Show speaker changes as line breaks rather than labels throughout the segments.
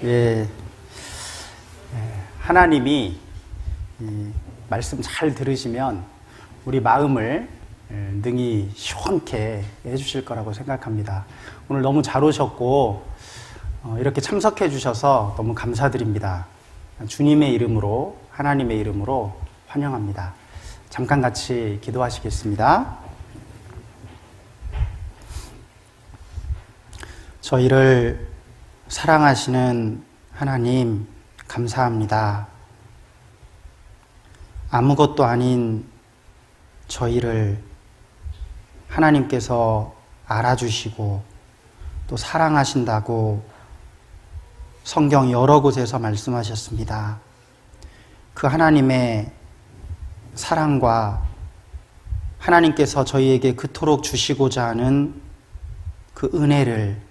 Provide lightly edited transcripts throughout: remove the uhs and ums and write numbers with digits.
예, 하나님이 이 말씀 잘 들으시면 우리 마음을 능히 시원케 해주실 거라고 생각합니다. 오늘 너무 잘 오셨고 이렇게 참석해 주셔서 너무 감사드립니다. 주님의 이름으로, 하나님의 이름으로 환영합니다. 잠깐 같이 기도하시겠습니다. 저희를 사랑하시는 하나님, 감사합니다. 아무것도 아닌 저희를 하나님께서 알아주시고 또 사랑하신다고 성경 여러 곳에서 말씀하셨습니다. 그 하나님의 사랑과 하나님께서 저희에게 그토록 주시고자 하는 그 은혜를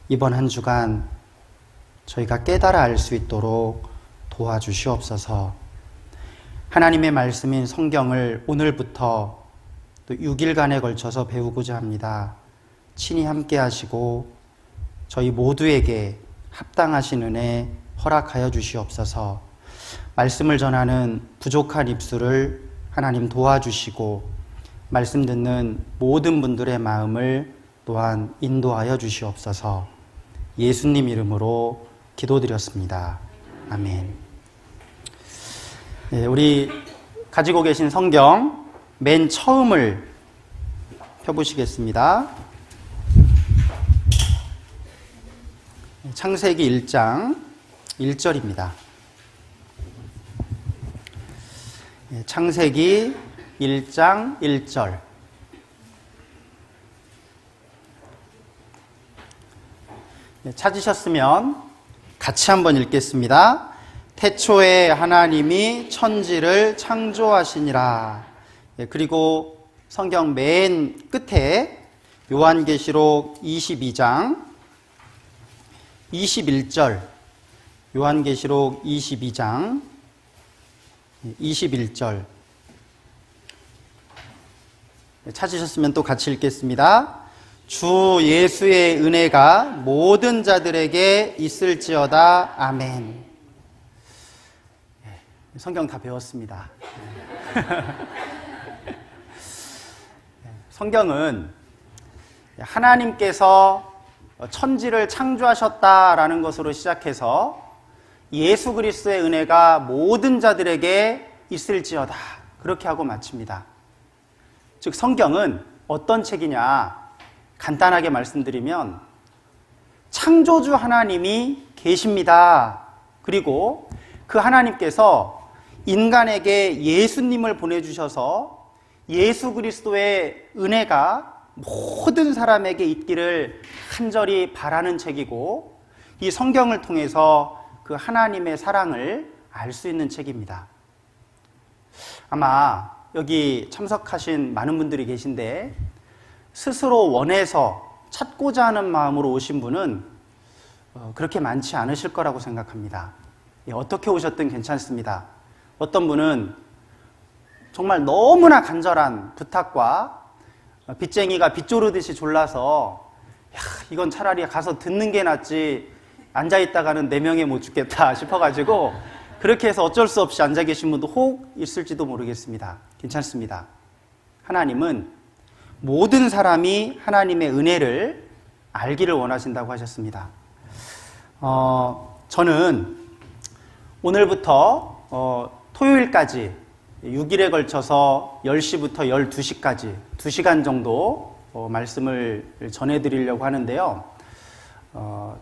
이번 한 주간 저희가 깨달아 알 수 있도록 도와주시옵소서. 하나님의 말씀인 성경을 오늘부터 또 6일간에 걸쳐서 배우고자 합니다. 친히 함께 하시고 저희 모두에게 합당하신 은혜 허락하여 주시옵소서. 말씀을 전하는 부족한 입술을 하나님 도와주시고 말씀 듣는 모든 분들의 마음을 또한 인도하여 주시옵소서. 예수님 이름으로 기도드렸습니다. 아멘. 네, 우리 가지고 계신 성경 맨 처음을 펴보시겠습니다. 창세기 1장 1절입니다. 창세기 1장 1절. 찾으셨으면 같이 한번 읽겠습니다. 태초에 하나님이 천지를 창조하시니라. 그리고 성경 맨 끝에 요한계시록 22장 21절, 요한계시록 22장 21절 찾으셨으면 또 같이 읽겠습니다. 주 예수의 은혜가 모든 자들에게 있을지어다. 아멘. 성경 다 배웠습니다. 성경은 하나님께서 천지를 창조하셨다라는 것으로 시작해서 예수 그리스도의 은혜가 모든 자들에게 있을지어다, 그렇게 하고 마칩니다. 즉 성경은 어떤 책이냐, 간단하게 말씀드리면 창조주 하나님이 계십니다. 그리고 그 하나님께서 인간에게 예수님을 보내주셔서 예수 그리스도의 은혜가 모든 사람에게 있기를 간절히 바라는 책이고, 이 성경을 통해서 그 하나님의 사랑을 알 수 있는 책입니다. 아마 여기 참석하신 많은 분들이 계신데 스스로 원해서 찾고자 하는 마음으로 오신 분은 그렇게 많지 않으실 거라고 생각합니다. 어떻게 오셨든 괜찮습니다. 어떤 분은 정말 너무나 간절한 부탁과 빚쟁이가 빚 조르듯이 졸라서 이건 차라리 가서 듣는 게 낫지 앉아있다가는 내 명예 못 죽겠다 싶어가지고 그렇게 해서 어쩔 수 없이 앉아 계신 분도 혹 있을지도 모르겠습니다. 괜찮습니다. 하나님은 모든 사람이 하나님의 은혜를 알기를 원하신다고 하셨습니다. 저는 오늘부터 토요일까지 6일에 걸쳐서 10시부터 12시까지 2시간 정도 말씀을 전해드리려고 하는데요.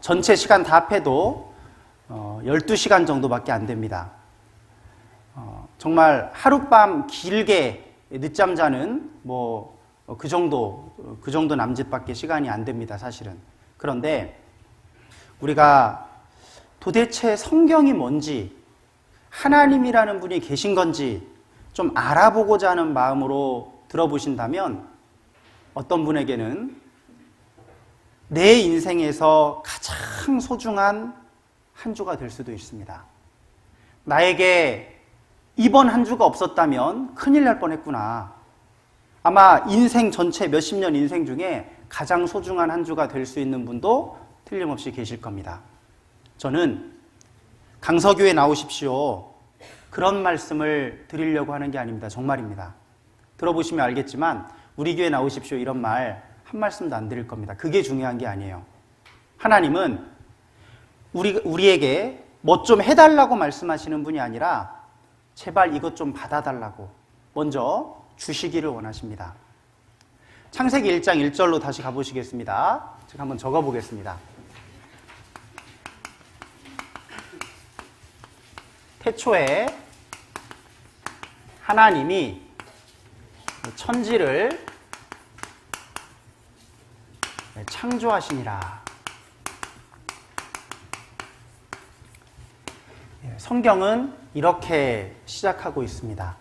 전체 시간 다 합해도 12시간 정도밖에 안 됩니다. 정말 하룻밤 길게 늦잠 자는 그 정도 남짓밖에 시간이 안 됩니다, 사실은. 그런데 우리가 도대체 성경이 뭔지, 하나님이라는 분이 계신 건지 좀 알아보고자 하는 마음으로 들어보신다면 어떤 분에게는 내 인생에서 가장 소중한 한 주가 될 수도 있습니다. 나에게 이번 한 주가 없었다면 큰일 날 뻔했구나. 아마 인생 전체 몇십 년 인생 중에 가장 소중한 한 주가 될 수 있는 분도 틀림없이 계실 겁니다. 저는 강서교회 나오십시오, 그런 말씀을 드리려고 하는 게 아닙니다. 정말입니다. 들어보시면 알겠지만 우리 교회 나오십시오 이런 말 한 말씀도 안 드릴 겁니다. 그게 중요한 게 아니에요. 하나님은 우리에게 뭐 좀 해달라고 말씀하시는 분이 아니라 제발 이것 좀 받아달라고 먼저 주시기를 원하십니다. 창세기 1장 1절로 다시 가보시겠습니다. 제가 한번 적어보겠습니다. 태초에 하나님이 천지를 창조하시니라. 성경은 이렇게 시작하고 있습니다.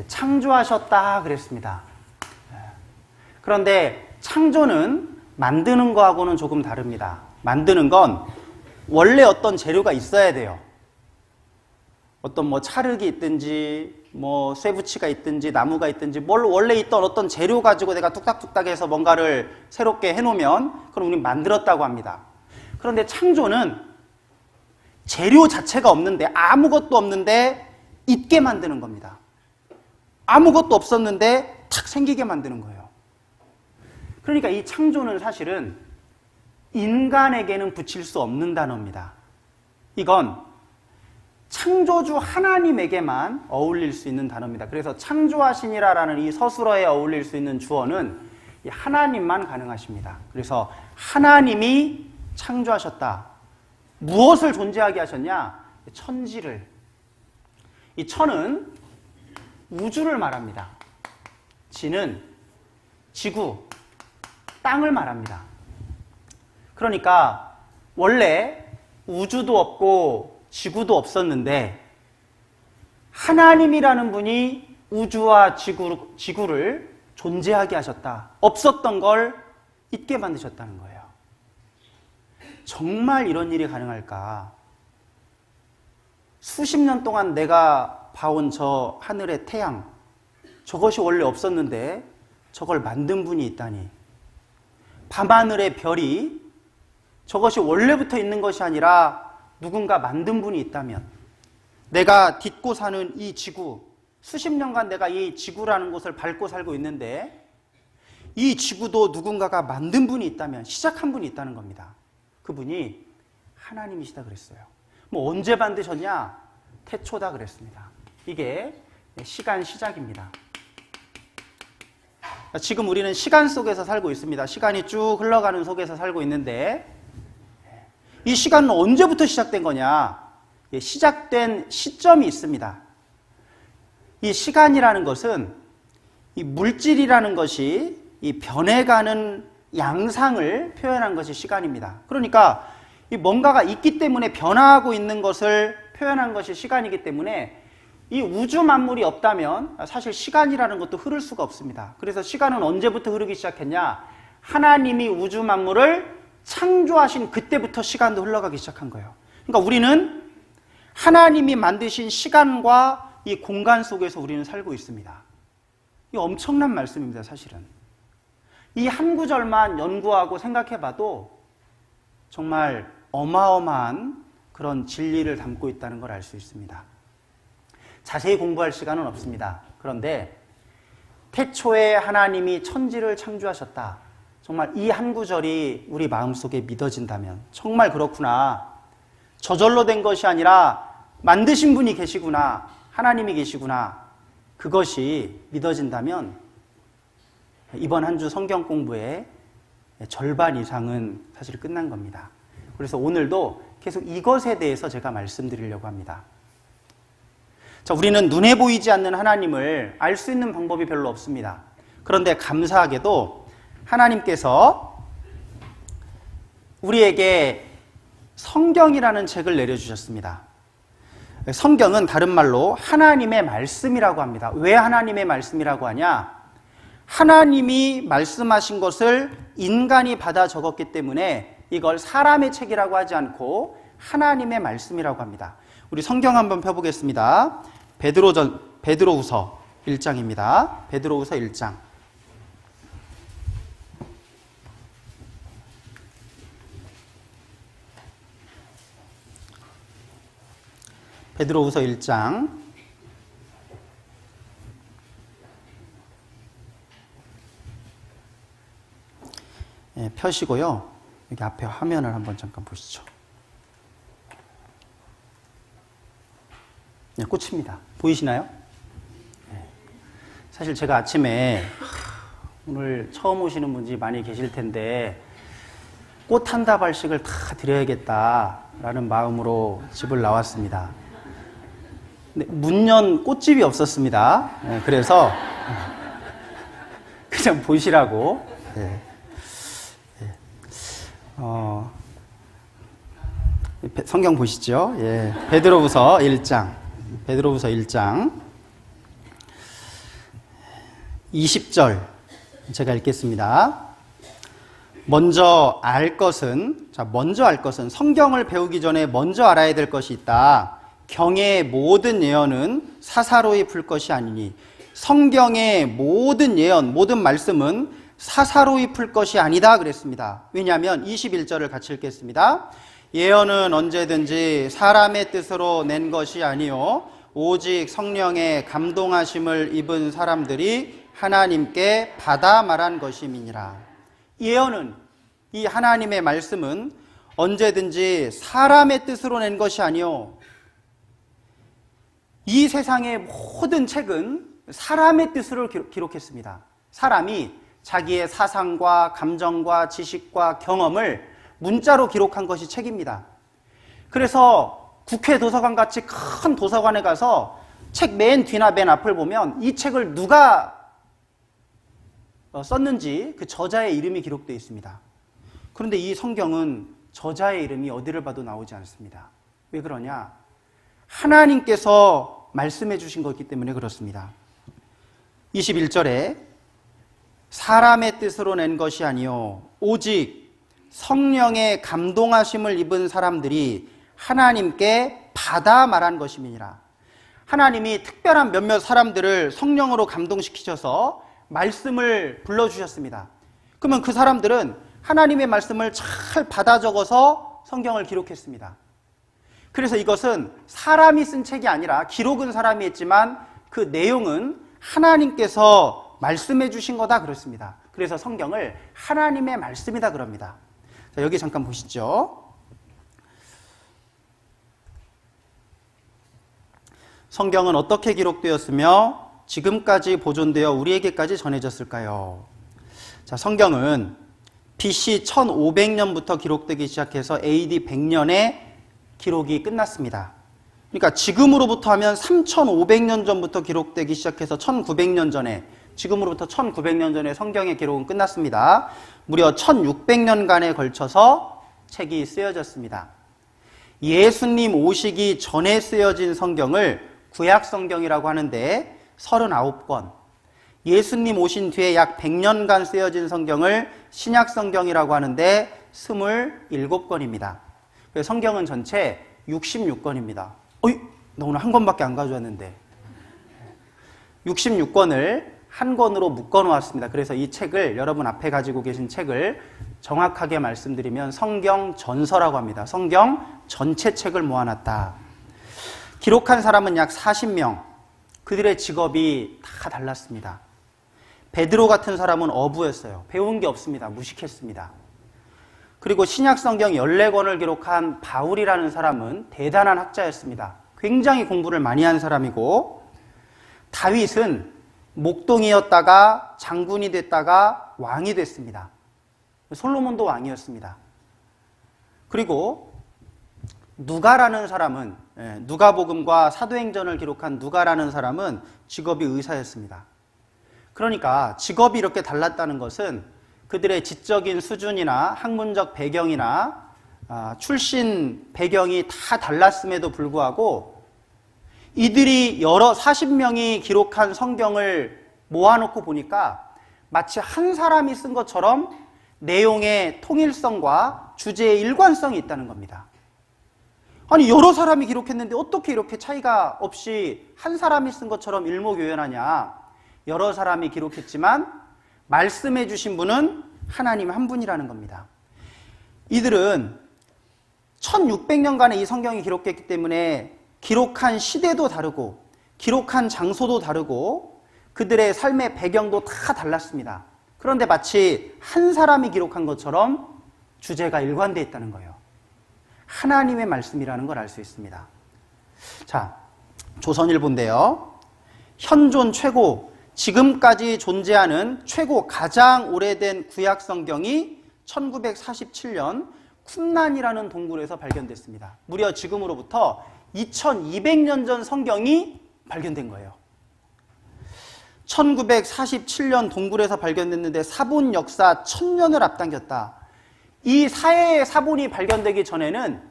창조하셨다 그랬습니다. 그런데 창조는 만드는 거하고는 조금 다릅니다. 만드는 건 원래 어떤 재료가 있어야 돼요. 어떤 뭐 찰흙이 있든지 뭐 쇠붙이가 있든지 나무가 있든지 원래 있던 어떤 재료 가지고 내가 뚝딱뚝딱 해서 뭔가를 새롭게 해놓으면 그럼 우리는 만들었다고 합니다. 그런데 창조는 재료 자체가 없는데, 아무것도 없는데 있게 만드는 겁니다. 아무것도 없었는데 탁 생기게 만드는 거예요. 그러니까 이 창조는 사실은 인간에게는 붙일 수 없는 단어입니다. 이건 창조주 하나님에게만 어울릴 수 있는 단어입니다. 그래서 창조하시니라라는 이 서술어에 어울릴 수 있는 주어는 하나님만 가능하십니다. 그래서 하나님이 창조하셨다. 무엇을 존재하게 하셨냐? 천지를. 이 천은 우주를 말합니다. 지는 지구, 땅을 말합니다. 그러니까 원래 우주도 없고 지구도 없었는데 하나님이라는 분이 우주와 지구를 존재하게 하셨다. 없었던 걸 있게 만드셨다는 거예요. 정말 이런 일이 가능할까? 수십 년 동안 내가 봐온 저 하늘의 태양, 저것이 원래 없었는데 저걸 만든 분이 있다니. 밤하늘의 별이 저것이 원래부터 있는 것이 아니라 누군가 만든 분이 있다면, 내가 딛고 사는 이 지구, 수십 년간 내가 이 지구라는 곳을 밟고 살고 있는데 이 지구도 누군가가 만든 분이 있다면, 시작한 분이 있다는 겁니다. 그분이 하나님이시다 그랬어요. 뭐 언제 만드셨냐? 태초다 그랬습니다. 이게 시간 시작입니다. 지금 우리는 시간 속에서 살고 있습니다. 시간이 쭉 흘러가는 속에서 살고 있는데 이 시간은 언제부터 시작된 거냐? 시작된 시점이 있습니다. 이 시간이라는 것은 이 물질이라는 것이 이 변해가는 양상을 표현한 것이 시간입니다. 그러니까 이 뭔가가 있기 때문에 변화하고 있는 것을 표현한 것이 시간이기 때문에 이 우주 만물이 없다면 사실 시간이라는 것도 흐를 수가 없습니다. 그래서 시간은 언제부터 흐르기 시작했냐? 하나님이 우주 만물을 창조하신 그때부터 시간도 흘러가기 시작한 거예요. 그러니까 우리는 하나님이 만드신 시간과 이 공간 속에서 우리는 살고 있습니다. 이 엄청난 말씀입니다, 사실은. 이 한 구절만 연구하고 생각해봐도 정말 어마어마한 그런 진리를 담고 있다는 걸 알 수 있습니다. 자세히 공부할 시간은 없습니다. 그런데 태초에 하나님이 천지를 창조하셨다. 정말 이 한 구절이 우리 마음속에 믿어진다면, 정말 그렇구나, 저절로 된 것이 아니라 만드신 분이 계시구나, 하나님이 계시구나, 그것이 믿어진다면 이번 한 주 성경 공부의 절반 이상은 사실 끝난 겁니다. 그래서 오늘도 계속 이것에 대해서 제가 말씀드리려고 합니다. 자, 우리는 눈에 보이지 않는 하나님을 알 수 있는 방법이 별로 없습니다. 그런데 감사하게도 하나님께서 우리에게 성경이라는 책을 내려주셨습니다. 성경은 다른 말로 하나님의 말씀이라고 합니다. 왜 하나님의 말씀이라고 하냐? 하나님이 말씀하신 것을 인간이 받아 적었기 때문에 이걸 사람의 책이라고 하지 않고 하나님의 말씀이라고 합니다. 우리 성경 한번 펴보겠습니다. 베드로후서 1장입니다. 베드로후서 1장. 베드로후서 1장. 펴시고요. 여기 앞에 화면을 한번 잠깐 보시죠. 꽃입니다. 보이시나요? 사실 제가 아침에 오늘 처음 오시는 분들이 많이 계실 텐데 꽃 한 다발씩을 다 드려야겠다라는 마음으로 집을 나왔습니다. 근데 문연 꽃집이 없었습니다. 그래서 그냥 보시라고. 성경 보시죠. 베드로후서 1장. 베드로후서 1장 20절 제가 읽겠습니다. 먼저 알 것은 성경을 배우기 전에 먼저 알아야 될 것이 있다. 경의 모든 예언은 사사로이 풀 것이 아니니. 성경의 모든 예언, 모든 말씀은 사사로이 풀 것이 아니다 그랬습니다. 왜냐하면 21절을 같이 읽겠습니다. 예언은 언제든지 사람의 뜻으로 낸 것이 아니요 오직 성령의 감동하심을 입은 사람들이 하나님께 받아 말한 것임이니라. 예언은, 이 하나님의 말씀은 언제든지 사람의 뜻으로 낸 것이 아니요, 이 세상의 모든 책은 사람의 뜻으로 기록했습니다. 사람이 자기의 사상과 감정과 지식과 경험을 문자로 기록한 것이 책입니다. 그래서 국회 도서관 같이 큰 도서관에 가서 책 맨 뒤나 맨 앞을 보면 이 책을 누가 썼는지 그 저자의 이름이 기록되어 있습니다. 그런데 이 성경은 저자의 이름이 어디를 봐도 나오지 않습니다. 왜 그러냐? 하나님께서 말씀해 주신 것이기 때문에 그렇습니다. 21절에 사람의 뜻으로 낸 것이 아니요 오직 성령의 감동하심을 입은 사람들이 하나님께 받아 말한 것임이니라. 하나님이 특별한 몇몇 사람들을 성령으로 감동시키셔서 말씀을 불러주셨습니다. 그러면 그 사람들은 하나님의 말씀을 잘 받아 적어서 성경을 기록했습니다. 그래서 이것은 사람이 쓴 책이 아니라, 기록은 사람이 했지만 그 내용은 하나님께서 말씀해 주신 거다 그렇습니다. 그래서 성경을 하나님의 말씀이다 그럽니다. 자, 여기 잠깐 보시죠. 성경은 어떻게 기록되었으며 지금까지 보존되어 우리에게까지 전해졌을까요? 자, 성경은 BC 1500년부터 기록되기 시작해서 AD 100년에 기록이 끝났습니다. 그러니까 지금으로부터 하면 3500년 전부터 기록되기 시작해서 1900년 전에, 지금으로부터 1900년 전에 성경의 기록은 끝났습니다. 무려 1600년간에 걸쳐서 책이 쓰여졌습니다. 예수님 오시기 전에 쓰여진 성경을 구약성경이라고 하는데 39권, 예수님 오신 뒤에 약 100년간 쓰여진 성경을 신약성경이라고 하는데 27권입니다. 성경은 전체 66권입니다. 나 오늘 한 권밖에 안 가져왔는데. 66권을 한 권으로 묶어 놓았습니다. 그래서 이 책을, 여러분 앞에 가지고 계신 책을 정확하게 말씀드리면 성경 전서라고 합니다. 성경 전체 책을 모아놨다. 기록한 사람은 약 40명. 그들의 직업이 다 달랐습니다. 베드로 같은 사람은 어부였어요. 배운 게 없습니다. 무식했습니다. 그리고 신약성경 14권을 기록한 바울이라는 사람은 대단한 학자였습니다. 굉장히 공부를 많이 한 사람이고, 다윗은 목동이었다가 장군이 됐다가 왕이 됐습니다. 솔로몬도 왕이었습니다. 그리고 누가라는 사람은, 누가복음과 사도행전을 기록한 누가라는 사람은 직업이 의사였습니다. 그러니까 직업이 이렇게 달랐다는 것은 그들의 지적인 수준이나 학문적 배경이나 출신 배경이 다 달랐음에도 불구하고 이들이 여러 40명이 기록한 성경을 모아놓고 보니까 마치 한 사람이 쓴 것처럼 내용의 통일성과 주제의 일관성이 있다는 겁니다. 아니, 여러 사람이 기록했는데 어떻게 이렇게 차이가 없이 한 사람이 쓴 것처럼 일목요연하냐? 여러 사람이 기록했지만 말씀해 주신 분은 하나님 한 분이라는 겁니다. 이들은 1600년간의 이 성경이 기록했기 때문에 기록한 시대도 다르고 기록한 장소도 다르고 그들의 삶의 배경도 다 달랐습니다. 그런데 마치 한 사람이 기록한 것처럼 주제가 일관되어 있다는 거예요. 하나님의 말씀이라는 걸 알 수 있습니다. 자, 조선일보인데요. 현존 최고, 지금까지 존재하는 최고 가장 오래된 구약 성경이 1947년 쿰란이라는 동굴에서 발견됐습니다. 무려 지금으로부터 2200년 전 성경이 발견된 거예요. 1947년 동굴에서 발견됐는데 사본 역사 1000년을 앞당겼다. 이 사해의 사본이 발견되기 전에는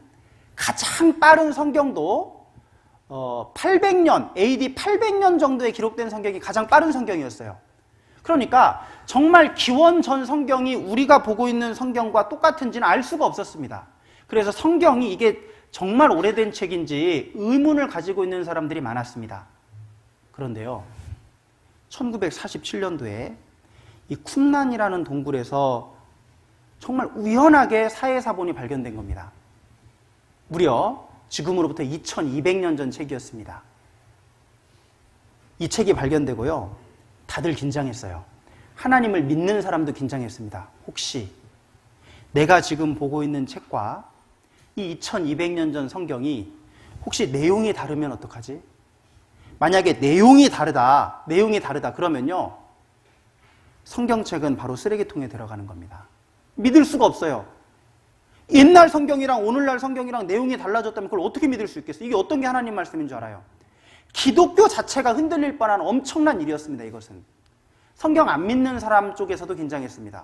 가장 빠른 성경도 800년, AD 800년 정도에 기록된 성경이 가장 빠른 성경이었어요. 그러니까 정말 기원 전 성경이 우리가 보고 있는 성경과 똑같은지는 알 수가 없었습니다. 그래서 성경이 이게 정말 오래된 책인지 의문을 가지고 있는 사람들이 많았습니다. 그런데요, 1947년도에 이 쿰란이라는 동굴에서 정말 우연하게 사해사본이 발견된 겁니다. 무려 지금으로부터 2200년 전 책이었습니다. 이 책이 발견되고요, 다들 긴장했어요. 하나님을 믿는 사람도 긴장했습니다. 혹시 내가 지금 보고 있는 책과 이 2200년 전 성경이 혹시 내용이 다르면 어떡하지? 만약에 내용이 다르다 그러면요, 성경책은 바로 쓰레기통에 들어가는 겁니다. 믿을 수가 없어요. 옛날 성경이랑 오늘날 성경이랑 내용이 달라졌다면 그걸 어떻게 믿을 수 있겠어요? 이게 어떤 게 하나님 말씀인 줄 알아요? 기독교 자체가 흔들릴 뻔한 엄청난 일이었습니다. 이것은 성경 안 믿는 사람 쪽에서도 긴장했습니다.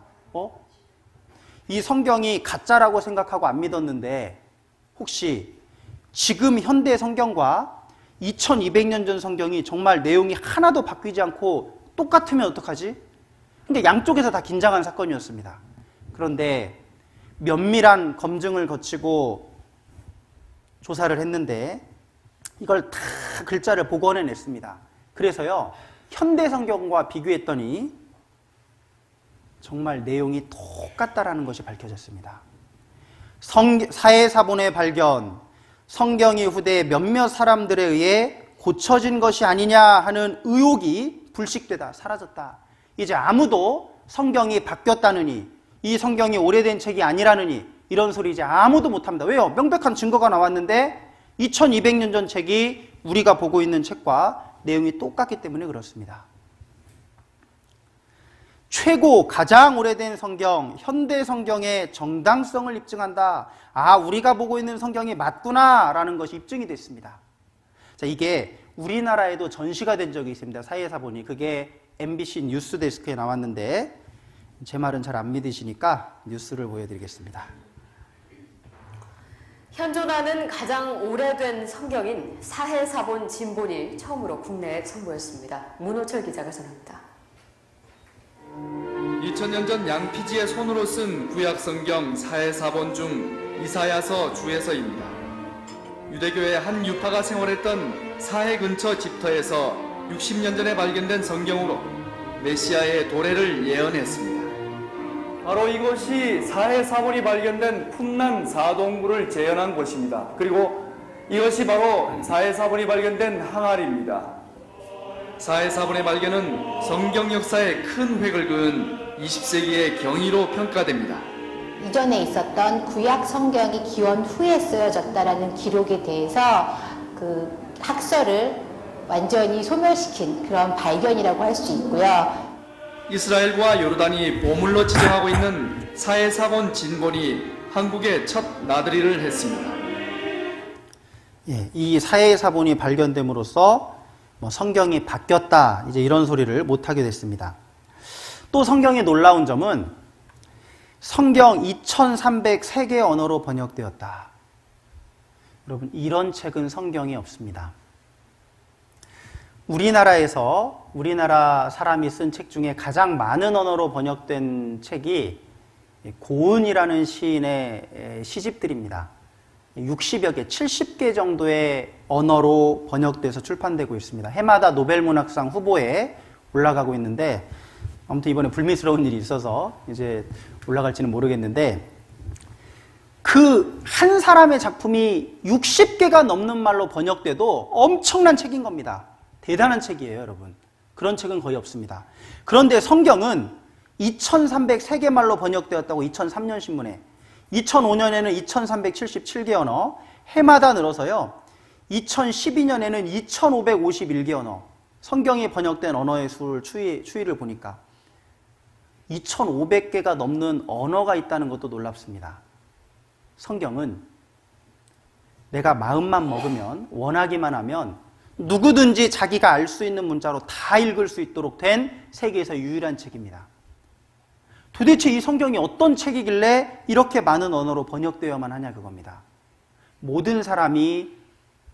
이 성경이 가짜라고 생각하고 안 믿었는데 혹시 지금 현대 성경과 2200년 전 성경이 정말 내용이 하나도 바뀌지 않고 똑같으면 어떡하지? 근데 양쪽에서 다 긴장한 사건이었습니다. 그런데 면밀한 검증을 거치고 조사를 했는데 이걸 다 글자를 복원해냈습니다. 그래서요, 현대 성경과 비교했더니 정말 내용이 똑같다라는 것이 밝혀졌습니다. 사해사본의 발견, 성경이 후대 몇몇 사람들에 의해 고쳐진 것이 아니냐 하는 의혹이 불식되다, 사라졌다. 이제 아무도 성경이 바뀌었다느니, 이 성경이 오래된 책이 아니라느니 이런 소리 이제 아무도 못합니다. 왜요? 명백한 증거가 나왔는데 2200년 전 책이 우리가 보고 있는 책과 내용이 똑같기 때문에 그렇습니다. 최고 가장 오래된 성경, 현대 성경의 정당성을 입증한다. 아, 우리가 보고 있는 성경이 맞구나 라는 것이 입증이 됐습니다. 자, 이게 우리나라에도 전시가 된 적이 있습니다. 사해사본이. 그게 MBC 뉴스데스크에 나왔는데 제 말은 잘 안 믿으시니까 뉴스를 보여드리겠습니다.
현존하는 가장 오래된 성경인 사해사본 진본이 처음으로 국내에 선보였습니다. 문호철 기자가 전합니다.
2000년 전 양피지의 손으로 쓴 구약 성경 사해사본 중 이사야서 주에서입니다. 유대교의 한 유파가 생활했던 사해 근처 집터에서 60년 전에 발견된 성경으로 메시아의 도래를 예언했습니다.
바로 이곳이 사해사본이 발견된 쿰란 사동굴을 재현한 곳입니다. 그리고 이것이 바로 사해사본이 발견된 항아리입니다.
사해사본의 발견은 성경 역사에 큰 획을 그은 20세기의 경이로 평가됩니다.
이전에 있었던 구약 성경이 기원 후에 쓰여졌다라는 기록에 대해서 그 학설을 완전히 소멸시킨 그런 발견이라고 할 수 있고요.
이스라엘과 요르단이 보물로 지정하고 있는 사해사본 진본이 한국에 첫 나들이를 했습니다.
예, 이 사해사본이 발견됨으로써 성경이 바뀌었다, 이제 이런 소리를 못하게 됐습니다. 또 성경의 놀라운 점은 성경 2303개 언어로 번역되었다. 여러분, 이런 책은 성경에 없습니다. 우리나라 사람이 쓴 책 중에 가장 많은 언어로 번역된 책이 고은이라는 시인의 시집들입니다. 60여 개, 70개 정도의 언어로 번역돼서 출판되고 있습니다. 해마다 노벨문학상 후보에 올라가고 있는데, 아무튼 이번에 불미스러운 일이 있어서 이제 올라갈지는 모르겠는데, 그 한 사람의 작품이 60개가 넘는 말로 번역돼도 엄청난 책인 겁니다. 대단한 책이에요, 여러분. 그런 책은 거의 없습니다. 그런데 성경은 2303개 말로 번역되었다고 2003년 신문에, 2005년에는 2377개 언어, 해마다 늘어서요, 2012년에는 2551개 언어, 성경이 번역된 언어의 수를 추이를 보니까 2500개가 넘는 언어가 있다는 것도 놀랍습니다. 성경은 내가 마음만 먹으면, 원하기만 하면 누구든지 자기가 알 수 있는 문자로 다 읽을 수 있도록 된 세계에서 유일한 책입니다. 도대체 이 성경이 어떤 책이길래 이렇게 많은 언어로 번역되어야만 하냐, 그겁니다. 모든 사람이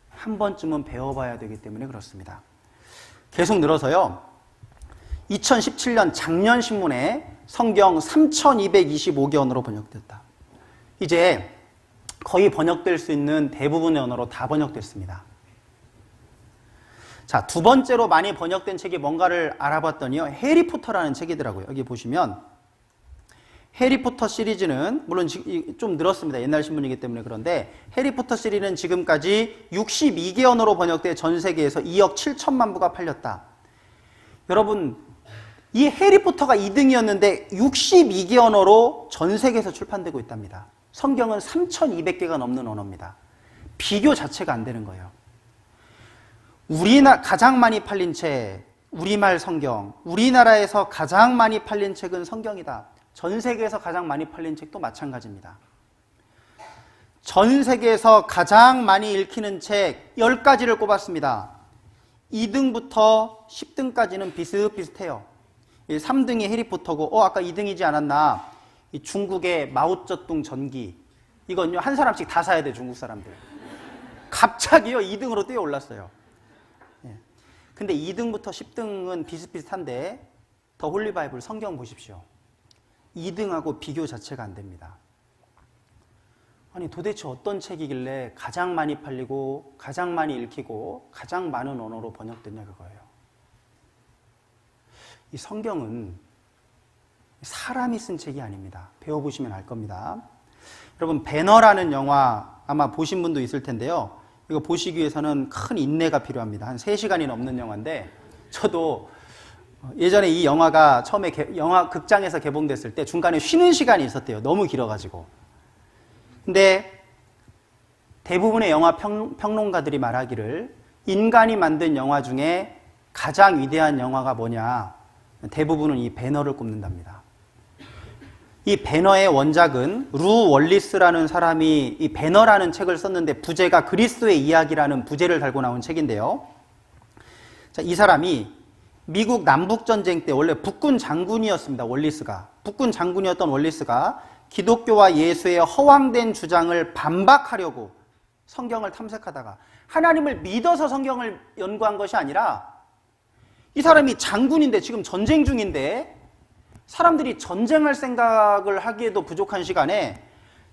한 번쯤은 배워봐야 되기 때문에 그렇습니다. 계속 늘어서요, 2017년 작년 신문에 성경 3225개 언어로 번역됐다. 이제 거의 번역될 수 있는 대부분의 언어로 다 번역됐습니다. 자, 두 번째로 많이 번역된 책이 뭔가를 알아봤더니요, 해리포터라는 책이더라고요. 여기 보시면 해리포터 시리즈는 물론 좀 늘었습니다. 옛날 신문이기 때문에. 그런데 해리포터 시리즈는 지금까지 62개 언어로 번역돼 전 세계에서 2억 7천만 부가 팔렸다. 여러분, 이 해리포터가 2등이었는데 62개 언어로 전 세계에서 출판되고 있답니다. 성경은 3200개가 넘는 언어입니다. 비교 자체가 안 되는 거예요. 가장 많이 팔린 책, 우리말 성경, 우리나라에서 가장 많이 팔린 책은 성경이다. 전 세계에서 가장 많이 팔린 책도 마찬가지입니다. 전 세계에서 가장 많이 읽히는 책 10가지를 꼽았습니다. 2등부터 10등까지는 비슷비슷해요. 3등이 해리포터고, 아까 2등이지 않았나? 이 중국의 마오쩌둥 전기. 이건요, 한 사람씩 다 사야 돼, 중국 사람들. 갑자기요, 2등으로 뛰어 올랐어요. 근데 2등부터 10등은 비슷비슷한데, 더 홀리 바이블 성경 보십시오. 2등하고 비교 자체가 안 됩니다. 아니, 도대체 어떤 책이길래 가장 많이 팔리고, 가장 많이 읽히고, 가장 많은 언어로 번역됐냐, 그거예요. 이 성경은 사람이 쓴 책이 아닙니다. 배워보시면 알 겁니다. 여러분, 배너라는 영화 아마 보신 분도 있을 텐데요. 이거 보시기 위해서는 큰 인내가 필요합니다. 한 3시간이 넘는 영화인데, 저도 예전에 이 영화가 처음에 영화 극장에서 개봉됐을 때 중간에 쉬는 시간이 있었대요. 너무 길어가지고. 근데 대부분의 영화 평론가들이 말하기를 인간이 만든 영화 중에 가장 위대한 영화가 뭐냐, 대부분은 이 배너를 꼽는답니다. 이 배너의 원작은 루 월리스라는 사람이 이 배너라는 책을 썼는데, 부제가 그리스도의 이야기라는 부제를 달고 나온 책인데요. 자, 이 사람이 미국 남북전쟁 때 원래 북군 장군이었습니다. 월리스가. 북군 장군이었던 월리스가 기독교와 예수의 허황된 주장을 반박하려고 성경을 탐색하다가, 하나님을 믿어서 성경을 연구한 것이 아니라, 이 사람이 장군인데, 지금 전쟁 중인데, 사람들이 전쟁할 생각을 하기에도 부족한 시간에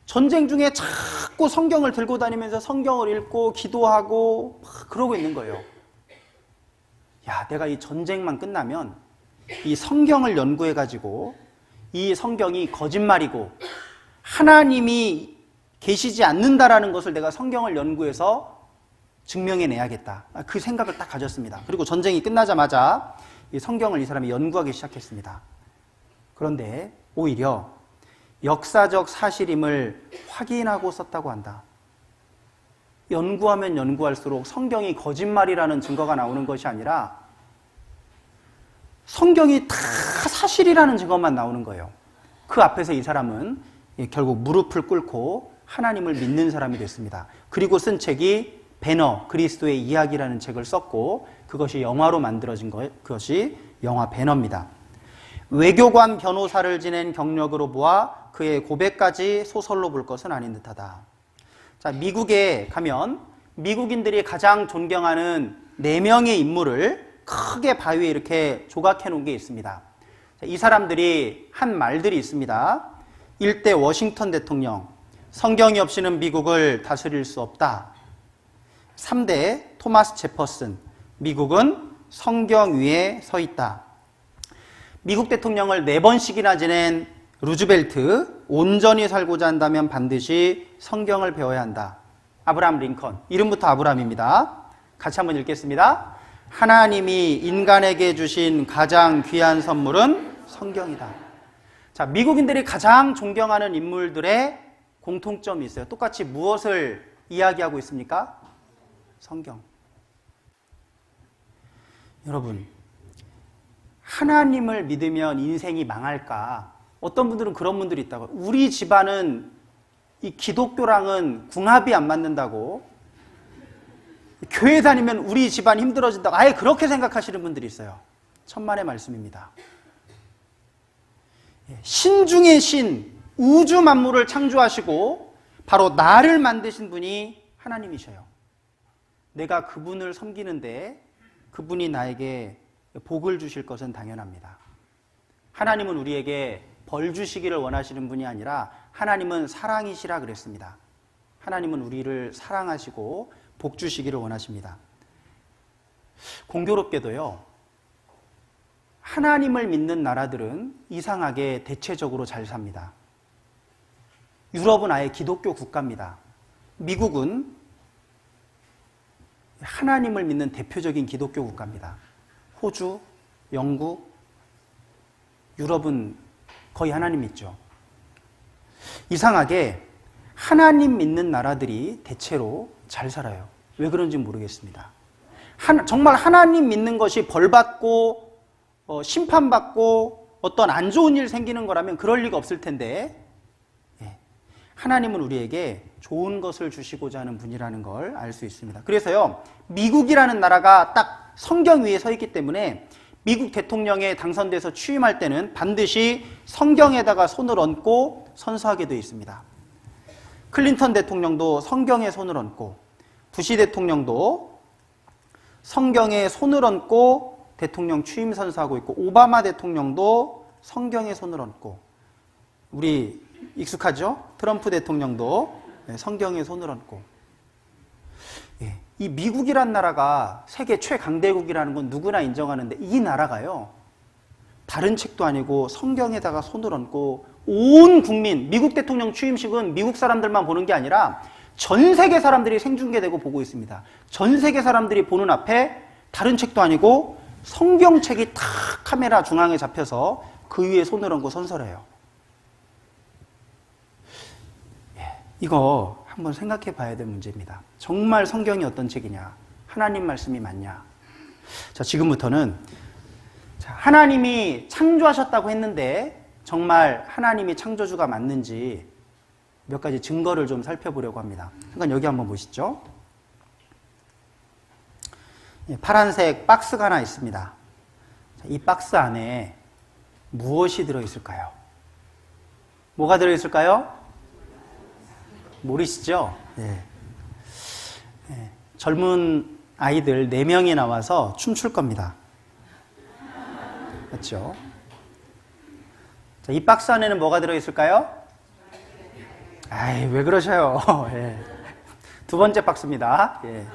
전쟁 중에 자꾸 성경을 들고 다니면서 성경을 읽고 기도하고 막 그러고 있는 거예요. 야, 내가 이 전쟁만 끝나면 이 성경을 연구해가지고 이 성경이 거짓말이고 하나님이 계시지 않는다라는 것을 내가 성경을 연구해서 증명해내야겠다. 그 생각을 딱 가졌습니다. 그리고 전쟁이 끝나자마자 이 성경을 이 사람이 연구하기 시작했습니다. 그런데 오히려 역사적 사실임을 확인하고 썼다고 한다. 연구하면 연구할수록 성경이 거짓말이라는 증거가 나오는 것이 아니라 성경이 다 사실이라는 증거만 나오는 거예요. 그 앞에서 이 사람은 결국 무릎을 꿇고 하나님을 믿는 사람이 됐습니다. 그리고 쓴 책이 배너, 그리스도의 이야기라는 책을 썼고, 그것이 영화로 만들어진 그것이 영화 배너입니다. 외교관 변호사를 지낸 경력으로 보아 그의 고백까지 소설로 볼 것은 아닌 듯하다. 자, 미국에 가면 미국인들이 가장 존경하는 4명의 인물을 크게 바위에 이렇게 조각해 놓은 게 있습니다. 자, 이 사람들이 한 말들이 있습니다. 1대 워싱턴 대통령, 성경이 없이는 미국을 다스릴 수 없다. 3대 토마스 제퍼슨, 미국은 성경 위에 서 있다. 미국 대통령을 4번씩이나 지낸 루즈벨트, 온전히 살고자 한다면 반드시 성경을 배워야 한다. 아브라함 링컨. 이름부터 아브라함입니다. 같이 한번 읽겠습니다. 하나님이 인간에게 주신 가장 귀한 선물은 성경이다. 자, 미국인들이 가장 존경하는 인물들의 공통점이 있어요. 똑같이 무엇을 이야기하고 있습니까? 성경. 여러분, 하나님을 믿으면 인생이 망할까? 어떤 분들은 그런 분들이 있다고. 우리 집안은 이 기독교랑은 궁합이 안 맞는다고. 교회 다니면 우리 집안 힘들어진다고. 아예 그렇게 생각하시는 분들이 있어요. 천만의 말씀입니다. 신 중의 신, 우주 만물을 창조하시고 바로 나를 만드신 분이 하나님이셔요. 내가 그분을 섬기는데 그분이 나에게 복을 주실 것은 당연합니다. 하나님은 우리에게 벌 주시기를 원하시는 분이 아니라 하나님은 사랑이시라 그랬습니다. 하나님은 우리를 사랑하시고 복 주시기를 원하십니다. 공교롭게도요, 하나님을 믿는 나라들은 이상하게 대체적으로 잘 삽니다. 유럽은 아예 기독교 국가입니다. 미국은 하나님을 믿는 대표적인 기독교 국가입니다. 호주, 영국, 유럽은 거의 하나님 믿죠. 이상하게 하나님 믿는 나라들이 대체로 잘 살아요. 왜 그런지 모르겠습니다. 정말 하나님 믿는 것이 벌받고 심판받고 어떤 안 좋은 일 생기는 거라면 그럴 리가 없을 텐데, 하나님은 우리에게 좋은 것을 주시고자 하는 분이라는 걸 알 수 있습니다. 그래서요, 미국이라는 나라가 딱 성경 위에 서 있기 때문에 미국 대통령에 당선돼서 취임할 때는 반드시 성경에다가 손을 얹고 선서하게 되어 있습니다. 클린턴 대통령도 성경에 손을 얹고, 부시 대통령도 성경에 손을 얹고 대통령 취임 선서하고 있고, 오바마 대통령도 성경에 손을 얹고, 우리 익숙하죠? 트럼프 대통령도 성경에 손을 얹고. 이 미국이란 나라가 세계 최강대국이라는 건 누구나 인정하는데, 이 나라가요, 다른 책도 아니고 성경에다가 손을 얹고 온 국민, 미국 대통령 취임식은 미국 사람들만 보는 게 아니라 전 세계 사람들이 생중계되고 보고 있습니다. 전 세계 사람들이 보는 앞에 다른 책도 아니고 성경책이 탁 카메라 중앙에 잡혀서 그 위에 손을 얹고 선서해요. 이거 한번 생각해 봐야 될 문제입니다. 정말 성경이 어떤 책이냐? 하나님 말씀이 맞냐? 자, 지금부터는 하나님이 창조하셨다고 했는데 정말 하나님이 창조주가 맞는지 몇 가지 증거를 좀 살펴보려고 합니다. 잠깐 여기 한번 보시죠. 파란색 박스가 하나 있습니다. 이 박스 안에 무엇이 들어있을까요? 뭐가 들어있을까요? 모르시죠? 네. 젊은 아이들 4명이 나와서 춤출 겁니다. 맞죠? 자, 이 박스 안에는 뭐가 들어있을까요? 아이, 왜 그러셔요? 예. 두 번째 박스입니다. 예.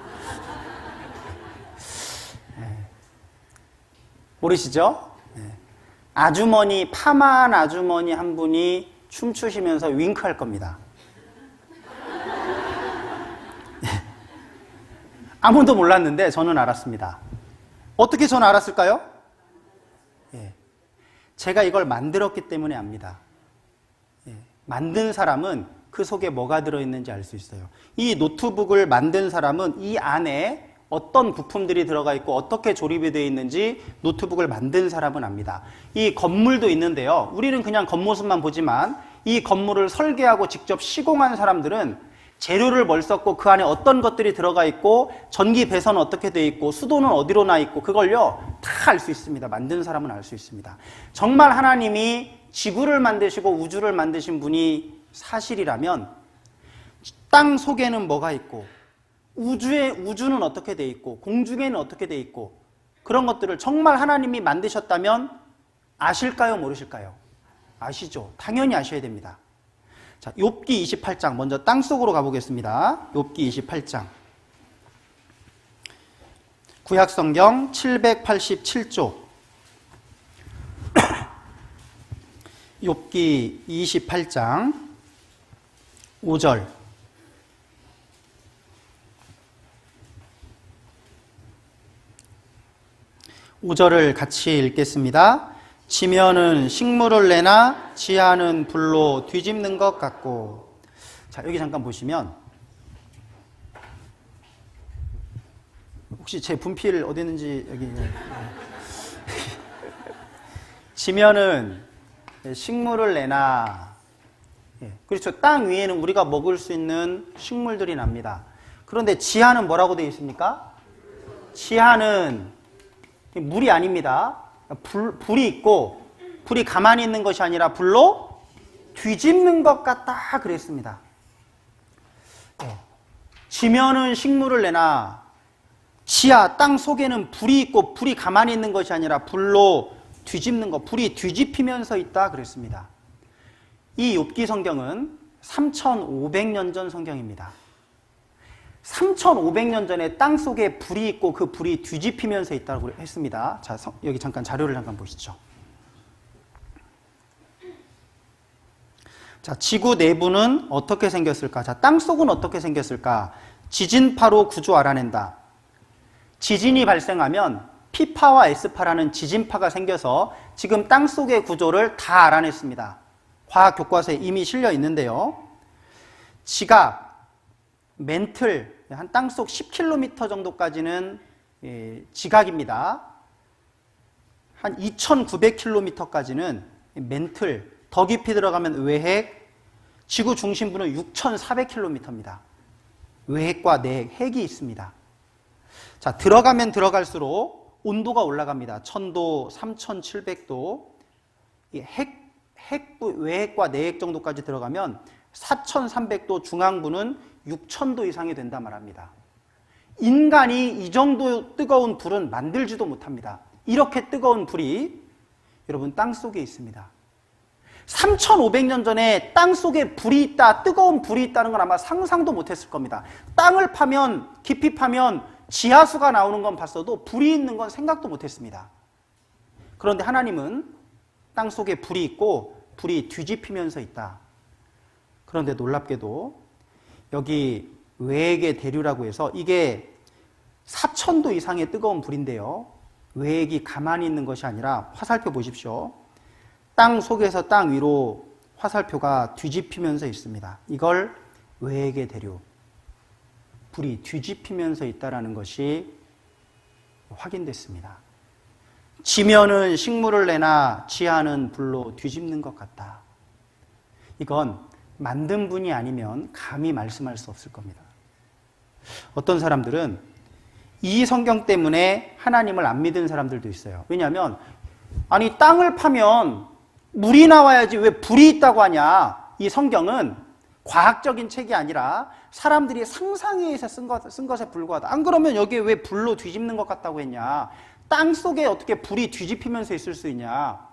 모르시죠? 아주머니, 파마한 아주머니 한 분이 춤추시면서 윙크할 겁니다. 아무도 몰랐는데 저는 알았습니다. 어떻게 저는 알았을까요? 제가 이걸 만들었기 때문에 압니다. 만든 사람은 그 속에 뭐가 들어있는지 알 수 있어요. 이 노트북을 만든 사람은 이 안에 어떤 부품들이 들어가 있고 어떻게 조립이 되어 있는지 노트북을 만든 사람은 압니다. 이 건물도 있는데요, 우리는 그냥 겉모습만 보지만 이 건물을 설계하고 직접 시공한 사람들은 재료를 뭘 썼고 그 안에 어떤 것들이 들어가 있고 전기 배선은 어떻게 되어 있고 수도는 어디로 나 있고 그걸요 다 알 수 있습니다. 만든 사람은 알 수 있습니다. 정말 하나님이 지구를 만드시고 우주를 만드신 분이 사실이라면 땅 속에는 뭐가 있고 우주는 어떻게 되어 있고 공중에는 어떻게 되어 있고 그런 것들을 정말 하나님이 만드셨다면 아실까요? 모르실까요? 아시죠? 당연히 아셔야 됩니다. 자, 욥기 28장 먼저 땅속으로 가보겠습니다. 욥기 28장. 구약성경 787쪽. 욥기 28장 5절. 5절을 같이 읽겠습니다. 지면은 식물을 내나 지하는 불로 뒤집는 것 같고. 자, 여기 잠깐 보시면 혹시 제 분필 어디 있는지 여기. 지면은 식물을 내나, 그렇죠. 땅 위에는 우리가 먹을 수 있는 식물들이 납니다. 그런데 지하는 뭐라고 되어 있습니까? 지하는 물이 아닙니다. 불이 있고, 불이 가만히 있는 것이 아니라 불로 뒤집는 것 같다 그랬습니다. 지면은 식물을 내나 지하 땅 속에는 불이 있고 불이 가만히 있는 것이 아니라 불로 뒤집는 것, 불이 뒤집히면서 있다 그랬습니다. 이 욥기 성경은 3,500년 전 성경입니다. 3,500년 전에 땅 속에 불이 있고 그 불이 뒤집히면서 있다고 했습니다. 자, 여기 잠깐 자료를 잠깐 보시죠. 자, 지구 내부는 어떻게 생겼을까? 자, 땅 속은 어떻게 생겼을까? 지진파로 구조 알아낸다. 지진이 발생하면 P파와 S파라는 지진파가 생겨서 지금 땅 속의 구조를 다 알아냈습니다. 과학 교과서에 이미 실려 있는데요. 지각, 멘틀, 한 땅속 10km 정도까지는 지각입니다. 한 2,900km까지는 멘틀, 더 깊이 들어가면 외핵, 지구 중심부는 6,400km입니다. 외핵과 내핵, 핵이 있습니다. 자, 들어가면 들어갈수록 온도가 올라갑니다. 1000도, 3700도. 이 외핵과 내핵 정도까지 들어가면 4300도, 중앙부는 6000도 이상이 된다 말합니다. 인간이 이 정도 뜨거운 불은 만들지도 못합니다. 이렇게 뜨거운 불이 여러분 땅 속에 있습니다. 3500년 전에 땅 속에 불이 있다, 뜨거운 불이 있다는 건 아마 상상도 못했을 겁니다. 땅을 파면, 깊이 파면 지하수가 나오는 건 봤어도 불이 있는 건 생각도 못했습니다. 그런데 하나님은 땅 속에 불이 있고 불이 뒤집히면서 있다. 그런데 놀랍게도 여기 외핵의 대류라고 해서 이게 4000도 이상의 뜨거운 불인데요. 외핵이 가만히 있는 것이 아니라 화살표 보십시오. 땅 속에서 땅 위로 화살표가 뒤집히면서 있습니다. 이걸 외핵의 대류, 불이 뒤집히면서 있다는 것이 확인됐습니다. 지면은 식물을 내나 지하는 불로 뒤집는 것 같다. 이건 만든 분이 아니면 감히 말씀할 수 없을 겁니다. 어떤 사람들은 이 성경 때문에 하나님을 안 믿은 사람들도 있어요. 왜냐하면 아니 땅을 파면 물이 나와야지 왜 불이 있다고 하냐. 이 성경은 과학적인 책이 아니라 사람들이 상상에 의해서 쓴 것에 불과하다. 안 그러면 여기에 왜 불로 뒤집는 것 같다고 했냐. 땅 속에 어떻게 불이 뒤집히면서 있을 수 있냐.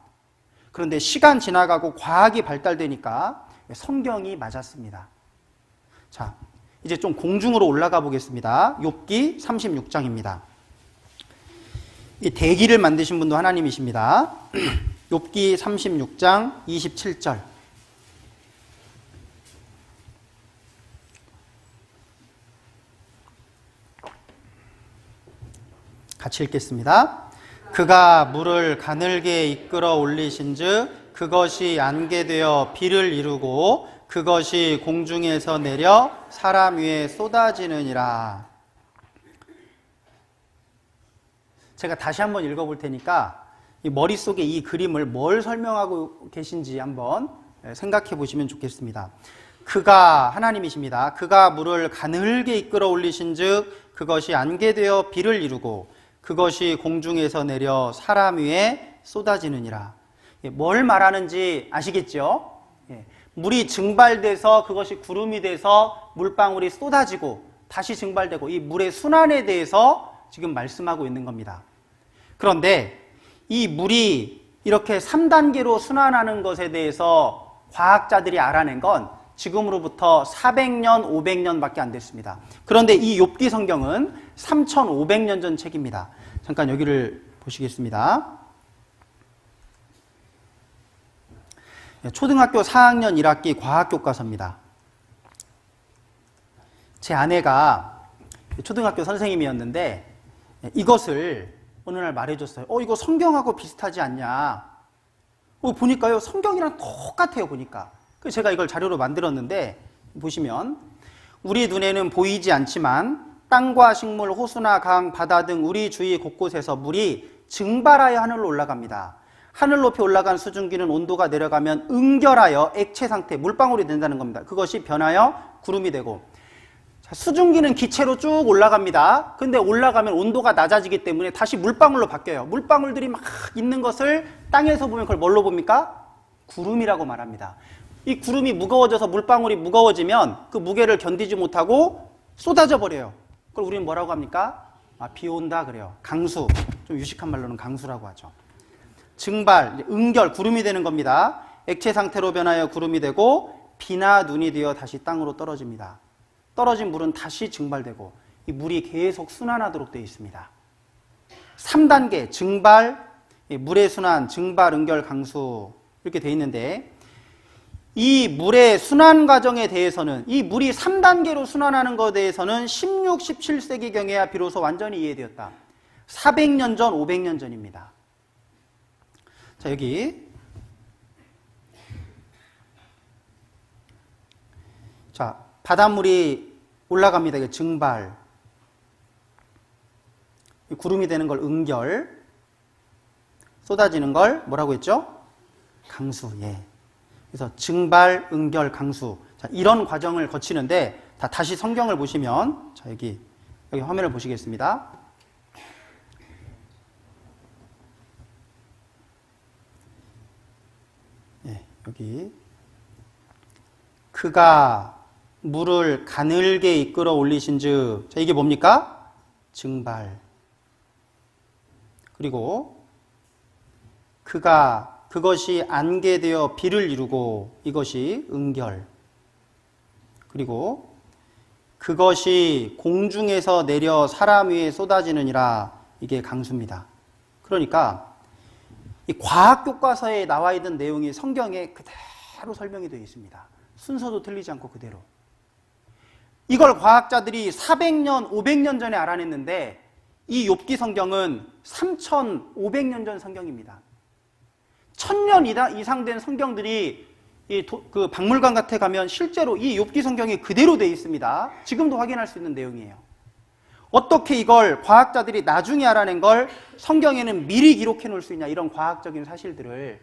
그런데 시간 지나가고 과학이 발달되니까 성경이 맞았습니다. 자, 이제 좀 공중으로 올라가 보겠습니다. 욥기 36장입니다. 이 대기를 만드신 분도 하나님이십니다. 욥기 36장 27절. 같이 읽겠습니다. 그가 물을 가늘게 이끌어 올리신즉 그것이 안개 되어 비를 이루고 그것이 공중에서 내려 사람 위에 쏟아지느니라. 제가 다시 한번 읽어볼 테니까 이 머릿속에 이 그림을 뭘 설명하고 계신지 한번 생각해 보시면 좋겠습니다. 그가 하나님이십니다. 그가 물을 가늘게 이끌어 올리신즉 그것이 안개 되어 비를 이루고 그것이 공중에서 내려 사람 위에 쏟아지느니라. 뭘 말하는지 아시겠죠? 물이 증발돼서 그것이 구름이 돼서 물방울이 쏟아지고 다시 증발되고 이 물의 순환에 대해서 지금 말씀하고 있는 겁니다. 그런데 이 물이 이렇게 3단계로 순환하는 것에 대해서 과학자들이 알아낸 건 지금으로부터 400년, 500년 밖에 안 됐습니다. 그런데 이 욥기 성경은 3500년 전 책입니다. 잠깐 여기를 보시겠습니다. 초등학교 4학년 1학기 과학교과서입니다. 제 아내가 초등학교 선생님이었는데 이것을 어느 날 말해줬어요. 이거 성경하고 비슷하지 않냐? 보니까요, 성경이랑 똑같아요, 보니까. 그래서 제가 이걸 자료로 만들었는데, 보시면, 우리 눈에는 보이지 않지만, 땅과 식물, 호수나 강, 바다 등 우리 주위 곳곳에서 물이 증발하여 하늘로 올라갑니다. 하늘 높이 올라간 수증기는 온도가 내려가면 응결하여 액체 상태, 물방울이 된다는 겁니다. 그것이 변하여 구름이 되고, 수증기는 기체로 쭉 올라갑니다. 근데 올라가면 온도가 낮아지기 때문에 다시 물방울로 바뀌어요. 물방울들이 막 있는 것을 땅에서 보면 그걸 뭘로 봅니까? 구름이라고 말합니다. 이 구름이 무거워져서 물방울이 무거워지면 그 무게를 견디지 못하고 쏟아져 버려요. 그걸 우리는 뭐라고 합니까? 비 온다 그래요. 강수. 좀 유식한 말로는 강수라고 하죠. 증발, 응결, 구름이 되는 겁니다. 액체 상태로 변하여 구름이 되고 비나 눈이 되어 다시 땅으로 떨어집니다. 떨어진 물은 다시 증발되고 이 물이 계속 순환하도록 되어 있습니다. 3단계 증발, 물의 순환, 증발, 응결, 강수 이렇게 되어 있는데 이 물의 순환 과정에 대해서는 이 물이 3단계로 순환하는 것에 대해서는 16, 17세기경에야 비로소 완전히 이해되었다. 400년 전, 500년 전입니다. 자, 여기 자, 바닷물이 올라갑니다. 이게 증발. 구름이 되는 걸 응결. 쏟아지는 걸 뭐라고 했죠? 강수. 예. 그래서 증발, 응결, 강수. 자, 이런 과정을 거치는데 다시 성경을 보시면 자, 여기 화면을 보시겠습니다. 예, 여기 그가 물을 가늘게 이끌어 올리신즉, 자, 이게 뭡니까? 증발. 그리고 그것이 안개 되어 비를 이루고, 이것이 응결. 그리고 그것이 공중에서 내려 사람 위에 쏟아지느니라, 이게 강수입니다. 그러니까 이 과학 교과서에 나와 있는 내용이 성경에 그대로 설명이 되어 있습니다. 순서도 틀리지 않고 그대로. 이걸 과학자들이 400년, 500년 전에 알아냈는데 이 욥기 성경은 3500년 전 성경입니다. 1000년 이상 된 성경들이 그 박물관 같아 가면 실제로 이 욥기 성경이 그대로 되어 있습니다. 지금도 확인할 수 있는 내용이에요. 어떻게 이걸 과학자들이 나중에 알아낸 걸 성경에는 미리 기록해 놓을 수 있냐, 이런 과학적인 사실들을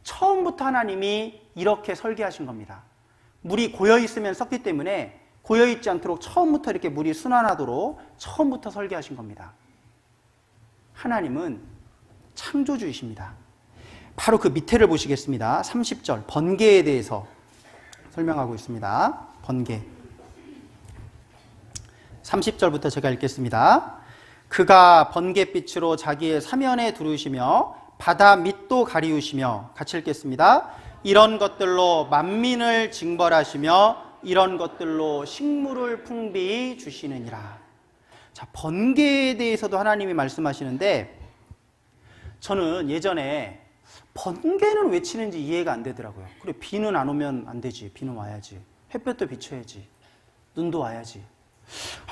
처음부터 하나님이 이렇게 설계하신 겁니다. 물이 고여있으면 썩기 때문에 고여있지 않도록 처음부터 이렇게 물이 순환하도록 처음부터 설계하신 겁니다. 하나님은 창조주이십니다. 바로 그 밑에를 보시겠습니다. 30절 번개에 대해서 설명하고 있습니다. 번개. 30절부터 제가 읽겠습니다. 그가 번개빛으로 자기의 사면에 두르시며 바다 밑도 가리우시며, 같이 읽겠습니다. 이런 것들로 만민을 징벌하시며 이런 것들로 식물을 풍비히 주시느니라. 자, 번개에 대해서도 하나님이 말씀하시는데 저는 예전에 번개는 왜 치는지 이해가 안 되더라고요. 그래, 비는 안 오면 안 되지. 비는 와야지. 햇볕도 비춰야지. 눈도 와야지.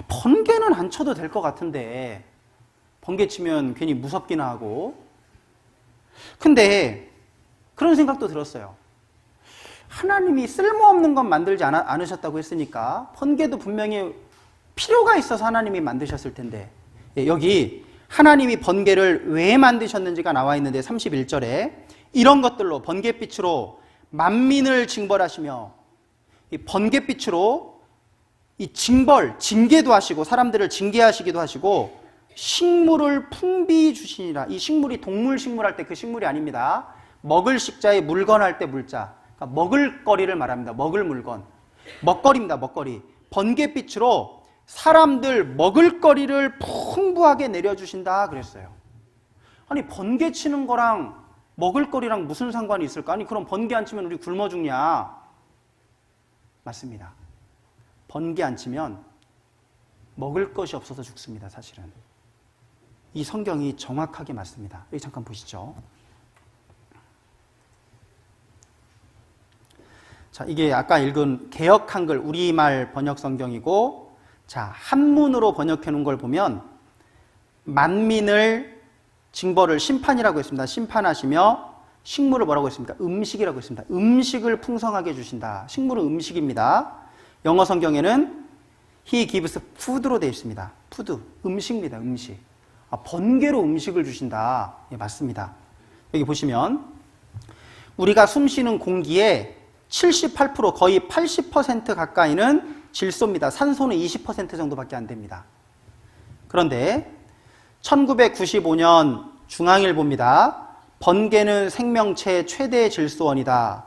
번개는 안 쳐도 될 것 같은데 번개 치면 괜히 무섭기나 하고. 근데 그런 생각도 들었어요. 하나님이 쓸모없는 건 만들지 않으셨다고 했으니까 번개도 분명히 필요가 있어서 하나님이 만드셨을 텐데, 여기 하나님이 번개를 왜 만드셨는지가 나와 있는데 31절에 이런 것들로 번개빛으로 만민을 징벌하시며, 이 번개빛으로 이 징계도 하시고 사람들을 징계하시기도 하시고 식물을 풍비히 주시니라. 이 식물이 동물 식물할 때 그 식물이 아닙니다. 먹을 식자에 물건 할 때 물자. 그러니까 먹을 거리를 말합니다. 먹을 물건. 먹거리입니다. 먹거리. 번개빛으로 사람들 먹을 거리를 풍부하게 내려주신다 그랬어요. 아니, 번개 치는 거랑 먹을 거리랑 무슨 상관이 있을까? 아니, 그럼 번개 안 치면 우리 굶어 죽냐? 맞습니다. 번개 안 치면 먹을 것이 없어서 죽습니다. 사실은. 이 성경이 정확하게 맞습니다. 여기 잠깐 보시죠. 자, 이게 아까 읽은 개역 한글 우리말 번역 성경이고, 자, 한문으로 번역해 놓은 걸 보면 만민을 징벌을 심판이라고 했습니다. 심판하시며 식물을 뭐라고 했습니까? 음식이라고 했습니다. 음식을 풍성하게 주신다. 식물은 음식입니다. 영어 성경에는 He gives food로 되어 있습니다. 푸드, 음식입니다. 음식. 아, 번개로 음식을 주신다. 예, 맞습니다. 여기 보시면 우리가 숨쉬는 공기의 78% 거의 80% 가까이는 질소입니다. 산소는 20% 정도밖에 안 됩니다. 그런데 1995년 중앙일보입니다. 번개는 생명체의 최대 질소원이다.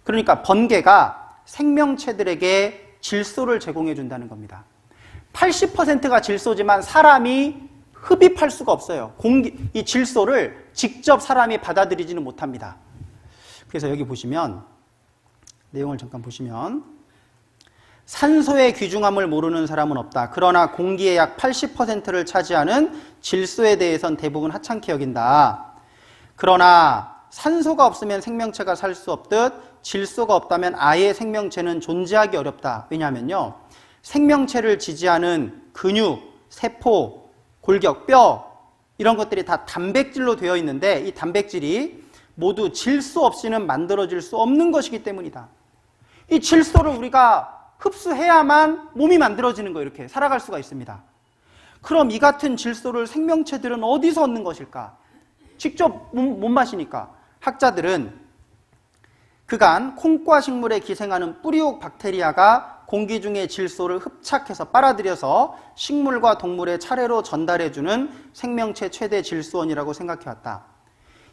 그러니까 번개가 생명체들에게 질소를 제공해 준다는 겁니다. 80%가 질소지만 사람이 흡입할 수가 없어요. 이 질소를 직접 사람이 받아들이지는 못합니다. 그래서 여기 보시면 내용을 잠깐 보시면 산소의 귀중함을 모르는 사람은 없다. 그러나 공기의 약 80%를 차지하는 질소에 대해선 대부분 하찮게 여긴다. 그러나 산소가 없으면 생명체가 살 수 없듯 질소가 없다면 아예 생명체는 존재하기 어렵다. 왜냐하면요, 생명체를 지지하는 근육, 세포, 골격, 뼈 이런 것들이 다 단백질로 되어 있는데 이 단백질이 모두 질소 없이는 만들어질 수 없는 것이기 때문이다. 이 질소를 우리가 흡수해야만 몸이 만들어지는 거예요. 이렇게 살아갈 수가 있습니다. 그럼 이 같은 질소를 생명체들은 어디서 얻는 것일까? 직접 못 마시니까. 학자들은 그간 콩과 식물에 기생하는 뿌리옥 박테리아가 공기 중에 질소를 흡착해서 빨아들여서 식물과 동물에 차례로 전달해주는 생명체 최대 질소원이라고 생각해왔다.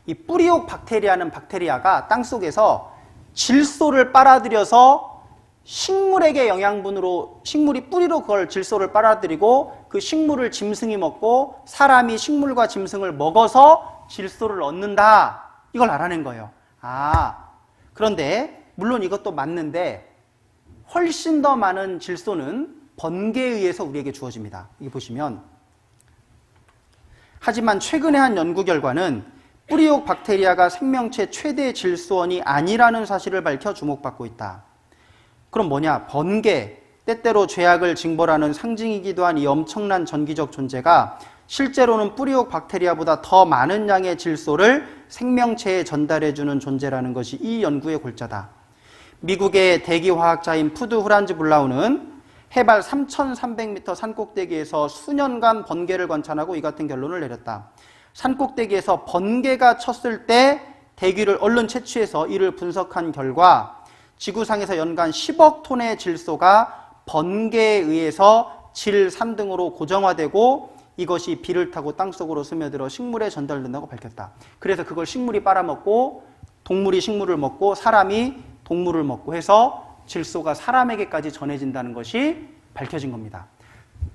이 뿌리옥 박테리아는 박테리아가 땅속에서 질소를 빨아들여서 식물에게 영양분으로, 식물이 뿌리로 그걸 질소를 빨아들이고 그 식물을 짐승이 먹고 사람이 식물과 짐승을 먹어서 질소를 얻는다. 이걸 알아낸 거예요. 그런데 물론 이것도 맞는데 훨씬 더 많은 질소는 번개에 의해서 우리에게 주어집니다. 여기 보시면 하지만 최근에 한 연구 결과는 뿌리옥 박테리아가 생명체 최대 질소원이 아니라는 사실을 밝혀 주목받고 있다. 그럼 뭐냐? 번개, 때때로 죄악을 징벌하는 상징이기도 한 이 엄청난 전기적 존재가 실제로는 뿌리옥 박테리아보다 더 많은 양의 질소를 생명체에 전달해주는 존재라는 것이 이 연구의 골자다. 미국의 대기화학자인 푸드 후란즈 블라우는 해발 3,300m 산꼭대기에서 수년간 번개를 관찰하고 이 같은 결론을 내렸다. 산꼭대기에서 번개가 쳤을 때 대기를 얼른 채취해서 이를 분석한 결과 지구상에서 연간 10억 톤의 질소가 번개에 의해서 질 3등으로 고정화되고 이것이 비를 타고 땅속으로 스며들어 식물에 전달된다고 밝혔다. 그래서 그걸 식물이 빨아먹고 동물이 식물을 먹고 사람이 동물을 먹고 해서 질소가 사람에게까지 전해진다는 것이 밝혀진 겁니다.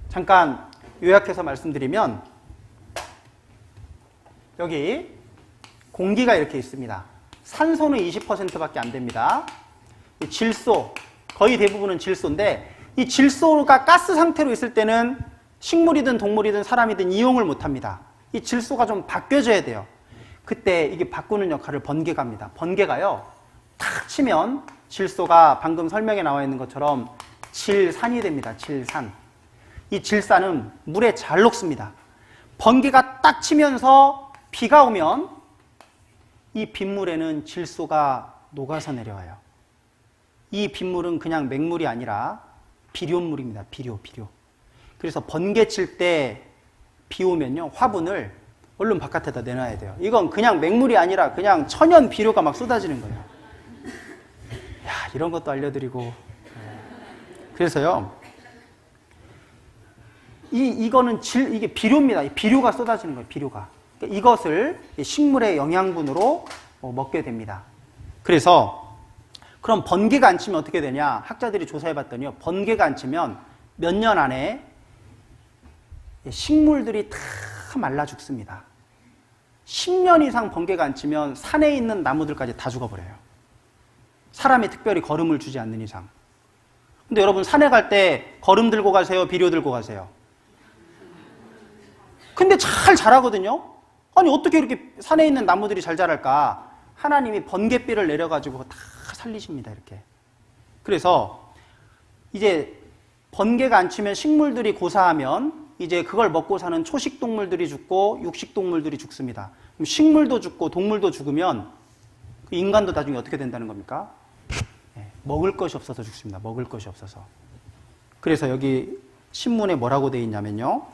잠깐 요약해서 말씀드리면 여기 공기가 이렇게 있습니다. 산소는 20%밖에 안 됩니다. 질소, 거의 대부분은 질소인데 이 질소가 가스 상태로 있을 때는 식물이든 동물이든 사람이든 이용을 못합니다. 이 질소가 좀 바뀌어져야 돼요. 그때 이게 바꾸는 역할을 번개가 합니다. 번개가요, 탁 치면 질소가 방금 설명에 나와 있는 것처럼 질산이 됩니다. 질산. 이 질산은 물에 잘 녹습니다. 번개가 딱 치면서 비가 오면 이 빗물에는 질소가 녹아서 내려와요. 이 빗물은 그냥 맹물이 아니라 비료물입니다. 비료. 그래서 번개 칠 때 비 오면요, 화분을 얼른 바깥에다 내놔야 돼요. 이건 그냥 맹물이 아니라 그냥 천연 비료가 막 쏟아지는 거예요. 이런 것도 알려드리고. 그래서요, 이거는 이게 비료입니다. 비료가 쏟아지는 거예요. 비료가. 그러니까 이것을 식물의 영양분으로 먹게 됩니다. 그래서 그럼 번개가 안 치면 어떻게 되냐? 학자들이 조사해봤더니요, 번개가 안 치면 몇 년 안에 식물들이 다 말라 죽습니다. 10년 이상 번개가 안 치면 산에 있는 나무들까지 다 죽어버려요. 사람이 특별히 거름을 주지 않는 이상. 근데 여러분, 산에 갈 때 거름 들고 가세요? 비료 들고 가세요? 근데 잘 자라거든요? 아니, 어떻게 이렇게 산에 있는 나무들이 잘 자랄까? 하나님이 번개비를 내려가지고 다 살리십니다, 이렇게. 그래서 이제 번개가 안 치면 식물들이 고사하면 이제 그걸 먹고 사는 초식 동물들이 죽고 육식 동물들이 죽습니다. 그럼 식물도 죽고 동물도 죽으면 인간도 나중에 어떻게 된다는 겁니까? 먹을 것이 없어서 죽습니다. 먹을 것이 없어서. 그래서 여기 신문에 뭐라고 되어 있냐면요.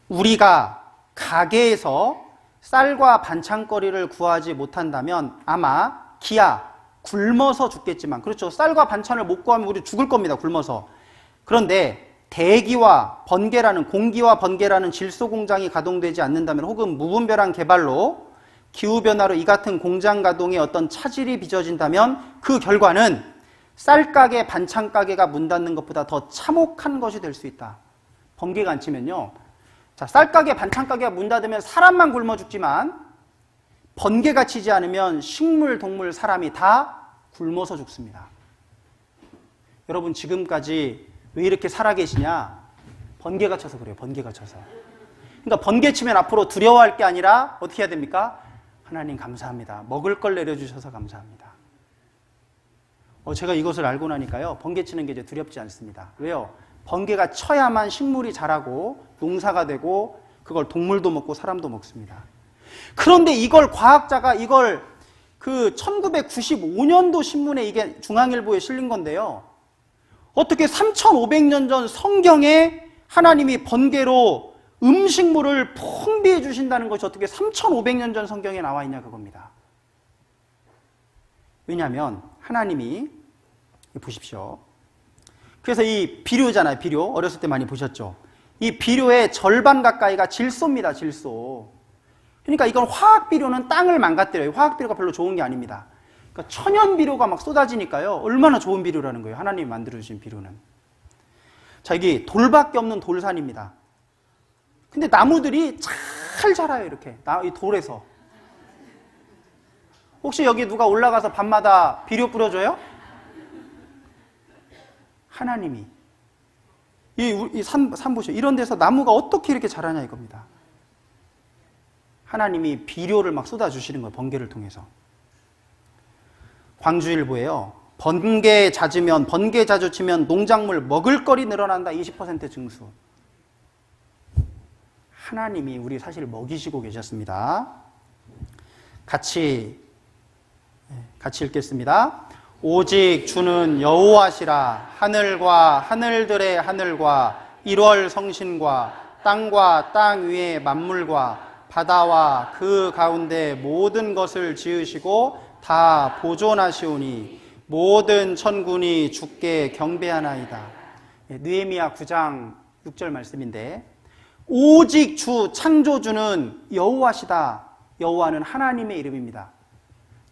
우리가 가게에서 쌀과 반찬거리를 구하지 못한다면 아마 기아 굶어서 죽겠지만, 그렇죠. 쌀과 반찬을 못 구하면 우리 죽을 겁니다. 굶어서. 그런데 대기와 번개라는, 공기와 번개라는 질소 공장이 가동되지 않는다면, 혹은 무분별한 개발로 기후변화로 이 같은 공장 가동에 어떤 차질이 빚어진다면 그 결과는 쌀가게, 반찬가게가 문 닫는 것보다 더 참혹한 것이 될 수 있다. 번개가 안 치면요. 자, 쌀가게, 반찬가게가 문 닫으면 사람만 굶어 죽지만 번개가 치지 않으면 식물, 동물, 사람이 다 굶어서 죽습니다. 여러분 지금까지 왜 이렇게 살아계시냐? 번개가 쳐서 그래요. 번개가 쳐서. 그러니까 번개 치면 앞으로 두려워할 게 아니라 어떻게 해야 됩니까? 하나님 감사합니다. 먹을 걸 내려주셔서 감사합니다. 제가 이것을 알고 나니까요. 번개 치는 게 이제 두렵지 않습니다. 왜요? 번개가 쳐야만 식물이 자라고 농사가 되고 그걸 동물도 먹고 사람도 먹습니다. 그런데 이걸 과학자가 이걸 그 1995년도 신문에 이게 중앙일보에 실린 건데요. 어떻게 3500년 전 성경에 하나님이 번개로 음식물을 풍비해 주신다는 것이 어떻게 3500년 전 성경에 나와 있냐 그겁니다. 왜냐하면 하나님이 보십시오. 그래서 이 비료잖아요. 비료. 어렸을 때 많이 보셨죠. 이 비료의 절반 가까이가 질소입니다. 질소. 그러니까 이건 화학 비료는 땅을 망가뜨려요. 화학 비료가 별로 좋은 게 아닙니다. 그러니까 천연 비료가 막 쏟아지니까요. 얼마나 좋은 비료라는 거예요. 하나님이 만들어주신 비료는. 자, 이게 돌밖에 없는 돌산입니다. 근데 나무들이 잘 자라요. 이렇게. 이 돌에서. 혹시 여기 누가 올라가서 밤마다 비료 뿌려줘요? 하나님이. 이 산 보시죠. 이런 데서 나무가 어떻게 이렇게 자라냐 이겁니다. 하나님이 비료를 막 쏟아주시는 거예요. 번개를 통해서. 광주일보에요. 번개 자주 치면 농작물 먹을거리 늘어난다. 20% 증수. 하나님이 우리 사실 먹이시고 계셨습니다. 같이 읽겠습니다. 오직 주는 여호와시라. 하늘과 하늘들의 하늘과 1월 성신과 땅과 땅 위의 만물과 바다와 그 가운데 모든 것을 지으시고 다 보존하시오니 모든 천군이 주께 경배하나이다. 느헤미야 9장 6절 말씀인데, 오직 주 창조주는 여호와시다. 여호와는 하나님의 이름입니다.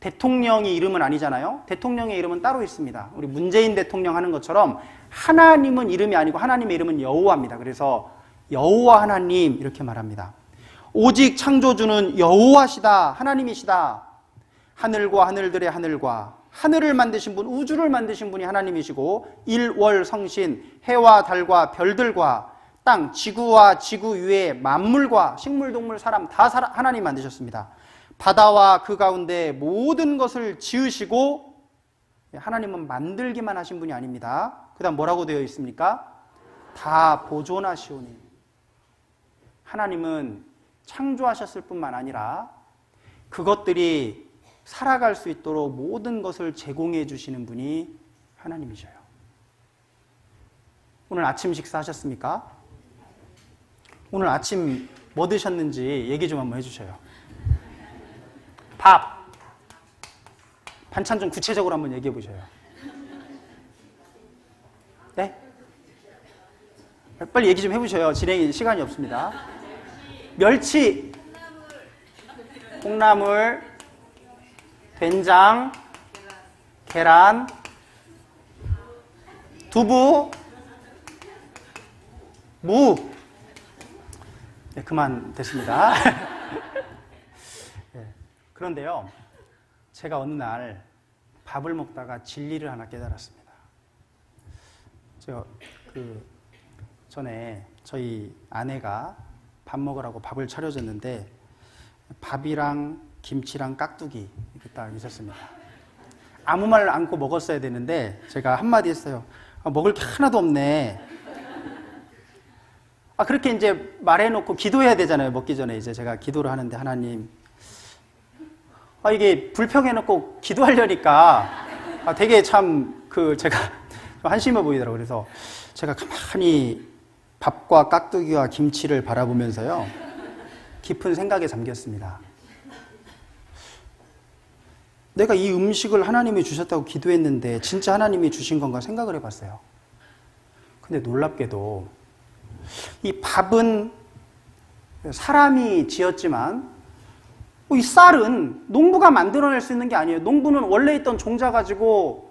대통령이 이름은 아니잖아요. 대통령의 이름은 따로 있습니다. 우리 문재인 대통령 하는 것처럼 하나님은 이름이 아니고 하나님의 이름은 여호와입니다. 그래서 여호와 하나님 이렇게 말합니다. 오직 창조주는 여호와시다. 하나님이시다. 하늘과 하늘들의 하늘과 하늘을 만드신 분, 우주를 만드신 분이 하나님이시고 일월 성신, 해와 달과 별들과 땅, 지구와 지구 위의 만물과 식물, 동물, 사람 다 하나님 만드셨습니다. 바다와 그 가운데 모든 것을 지으시고, 하나님은 만들기만 하신 분이 아닙니다. 그 다음 뭐라고 되어 있습니까? 다 보존하시오니. 하나님은 창조하셨을 뿐만 아니라 그것들이 살아갈 수 있도록 모든 것을 제공해 주시는 분이 하나님이셔요. 오늘 아침 식사하셨습니까? 오늘 아침 뭐 드셨는지 얘기 좀 한번 해주셔요. 밥, 반찬 좀 구체적으로 한번 얘기해 보셔요. 네? 빨리 얘기 좀 해보셔요. 진행이 시간이 없습니다. 멸치, 콩나물, 된장, 계란, 두부, 무. 네, 그만 됐습니다. 네, 그런데요, 제가 어느 날 밥을 먹다가 진리를 하나 깨달았습니다. 제가 전에 저희 아내가 밥 먹으라고 밥을 차려줬는데 밥이랑 김치랑 깍두기 이렇게 딱 있었습니다. 아무 말 않고 먹었어야 되는데 제가 한마디 했어요. 먹을 게 하나도 없네. 그렇게 이제 말해놓고 기도해야 되잖아요. 먹기 전에 이제 제가 기도를 하는데, 하나님, 이게 불평해놓고 기도하려니까 되게 참 제가 한심해 보이더라고요. 그래서 제가 가만히 밥과 깍두기와 김치를 바라보면서요, 깊은 생각에 잠겼습니다. 내가 이 음식을 하나님이 주셨다고 기도했는데 진짜 하나님이 주신 건가 생각을 해봤어요. 근데 놀랍게도 이 밥은 사람이 지었지만 이 쌀은 농부가 만들어낼 수 있는 게 아니에요. 농부는 원래 있던 종자 가지고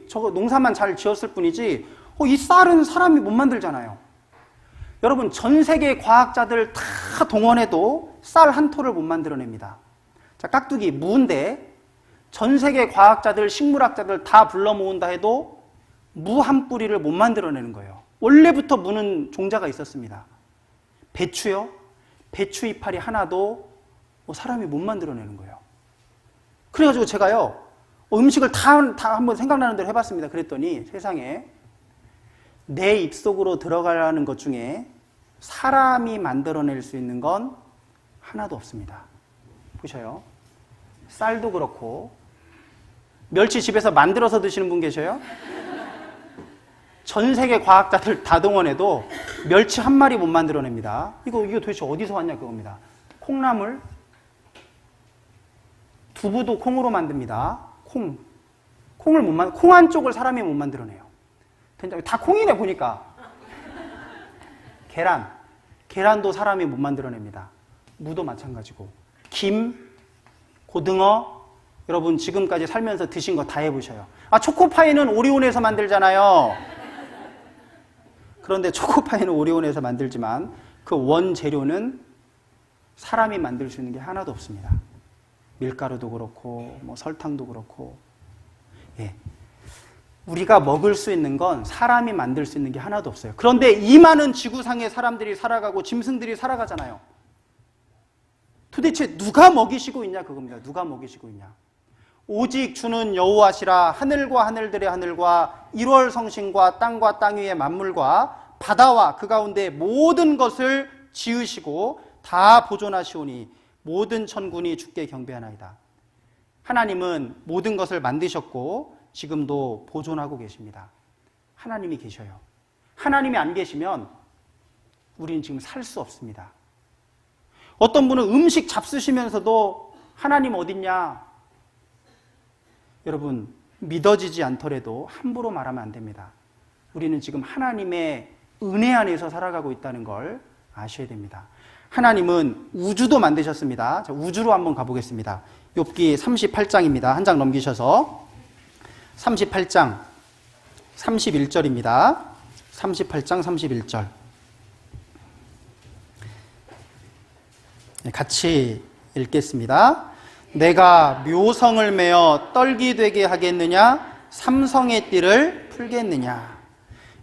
저거 농사만 잘 지었을 뿐이지 이 쌀은 사람이 못 만들잖아요. 여러분, 전 세계 과학자들 다 동원해도 쌀 한 톨을 못 만들어냅니다. 자, 깍두기, 무인데 전 세계 과학자들, 식물학자들 다 불러 모은다 해도 무 한 뿌리를 못 만들어내는 거예요. 원래부터 무는 종자가 있었습니다. 배추요? 배추 이파리 하나도 사람이 못 만들어내는 거예요. 그래가지고 제가요, 음식을 다 한번 생각나는 대로 해봤습니다. 그랬더니 세상에 내 입속으로 들어가는 것 중에 사람이 만들어낼 수 있는 건 하나도 없습니다. 보셔요. 쌀도 그렇고, 멸치 집에서 만들어서 드시는 분 계셔요? 전 세계 과학자들 다 동원해도 멸치 한 마리 못 만들어냅니다. 이거 도대체 어디서 왔냐 그겁니다. 콩나물, 두부도 콩으로 만듭니다. 콩 한 쪽을 사람이 못 만들어내요. 다 콩이네 보니까. 계란도 사람이 못 만들어냅니다. 무도 마찬가지고. 김, 고등어, 여러분 지금까지 살면서 드신 거 다 해보셔요. 초코파이는 오리온에서 만들잖아요. 그런데 초코파이는 오리온에서 만들지만 그 원재료는 사람이 만들 수 있는 게 하나도 없습니다. 밀가루도 그렇고 설탕도 그렇고. 우리가 먹을 수 있는 건 사람이 만들 수 있는 게 하나도 없어요. 그런데 이 많은 지구상에 사람들이 살아가고 짐승들이 살아가잖아요. 도대체 누가 먹이시고 있냐 그겁니다. 누가 먹이시고 있냐. 오직 주는 여호와시라. 하늘과 하늘들의 하늘과 1월 성신과 땅과 땅 위의 만물과 바다와 그 가운데 모든 것을 지으시고 다 보존하시오니 모든 천군이 주께 경배하나이다. 하나님은 모든 것을 만드셨고 지금도 보존하고 계십니다. 하나님이 계셔요. 하나님이 안 계시면 우리는 지금 살 수 없습니다. 어떤 분은 음식 잡수시면서도 하나님 어딨냐? 여러분, 믿어지지 않더라도 함부로 말하면 안 됩니다. 우리는 지금 하나님의 은혜 안에서 살아가고 있다는 걸 아셔야 됩니다. 하나님은 우주도 만드셨습니다. 자, 우주로 한번 가보겠습니다. 욥기 38장입니다. 한 장 넘기셔서 38장 31절입니다. 38장 31절. 같이 읽겠습니다. 내가 묘성을 메어 떨기 되게 하겠느냐? 삼성의 띠를 풀겠느냐?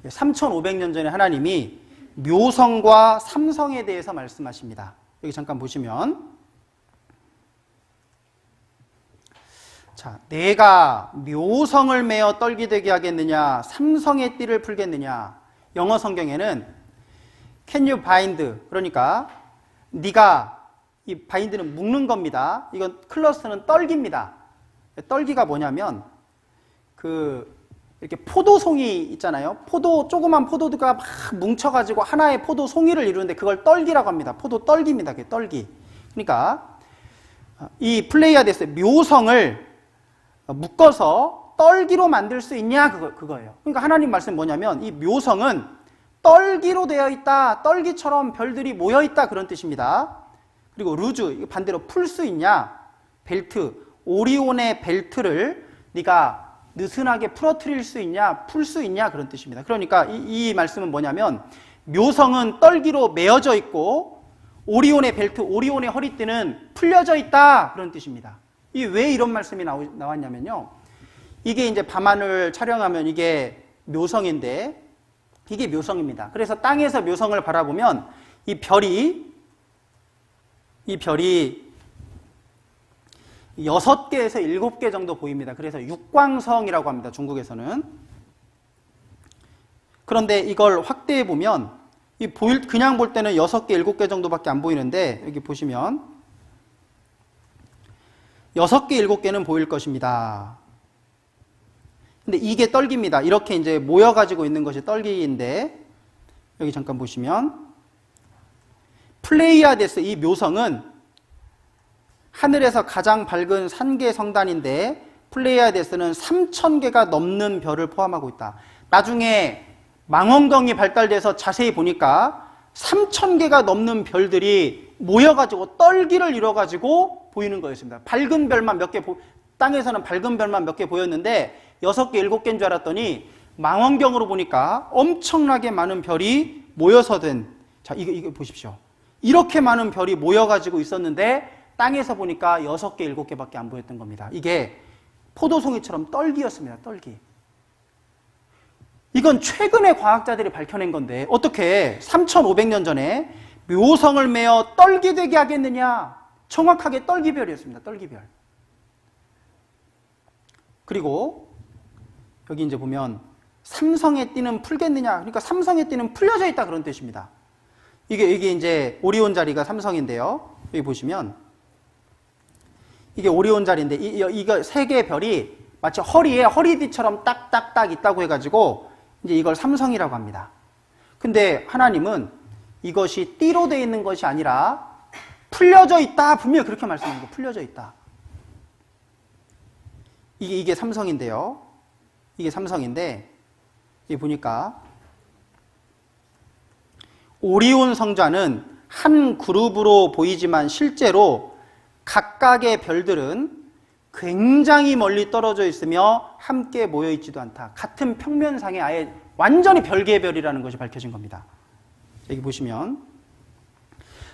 3500년 전에 하나님이 묘성과 삼성에 대해서 말씀하십니다. 여기 잠깐 보시면, 자, 내가 묘성을 메어 떨기 되게 하겠느냐? 삼성의 띠를 풀겠느냐? 영어 성경에는 can you bind, 그러니까 네가, 이 바인드는 묶는 겁니다. 이건 클러스는 떨기입니다. 떨기가 뭐냐면 이렇게 포도송이 있잖아요. 조그만 포도가 막 뭉쳐가지고 하나의 포도 송이를 이루는데 그걸 떨기라고 합니다. 포도 떨기입니다. 그게 떨기. 그러니까 이 플레이아데스 묘성을 묶어서 떨기로 만들 수 있냐 그거예요. 그러니까 하나님 말씀 뭐냐면 이 묘성은 떨기로 되어 있다. 떨기처럼 별들이 모여 있다 그런 뜻입니다. 그리고 루즈, 반대로 풀 수 있냐? 벨트, 오리온의 벨트를 네가 느슨하게 풀어뜨릴 수 있냐? 풀 수 있냐? 그런 뜻입니다. 그러니까 이 말씀은 뭐냐면 묘성은 떨기로 메어져 있고 오리온의 벨트, 오리온의 허리띠는 풀려져 있다 그런 뜻입니다. 이 왜 이런 말씀이 나왔냐면요. 이게 이제 밤하늘 촬영하면 이게 묘성인데 이게 묘성입니다. 그래서 땅에서 묘성을 바라보면 이 별이 6개에서 7개 정도 보입니다. 그래서 육광성이라고 합니다. 중국에서는. 그런데 이걸 확대해 보면 그냥 볼 때는 6개, 7개 정도밖에 안 보이는데 여기 보시면 6개, 7개는 보일 것입니다. 근데 이게 떨기입니다. 이렇게 이제 모여가지고 있는 것이 떨기인데 여기 잠깐 보시면 플레이아데스, 이 묘성은 하늘에서 가장 밝은 산계 성단인데 플레이아데스는 3,000개가 넘는 별을 포함하고 있다. 나중에 망원경이 발달돼서 자세히 보니까 3,000개가 넘는 별들이 모여가지고 떨기를 이뤄가지고 보이는 거였습니다. 밝은 별만 몇 개, 땅에서는 밝은 별만 몇 개 보였는데 6개, 7개인 줄 알았더니 망원경으로 보니까 엄청나게 많은 별이 모여서 된, 자, 이거 보십시오. 이렇게 많은 별이 모여가지고 있었는데 땅에서 보니까 6개, 7개밖에 안 보였던 겁니다. 이게 포도송이처럼 떨기였습니다. 떨기. 이건 최근에 과학자들이 밝혀낸 건데 어떻게 3,500년 전에 묘성을 매어 떨기되게 하겠느냐? 정확하게 떨기별이었습니다. 떨기별. 그리고 여기 이제 보면 삼성의 띠는 풀겠느냐? 그러니까 삼성의 띠는 풀려져 있다, 그런 뜻입니다. 이게 이제 오리온 자리가 삼성인데요. 여기 보시면 이게 오리온 자리인데 이거 세 개의 별이 마치 허리에 허리띠처럼 딱딱딱 있다고 해가지고 이제 이걸 삼성이라고 합니다. 근데 하나님은 이것이 띠로 되어 있는 것이 아니라 풀려져 있다, 분명히 그렇게 말씀하는 거. 풀려져 있다. 이게 삼성인데요. 이게 삼성인데 여기 보니까 오리온 성자는 한 그룹으로 보이지만 실제로 각각의 별들은 굉장히 멀리 떨어져 있으며 함께 모여 있지도 않다. 같은 평면상에 아예 완전히 별개의 별이라는 것이 밝혀진 겁니다. 여기 보시면,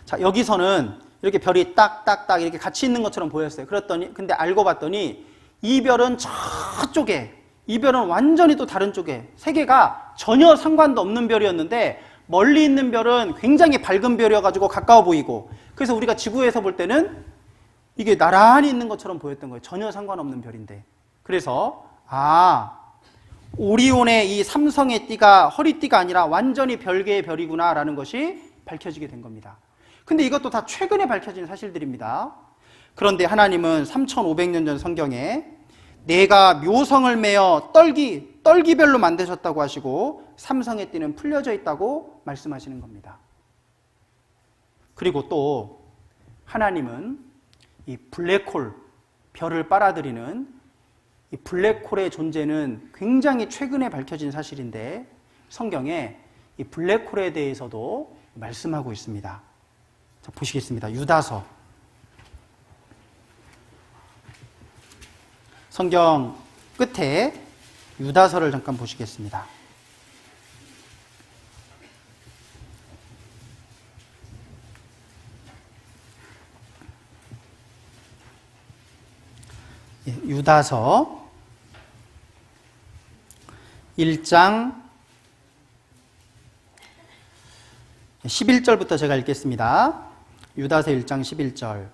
자, 여기서는 이렇게 별이 딱딱딱 이렇게 같이 있는 것처럼 보였어요. 근데 알고 봤더니 이 별은 저쪽에, 이 별은 완전히 또 다른 쪽에, 세 개가 전혀 상관도 없는 별이었는데 멀리 있는 별은 굉장히 밝은 별이어가지고 가까워 보이고, 그래서 우리가 지구에서 볼 때는 이게 나란히 있는 것처럼 보였던 거예요. 전혀 상관없는 별인데. 그래서 오리온의 이 삼성의 띠가 허리띠가 아니라 완전히 별개의 별이구나 라는 것이 밝혀지게 된 겁니다. 근데 이것도 다 최근에 밝혀진 사실들입니다. 그런데 하나님은 3,500년 전 성경에 내가 묘성을 매어 떨기별로 만드셨다고 하시고 삼성의 띠는 풀려져 있다고 말씀하시는 겁니다. 그리고 또 하나님은 이 블랙홀, 별을 빨아들이는 이 블랙홀의 존재는 굉장히 최근에 밝혀진 사실인데 성경에 이 블랙홀에 대해서도 말씀하고 있습니다. 자, 보시겠습니다. 유다서. 성경 끝에 유다서를 잠깐 보시겠습니다. 유다서 1장 11절부터 제가 읽겠습니다. 유다서 1장 11절.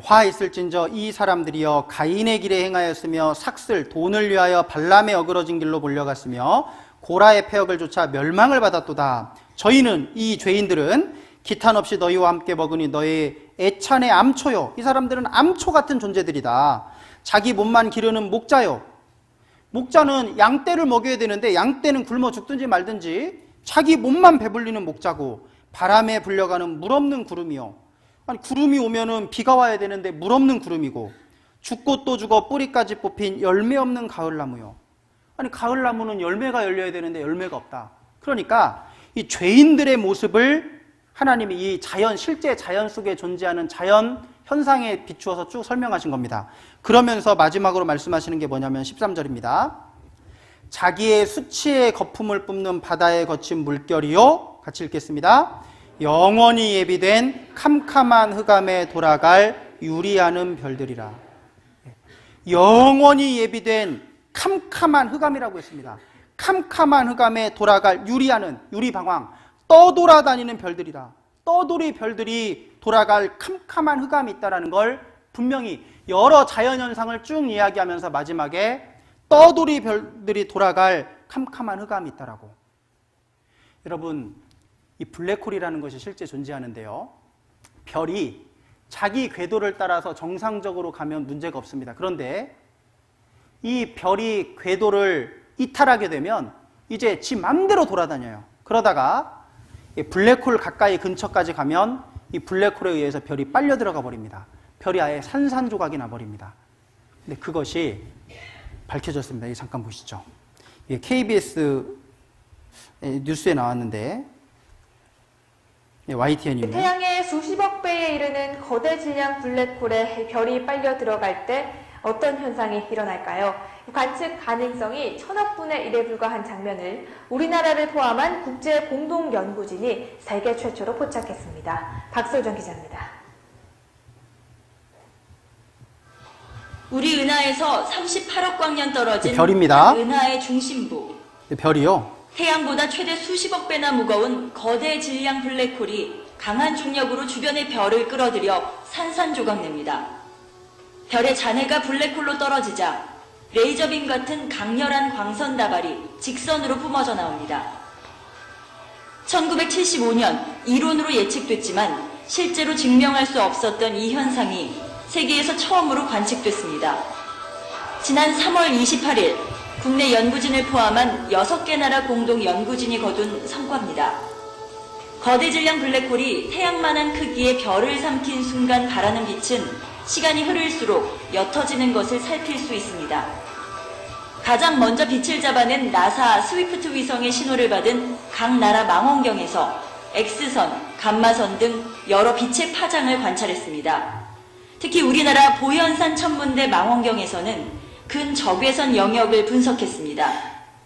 화 있을진저 이 사람들이여 가인의 길에 행하였으며 삭슬 돈을 위하여 발람의 어그러진 길로 몰려갔으며 고라의 폐역을 쫓아 멸망을 받았도다. 저희는 이 죄인들은 기탄 없이 너희와 함께 먹으니 너희 애찬의 암초요. 이 사람들은 암초 같은 존재들이다. 자기 몸만 기르는 목자요. 목자는 양떼를 먹여야 되는데 양떼는 굶어 죽든지 말든지 자기 몸만 배불리는 목자고, 바람에 불려가는 물 없는 구름이요. 아니, 구름이 오면은 비가 와야 되는데 물 없는 구름이고, 죽고 또 죽어 뿌리까지 뽑힌 열매 없는 가을나무요. 아니, 가을나무는 열매가 열려야 되는데 열매가 없다. 그러니까 이 죄인들의 모습을 하나님이 이 자연, 실제 자연 속에 존재하는 자연 현상에 비추어서 쭉 설명하신 겁니다. 그러면서 마지막으로 말씀하시는 게 뭐냐면 13절입니다. 자기의 수치의 거품을 뿜는 바다에 거친 물결이요. 같이 읽겠습니다. 영원히 예비된 캄캄한 흑암에 돌아갈 유리하는 별들이라. 영원히 예비된 캄캄한 흑암이라고 했습니다. 캄캄한 흑암에 돌아갈 유리하는, 유리방황, 떠돌아다니는 별들이다. 떠돌이 별들이 돌아갈 캄캄한 흑암이 있다는 걸 분명히 여러 자연현상을 쭉 이야기하면서 마지막에 떠돌이 별들이 돌아갈 캄캄한 흑암이 있다라고. 여러분, 이 블랙홀이라는 것이 실제 존재하는데요. 별이 자기 궤도를 따라서 정상적으로 가면 문제가 없습니다. 그런데 이 별이 궤도를 이탈하게 되면 이제 지 맘대로 돌아다녀요. 그러다가 블랙홀 가까이 근처까지 가면 이 블랙홀에 의해서 별이 빨려 들어가 버립니다. 별이 아예 산산조각이 나버립니다. 근데 그것이 밝혀졌습니다. 이 잠깐 보시죠. 이게 KBS 뉴스에 나왔는데 YTN입니다.
태양의 수십억 배에 이르는 거대 질량 블랙홀에 별이 빨려 들어갈 때 어떤 현상이 일어날까요? 관측 가능성이 1000억 분의 1에 불과한 장면을 우리나라를 포함한 국제 공동 연구진이 세계 최초로 포착했습니다. 박소정 기자입니다.
우리 은하에서 38억 광년 떨어진
별입니다.
은하의 중심부.
별이요.
태양보다 최대 수십억 배나 무거운 거대 질량 블랙홀이 강한 중력으로 주변의 별을 끌어들여 산산조각 냅니다. 별의 잔해가 블랙홀로 떨어지자 레이저빔 같은 강렬한 광선 다발이 직선으로 뿜어져 나옵니다. 1975년 이론으로 예측됐지만 실제로 증명할 수 없었던 이 현상이 세계에서 처음으로 관측됐습니다. 지난 3월 28일 국내 연구진을 포함한 6개 나라 공동 연구진이 거둔 성과입니다. 거대 질량 블랙홀이 태양만한 크기의 별을 삼킨 순간 발하는 빛은 시간이 흐를수록 옅어지는 것을 살필 수 있습니다. 가장 먼저 빛을 잡아낸 나사 스위프트 위성의 신호를 받은 각 나라 망원경에서 X선, 감마선 등 여러 빛의 파장을 관찰했습니다. 특히 우리나라 보현산 천문대 망원경에서는 근적외선 영역을 분석했습니다.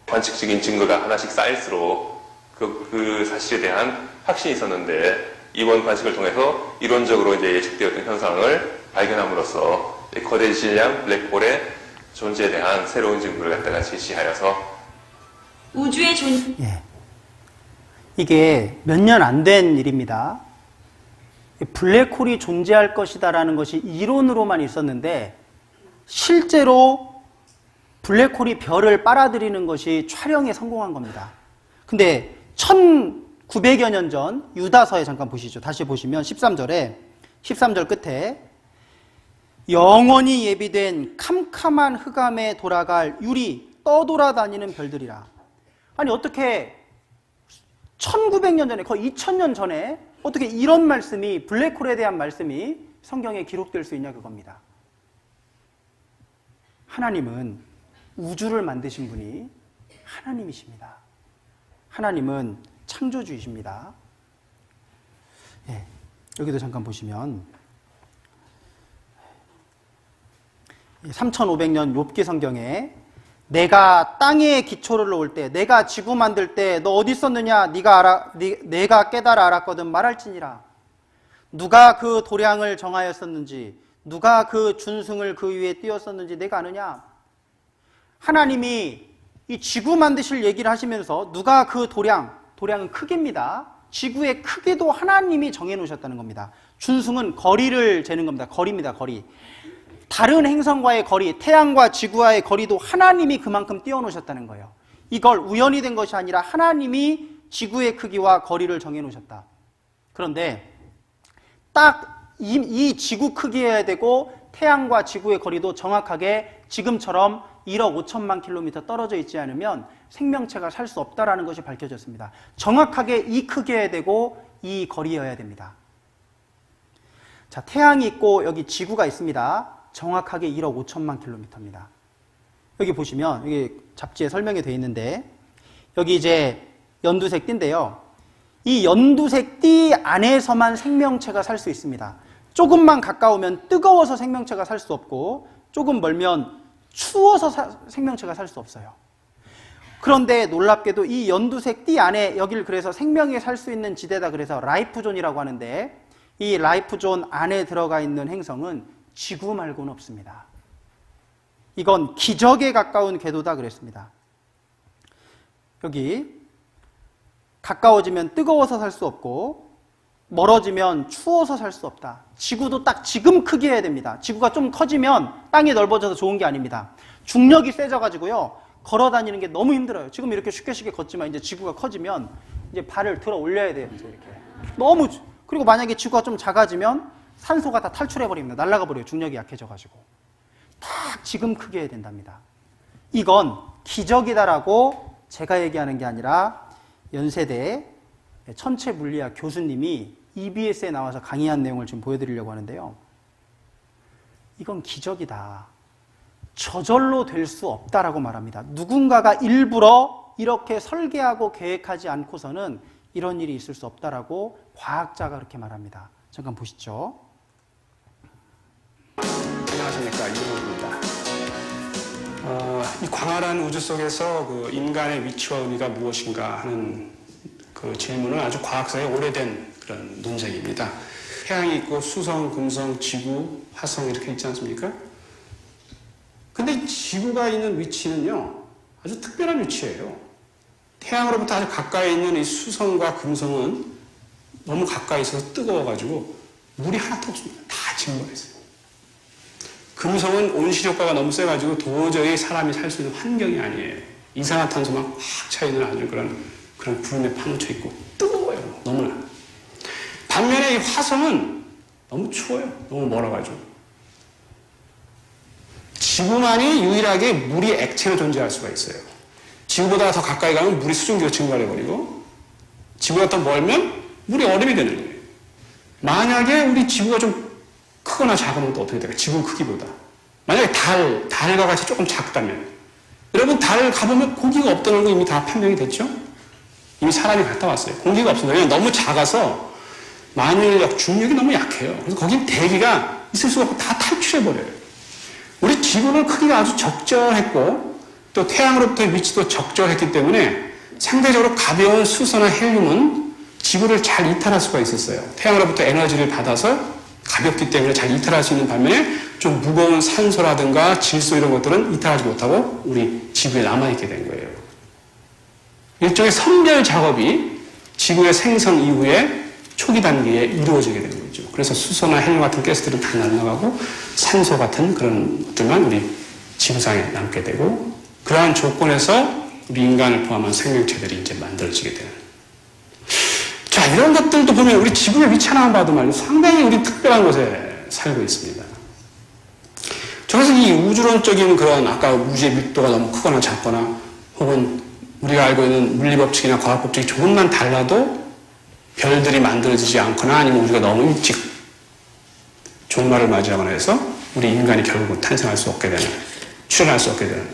관측적인 증거가 하나씩 쌓일수록 그 사실에 대한 확신이 있었는데 이번 관측을 통해서 이론적으로 이제 예측되었던 현상을 발견함으로써 거대 질량 블랙홀의 존재에 대한 새로운 증거를 갖다가 제시하여서
우주의
이게 몇 년 안 된 일입니다. 블랙홀이 존재할 것이다라는 것이 이론으로만 있었는데 실제로 블랙홀이 별을 빨아들이는 것이 촬영에 성공한 겁니다. 근데 1900여 년 전 유다서에 잠깐 보시죠. 다시 보시면 13절 끝에 영원히 예비된 캄캄한 흑암에 돌아갈 유리 떠돌아다니는 별들이라. 아니 어떻게 1900년 전에 거의 2000년 전에 어떻게 이런 말씀이 블랙홀에 대한 말씀이 성경에 기록될 수 있냐 그겁니다. 하나님은 우주를 만드신 분이 하나님이십니다. 하나님은 창조주이십니다. 예, 여기도 잠깐 보시면 3500년 욥기 성경에 내가 땅에 기초를 놓을 때 내가 지구 만들 때 너 어디 있었느냐 내가 깨달아 알았거든 말할지니라. 누가 그 도량을 정하였었는지 누가 그 준승을 그 위에 띄웠었는지 내가 아느냐. 하나님이 이 지구 만드실 얘기를 하시면서 누가 그 도량은 크기입니다. 지구의 크기도 하나님이 정해놓으셨다는 겁니다. 준승은 거리를 재는 겁니다. 거리입니다. 거리. 다른 행성과의 거리, 태양과 지구와의 거리도 하나님이 그만큼 띄워놓으셨다는 거예요. 이걸 우연히 된 것이 아니라 하나님이 지구의 크기와 거리를 정해놓으셨다. 그런데 딱 이 지구 크기여야 되고 태양과 지구의 거리도 정확하게 지금처럼 1억 5천만 킬로미터 떨어져 있지 않으면 생명체가 살 수 없다는 것이 밝혀졌습니다. 정확하게 이 크기여야 되고 이 거리여야 됩니다. 자, 태양이 있고 여기 지구가 있습니다. 정확하게 1억 5천만 킬로미터입니다. 여기 보시면 여기 잡지에 설명이 되어 있는데 여기 이제 연두색 띠인데요. 이 연두색 띠 안에서만 생명체가 살 수 있습니다. 조금만 가까우면 뜨거워서 생명체가 살 수 없고 조금 멀면 추워서 생명체가 살 수 없어요. 그런데 놀랍게도 이 연두색 띠 안에 여기를 그래서 생명이 살 수 있는 지대다 그래서 라이프존이라고 하는데 이 라이프존 안에 들어가 있는 행성은 지구 말고는 없습니다. 이건 기적에 가까운 궤도다 그랬습니다. 여기 가까워지면 뜨거워서 살 수 없고 멀어지면 추워서 살 수 없다. 지구도 딱 지금 크기여야 됩니다. 지구가 좀 커지면 땅이 넓어져서 좋은 게 아닙니다. 중력이 세져가지고요. 걸어 다니는 게 너무 힘들어요. 지금 이렇게 쉽게 걷지만 이제 지구가 커지면 이제 발을 들어 올려야 돼요. 이제 이렇게. 너무, 그리고 만약에 지구가 좀 작아지면 산소가 다 탈출해버립니다. 날아가 버려요. 중력이 약해져가지고. 딱 지금 크기여야 된답니다. 이건 기적이다라고 제가 얘기하는 게 아니라 연세대 천체물리학 교수님이 EBS에 나와서 강의한 내용을 지금 보여드리려고 하는데요. 이건 기적이다. 저절로 될 수 없다라고 말합니다. 누군가가 일부러 이렇게 설계하고 계획하지 않고서는 이런 일이 있을 수 없다라고 과학자가 그렇게 말합니다. 잠깐 보시죠.
안녕하십니까, 이동호입니다. 이 광활한 우주 속에서 그 인간의 위치와 의미가 무엇인가 하는 그 질문은 아주 과학사에 오래된 그런 논쟁입니다. 태양이 있고 수성, 금성, 지구, 화성 이렇게 있지 않습니까? 근데 지구가 있는 위치는요, 아주 특별한 위치예요. 태양으로부터 아주 가까이 있는 이 수성과 금성은 너무 가까이 있어서 뜨거워가지고 물이 하나도 없습니다. 다 짓물있어요. 금성은 온실효과가 너무 세가지고 도저히 사람이 살 수 있는 환경이 아니에요. 이산화탄소만 확 차있는 아주 그런 구름에 파묻혀 있고 뜨거워요. 너무나. 반면에 이 화성은 너무 추워요. 너무 멀어가지고. 지구만이 유일하게 물이 액체로 존재할 수가 있어요. 지구보다 더 가까이 가면 물이 수증기로 증발해버리고 지구가 더 멀면 물이 얼음이 되는 거예요. 만약에 우리 지구가 좀 크거나 작으면 또 어떻게 될까요? 지구 크기보다. 만약에 달과 같이 조금 작다면 여러분 달 가보면 공기가 없다는 거 이미 다 판명이 됐죠? 이미 사람이 갔다 왔어요. 공기가 없습니다. 왜냐하면 너무 작아서 만유인력, 중력이 너무 약해요. 그래서 거긴 대기가 있을 수가 없고 다 탈출해버려요. 우리 지구는 크기가 아주 적절했고 또 태양으로부터의 위치도 적절했기 때문에 상대적으로 가벼운 수소나 헬륨은 지구를 잘 이탈할 수가 있었어요. 태양으로부터 에너지를 받아서 가볍기 때문에 잘 이탈할 수 있는 반면에 좀 무거운 산소라든가 질소 이런 것들은 이탈하지 못하고 우리 지구에 남아있게 된 거예요. 일종의 선별 작업이 지구의 생성 이후에 초기 단계에 이루어지게 되는 거죠. 그래서 수소나 헬륨 같은 가스들은 다 날아가고 산소 같은 그런 것들만 우리 지구상에 남게 되고 그러한 조건에서 우리 인간을 포함한 생명체들이 이제 만들어지게 되는. 자, 이런 것들도 보면 우리 지구의 위치 하나만 봐도 말이죠. 상당히 우리 특별한 곳에 살고 있습니다. 그래서 이 우주론적인 그런 아까 우주의密도가 너무 크거나 작거나 혹은 우리가 알고 있는 물리법칙이나 과학법칙이 조금만 달라도 별들이 만들어지지 않거나 아니면 우리가 너무 일찍 종말을 맞이하거나 해서 우리 인간이 결국 탄생할 수 없게 되는, 출현할 수 없게 되는.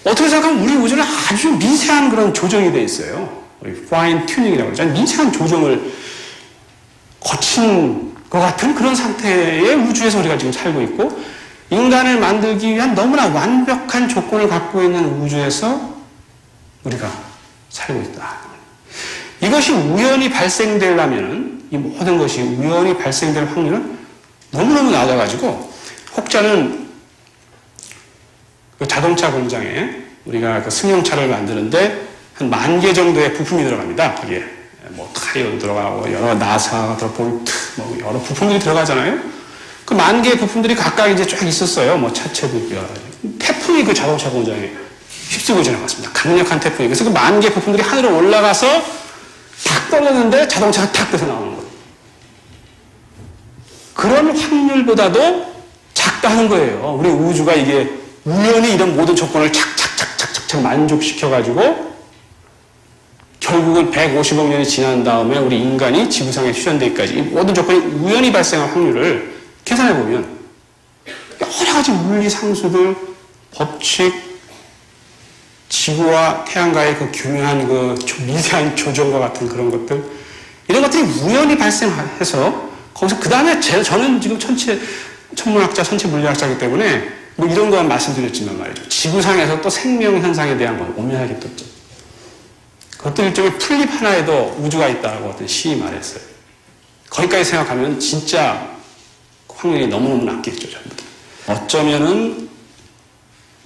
어떻게 생각하면 우리 우주는 아주 미세한 그런 조정이 돼 있어요. 우리 파인 튜닝이라고 그러죠. 미세한 조정을 거친 것 같은 그런 상태의 우주에서 우리가 지금 살고 있고 인간을 만들기 위한 너무나 완벽한 조건을 갖고 있는 우주에서 우리가 살고 있다. 이것이 우연히 발생되려면은 이 모든 것이 우연히 발생될 확률은 너무너무 낮아가지고 혹자는 그 자동차 공장에 우리가 그 승용차를 만드는데 한 10,000개 정도의 부품이 들어갑니다. 거기에 뭐 타이어도 들어가고 여러 나사, 볼트, 뭐 여러 부품들이 들어가잖아요. 그 10,000개의 부품들이 각각 이제 쫙 있었어요. 뭐 차체도 있고요. 태풍이 그 자동차 공장에 휩쓸고 지나갔습니다. 강력한 태풍이. 그래서 그 10,000개 부품들이 하늘로 올라가서 탁 떨어졌는데 자동차가 탁 떠서 나오는 거예요. 그런 확률보다도 작다는 거예요. 우리 우주가 이게 우연히 이런 모든 조건을 착착착착착 만족시켜가지고 결국은 150억 년이 지난 다음에 우리 인간이 지구상에 휴전되기까지 이 모든 조건이 우연히 발생할 확률을 계산해보면 여러 가지 물리 상수들, 법칙, 지구와 태양과의 그 교묘한 그 미세한 조정과 같은 그런 것들 이런 것들이 우연히 발생해서 거기서 그 다음에 저는 지금 천문학자, 천체물리학자이기 때문에 뭐 이런 건 말씀드렸지만 말이죠. 지구상에서 또 생명 현상에 대한 건 오묘하게 떴죠. 그것도 일종의 풀잎 하나에도 우주가 있다고 어떤 시인이 말했어요. 거기까지 생각하면 진짜 확률이 너무너무 낮겠죠, 전부 다. 어쩌면은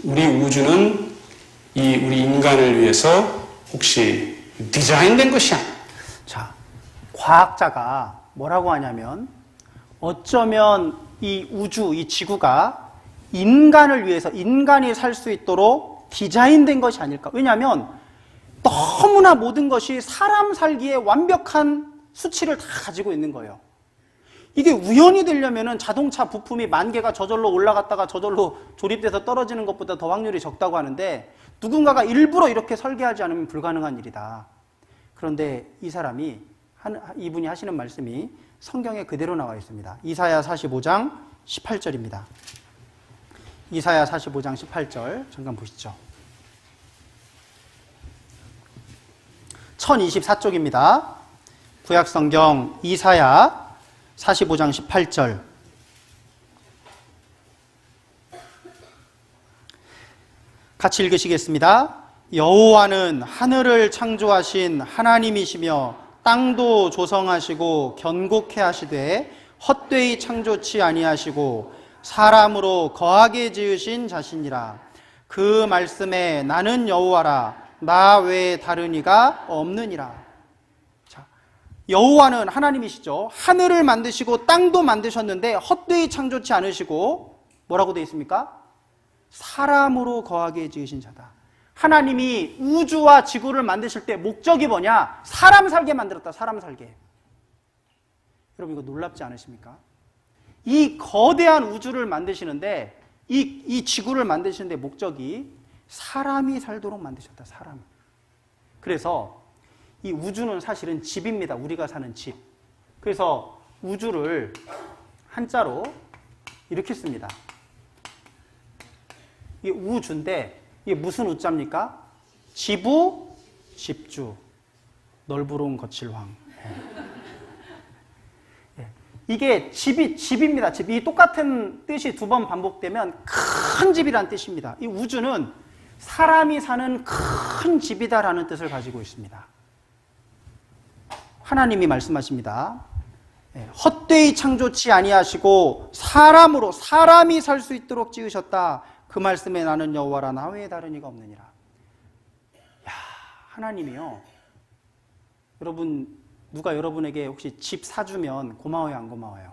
우리 우주는 우리 인간을 위해서 혹시 디자인된 것이 아니야.
자, 과학자가 뭐라고 하냐면 어쩌면 이 우주, 이 지구가 인간을 위해서 인간이 살 수 있도록 디자인된 것이 아닐까. 왜냐하면 너무나 모든 것이 사람 살기에 완벽한 수치를 다 가지고 있는 거예요. 이게 우연히 되려면 자동차 부품이 10,000개가 저절로 올라갔다가 저절로 조립돼서 떨어지는 것보다 더 확률이 적다고 하는데 누군가가 일부러 이렇게 설계하지 않으면 불가능한 일이다. 그런데 이분이 하시는 말씀이 성경에 그대로 나와 있습니다. 이사야 45장 18절입니다. 이사야 45장 18절 잠깐 보시죠. 1024쪽입니다. 구약성경 이사야 45장 18절. 같이 읽으시겠습니다. 여호와는 하늘을 창조하신 하나님이시며 땅도 조성하시고 견고케 하시되 헛되이 창조치 아니하시고 사람으로 거하게 지으신 자신이라. 그 말씀에 나는 여호와라 나 외에 다른 이가 없느니라. 자, 여호와는 하나님이시죠. 하늘을 만드시고 땅도 만드셨는데 헛되이 창조치 않으시고 뭐라고 되어 있습니까? 사람으로 거하게 지으신 자다. 하나님이 우주와 지구를 만드실 때 목적이 뭐냐? 사람 살게 만들었다. 사람 살게. 여러분 이거 놀랍지 않으십니까? 이 거대한 우주를 만드시는데 이 지구를 만드시는데 목적이 사람이 살도록 만드셨다. 사람. 그래서 이 우주는 사실은 집입니다. 우리가 사는 집. 그래서 우주를 한자로 이렇게 씁니다. 이게 우주인데 이게 무슨 우자입니까? 지부, 집주, 널브러운 거칠황. 이게 집입니다. 집. 이 똑같은 뜻이 2번 반복되면 큰 집이라는 뜻입니다. 이 우주는 사람이 사는 큰 집이다라는 뜻을 가지고 있습니다. 하나님이 말씀하십니다. 헛되이 창조치 아니하시고 사람으로 사람이 살 수 있도록 지으셨다. 그 말씀에 나는 여호와라 나 외에 다른 이가 없느니라. 야, 하나님이요. 여러분 누가 여러분에게 혹시 집 사주면 고마워요, 안 고마워요?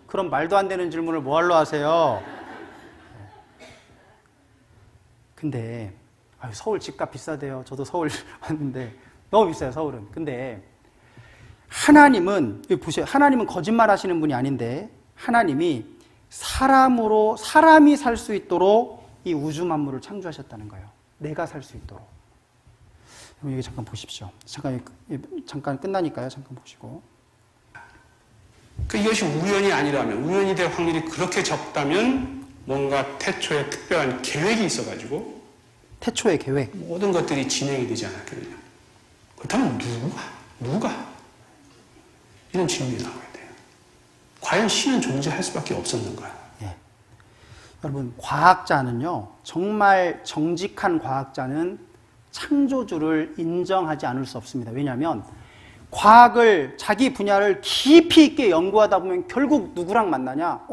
그럼 말도 안 되는 질문을 뭐하러 하세요? 근데 서울 집값 비싸대요. 저도 서울 왔는데 너무 비싸요, 서울은. 근데 하나님은 보세요. 하나님은 거짓말 하시는 분이 아닌데 하나님이 사람이 살 수 있도록 이 우주 만물을 창조하셨다는 거예요. 내가 살 수 있도록. 여러분 여기 잠깐 보십시오. 잠깐 끝나니까요. 잠깐 보시고.
이것이 우연이 아니라면, 우연이 될 확률이 그렇게 적다면 뭔가 태초에 특별한 계획이 있어가지고
태초의 계획.
모든 것들이 진행이 되지 않았겠느냐. 그렇다면 누가? 이런 질문이 나와야 돼요. 과연 신은 존재할 수밖에 없었는가?
예. 여러분 과학자는요. 정말 정직한 과학자는 창조주를 인정하지 않을 수 없습니다. 왜냐하면 과학을 자기 분야를 깊이 있게 연구하다 보면 결국 누구랑 만나냐?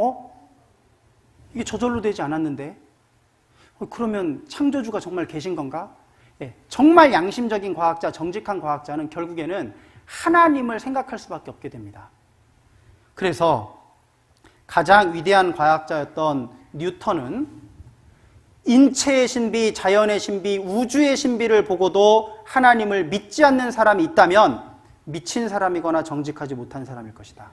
이게 저절로 되지 않았는데? 그러면 창조주가 정말 계신 건가? 예, 정말 양심적인 과학자, 정직한 과학자는 결국에는 하나님을 생각할 수밖에 없게 됩니다. 그래서 가장 위대한 과학자였던 뉴턴은 인체의 신비, 자연의 신비, 우주의 신비를 보고도 하나님을 믿지 않는 사람이 있다면 미친 사람이거나 정직하지 못한 사람일 것이다.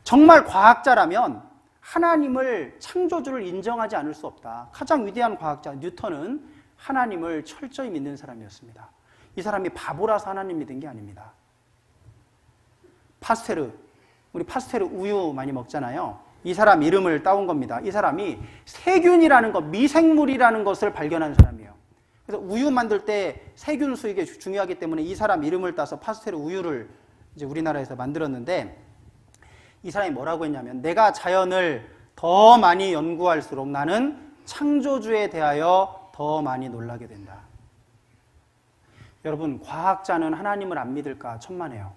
정말 과학자라면 하나님을 창조주를 인정하지 않을 수 없다. 가장 위대한 과학자 뉴턴은 하나님을 철저히 믿는 사람이었습니다. 이 사람이 바보라서 하나님 믿은 게 아닙니다. 우리 파스테르 우유 많이 먹잖아요. 이 사람 이름을 따온 겁니다. 이 사람이 세균이라는 것, 미생물이라는 것을 발견한 사람이에요. 그래서 우유 만들 때 세균 수익이 중요하기 때문에 이 사람 이름을 따서 파스테르 우유를 이제 우리나라에서 만들었는데 이 사람이 뭐라고 했냐면 내가 자연을 더 많이 연구할수록 나는 창조주에 대하여 더 많이 놀라게 된다. 여러분 과학자는 하나님을 안 믿을까 천만에요.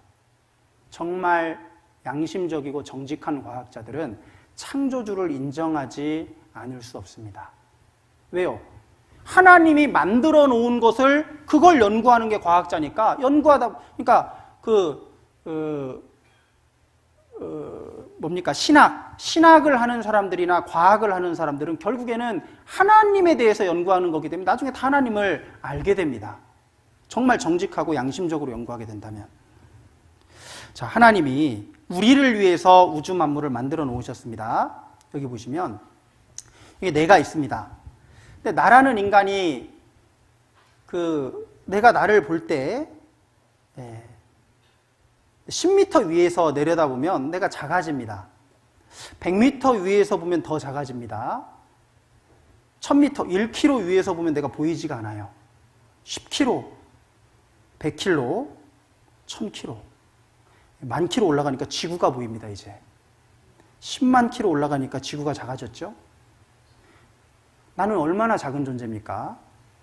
정말 양심적이고 정직한 과학자들은 창조주를 인정하지 않을 수 없습니다. 왜요? 하나님이 만들어 놓은 것을 그걸 연구하는 게 과학자니까 그러니까 뭡니까? 신학을 하는 사람들이나 과학을 하는 사람들은 결국에는 하나님에 대해서 연구하는 거기 때문에 나중에 다 하나님을 알게 됩니다. 정말 정직하고 양심적으로 연구하게 된다면. 자, 하나님이 우리를 위해서 우주 만물을 만들어 놓으셨습니다. 여기 보시면 이게 내가 있습니다. 근데 나라는 인간이 내가 나를 볼 때 10m 위에서 내려다보면 내가 작아집니다. 100m 위에서 보면 더 작아집니다. 1000m, 1km 위에서 보면 내가 보이지가 않아요. 10km, 100km, 1000km, 10,000km 올라가니까 지구가 보입니다, 이제. 10만 km 올라가니까 지구가 작아졌죠? 나는 얼마나 작은 존재입니까?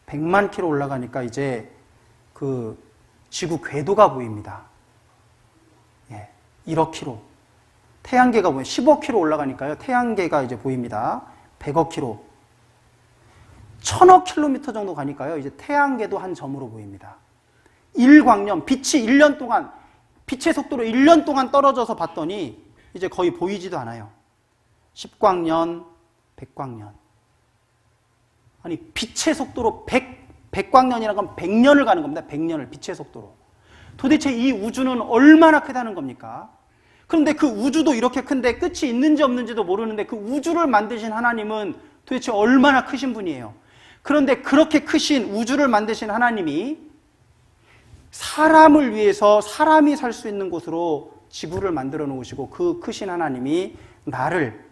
100만 km 올라가니까 이제 지구 궤도가 보입니다. 1억 km. 태양계가 보면 10억 km 올라가니까요. 태양계가 이제 보입니다. 100억 km. 1000억 킬로미터 정도 가니까요. 이제 태양계도 한 점으로 보입니다. 1광년, 빛이 1년 동안, 빛의 속도로 1년 동안 떨어져서 봤더니 이제 거의 보이지도 않아요. 10광년, 100광년. 아니, 빛의 속도로 100광년이라고 하면 100년을 가는 겁니다. 100년을 빛의 속도로. 도대체 이 우주는 얼마나 크다는 겁니까? 그런데 그 우주도 이렇게 큰데 끝이 있는지 없는지도 모르는데 그 우주를 만드신 하나님은 도대체 얼마나 크신 분이에요. 그런데 그렇게 크신 우주를 만드신 하나님이 사람을 위해서 사람이 살 수 있는 곳으로 지구를 만들어 놓으시고 그 크신 하나님이 나를,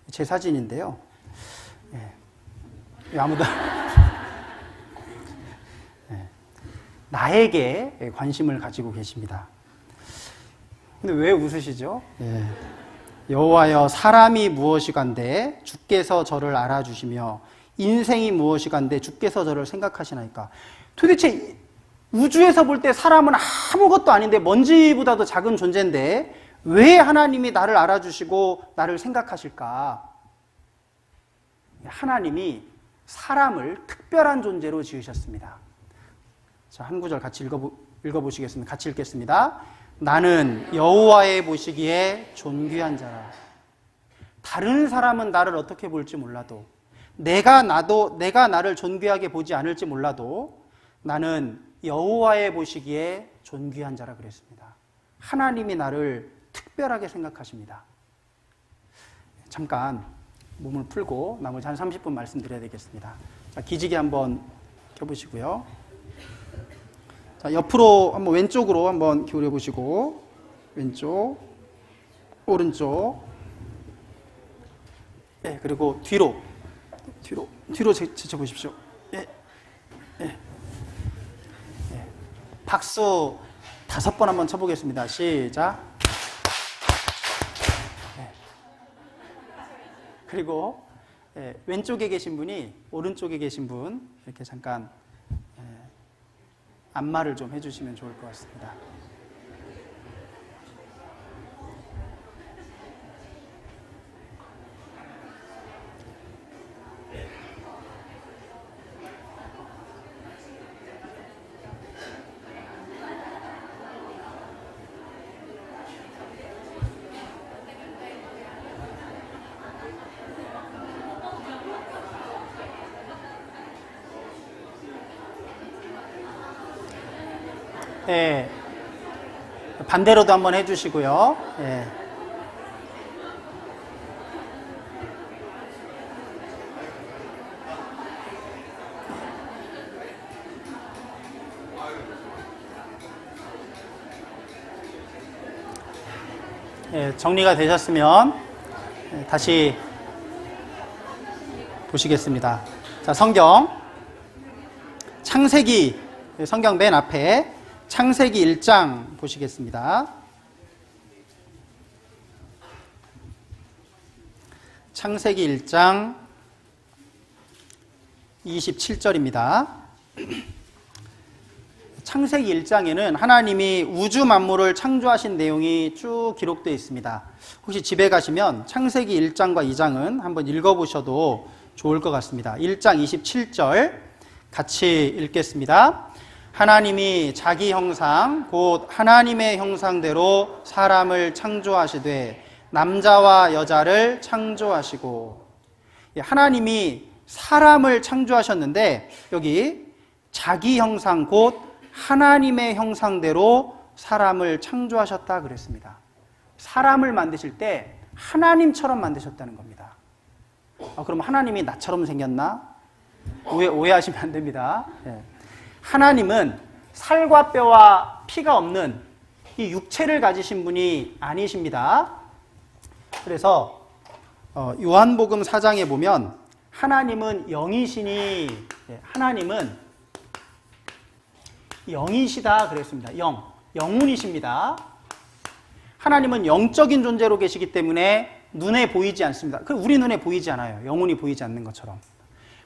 제 사진인데요. 아무도 나에게 관심을 가지고 계십니다. 근데 왜 웃으시죠? 여호와여, 사람이 무엇이간데 주께서 저를 알아주시며 인생이 무엇이간데 주께서 저를 생각하시나이까. 도대체 우주에서 볼 때 사람은 아무것도 아닌데 먼지보다도 작은 존재인데 왜 하나님이 나를 알아주시고 나를 생각하실까? 하나님이 사람을 특별한 존재로 지으셨습니다. 자, 한 구절 같이 읽어보시겠습니다. 같이 읽겠습니다. 나는 여호와의 보시기에 존귀한 자라. 다른 사람은 나를 어떻게 볼지 몰라도, 내가 나를 존귀하게 보지 않을지 몰라도 나는 여호와의 보시기에 존귀한 자라 그랬습니다. 하나님이 나를 특별하게 생각하십니다. 잠깐 몸을 풀고 나머지 한 30분 말씀드려야 되겠습니다. 자, 기지개 한번 켜보시고요. 자, 옆으로 한번 왼쪽으로 한번 기울여 보시고, 왼쪽, 오른쪽, 그리고 뒤로 제쳐 보십시오. 박수 5번 한번 쳐보겠습니다. 시작. 그리고 왼쪽에 계신 분이 오른쪽에 계신 분 이렇게 잠깐 안마를 좀 해주시면 좋을 것 같습니다. 반대로도 한번 해주시고요. 정리가 되셨으면 다시 보시겠습니다. 자, 성경 창세기, 성경 맨 앞에 창세기 1장 보시겠습니다. 창세기 1장 27절입니다. 창세기 1장에는 하나님이 우주 만물을 창조하신 내용이 쭉 기록되어 있습니다. 혹시 집에 가시면 창세기 1장과 2장은 한번 읽어보셔도 좋을 것 같습니다. 1장 27절 같이 읽겠습니다. 하나님이 자기 형상 곧 하나님의 형상대로 사람을 창조하시되 남자와 여자를 창조하시고, 하나님이 사람을 창조하셨는데 여기 자기 형상 곧 하나님의 형상대로 사람을 창조하셨다 그랬습니다. 사람을 만드실 때 하나님처럼 만드셨다는 겁니다. 그럼 하나님이 나처럼 생겼나? 오해하시면 안 됩니다. 하나님은 살과 뼈와 피가 없는 이 육체를 가지신 분이 아니십니다. 그래서 요한복음 4장에 보면 하나님은 영이시니, 하나님은 영이시다 그랬습니다. 영혼이십니다. 하나님은 영적인 존재로 계시기 때문에 눈에 보이지 않습니다. 우리 눈에 보이지 않아요. 영혼이 보이지 않는 것처럼.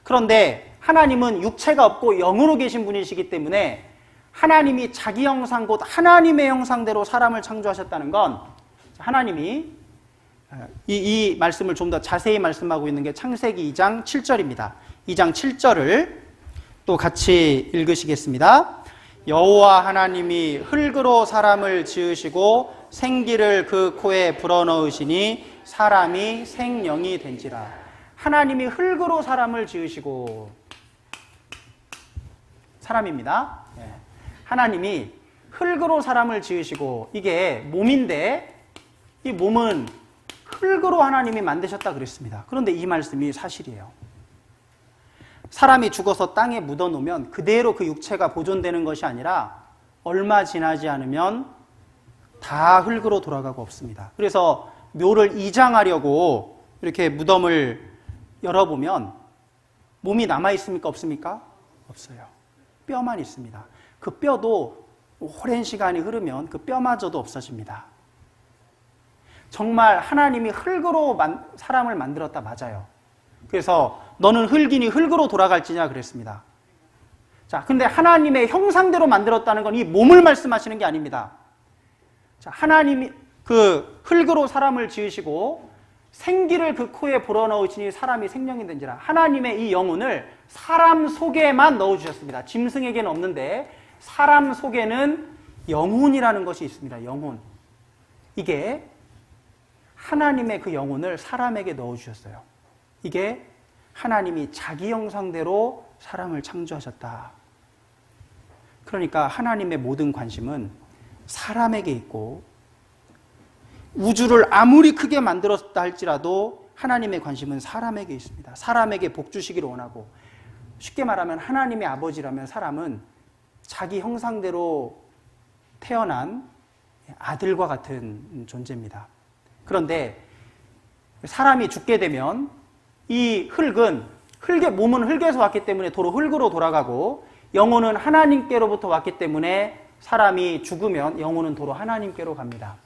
그런데 하나님은 육체가 없고 영으로 계신 분이시기 때문에 하나님이 자기 형상 곧 하나님의 형상대로 사람을 창조하셨다는 건, 하나님이 이 말씀을 좀 더 자세히 말씀하고 있는 게 창세기 2장 7절입니다. 2장 7절을 또 같이 읽으시겠습니다. 여호와 하나님이 흙으로 사람을 지으시고 생기를 그 코에 불어넣으시니 사람이 생령이 된지라. 하나님이 흙으로 사람을 지으시고, 사람입니다. 하나님이 흙으로 사람을 지으시고, 이게 몸인데 이 몸은 흙으로 하나님이 만드셨다 그랬습니다. 그런데 이 말씀이 사실이에요. 사람이 죽어서 땅에 묻어놓으면 그대로 그 육체가 보존되는 것이 아니라 얼마 지나지 않으면 다 흙으로 돌아가고 없습니다. 그래서 묘를 이장하려고 이렇게 무덤을 열어보면 몸이 남아있습니까? 없습니까? 없어요. 뼈만 있습니다. 그 뼈도 오랜 시간이 흐르면 그 뼈마저도 없어집니다. 정말 하나님이 흙으로 사람을 만들었다 맞아요. 그래서 너는 흙이니 흙으로 돌아갈지냐 그랬습니다. 자, 근데 하나님의 형상대로 만들었다는 건 이 몸을 말씀하시는 게 아닙니다. 자, 하나님이 그 흙으로 사람을 지으시고 생기를 그 코에 불어넣으시니 사람이 생명이 된지라. 하나님의 이 영혼을 사람 속에만 넣어주셨습니다. 짐승에게는 없는데 사람 속에는 영혼이라는 것이 있습니다. 영혼. 이게 하나님의 그 영혼을 사람에게 넣어주셨어요. 이게 하나님이 자기 형상대로 사람을 창조하셨다. 그러니까 하나님의 모든 관심은 사람에게 있고, 우주를 아무리 크게 만들었다 할지라도 하나님의 관심은 사람에게 있습니다. 사람에게 복 주시기를 원하고, 쉽게 말하면 하나님의 아버지라면 사람은 자기 형상대로 태어난 아들과 같은 존재입니다. 그런데 사람이 죽게 되면 이 몸은 흙에서 왔기 때문에 도로 흙으로 돌아가고, 영혼은 하나님께로부터 왔기 때문에 사람이 죽으면 영혼은 도로 하나님께로 갑니다.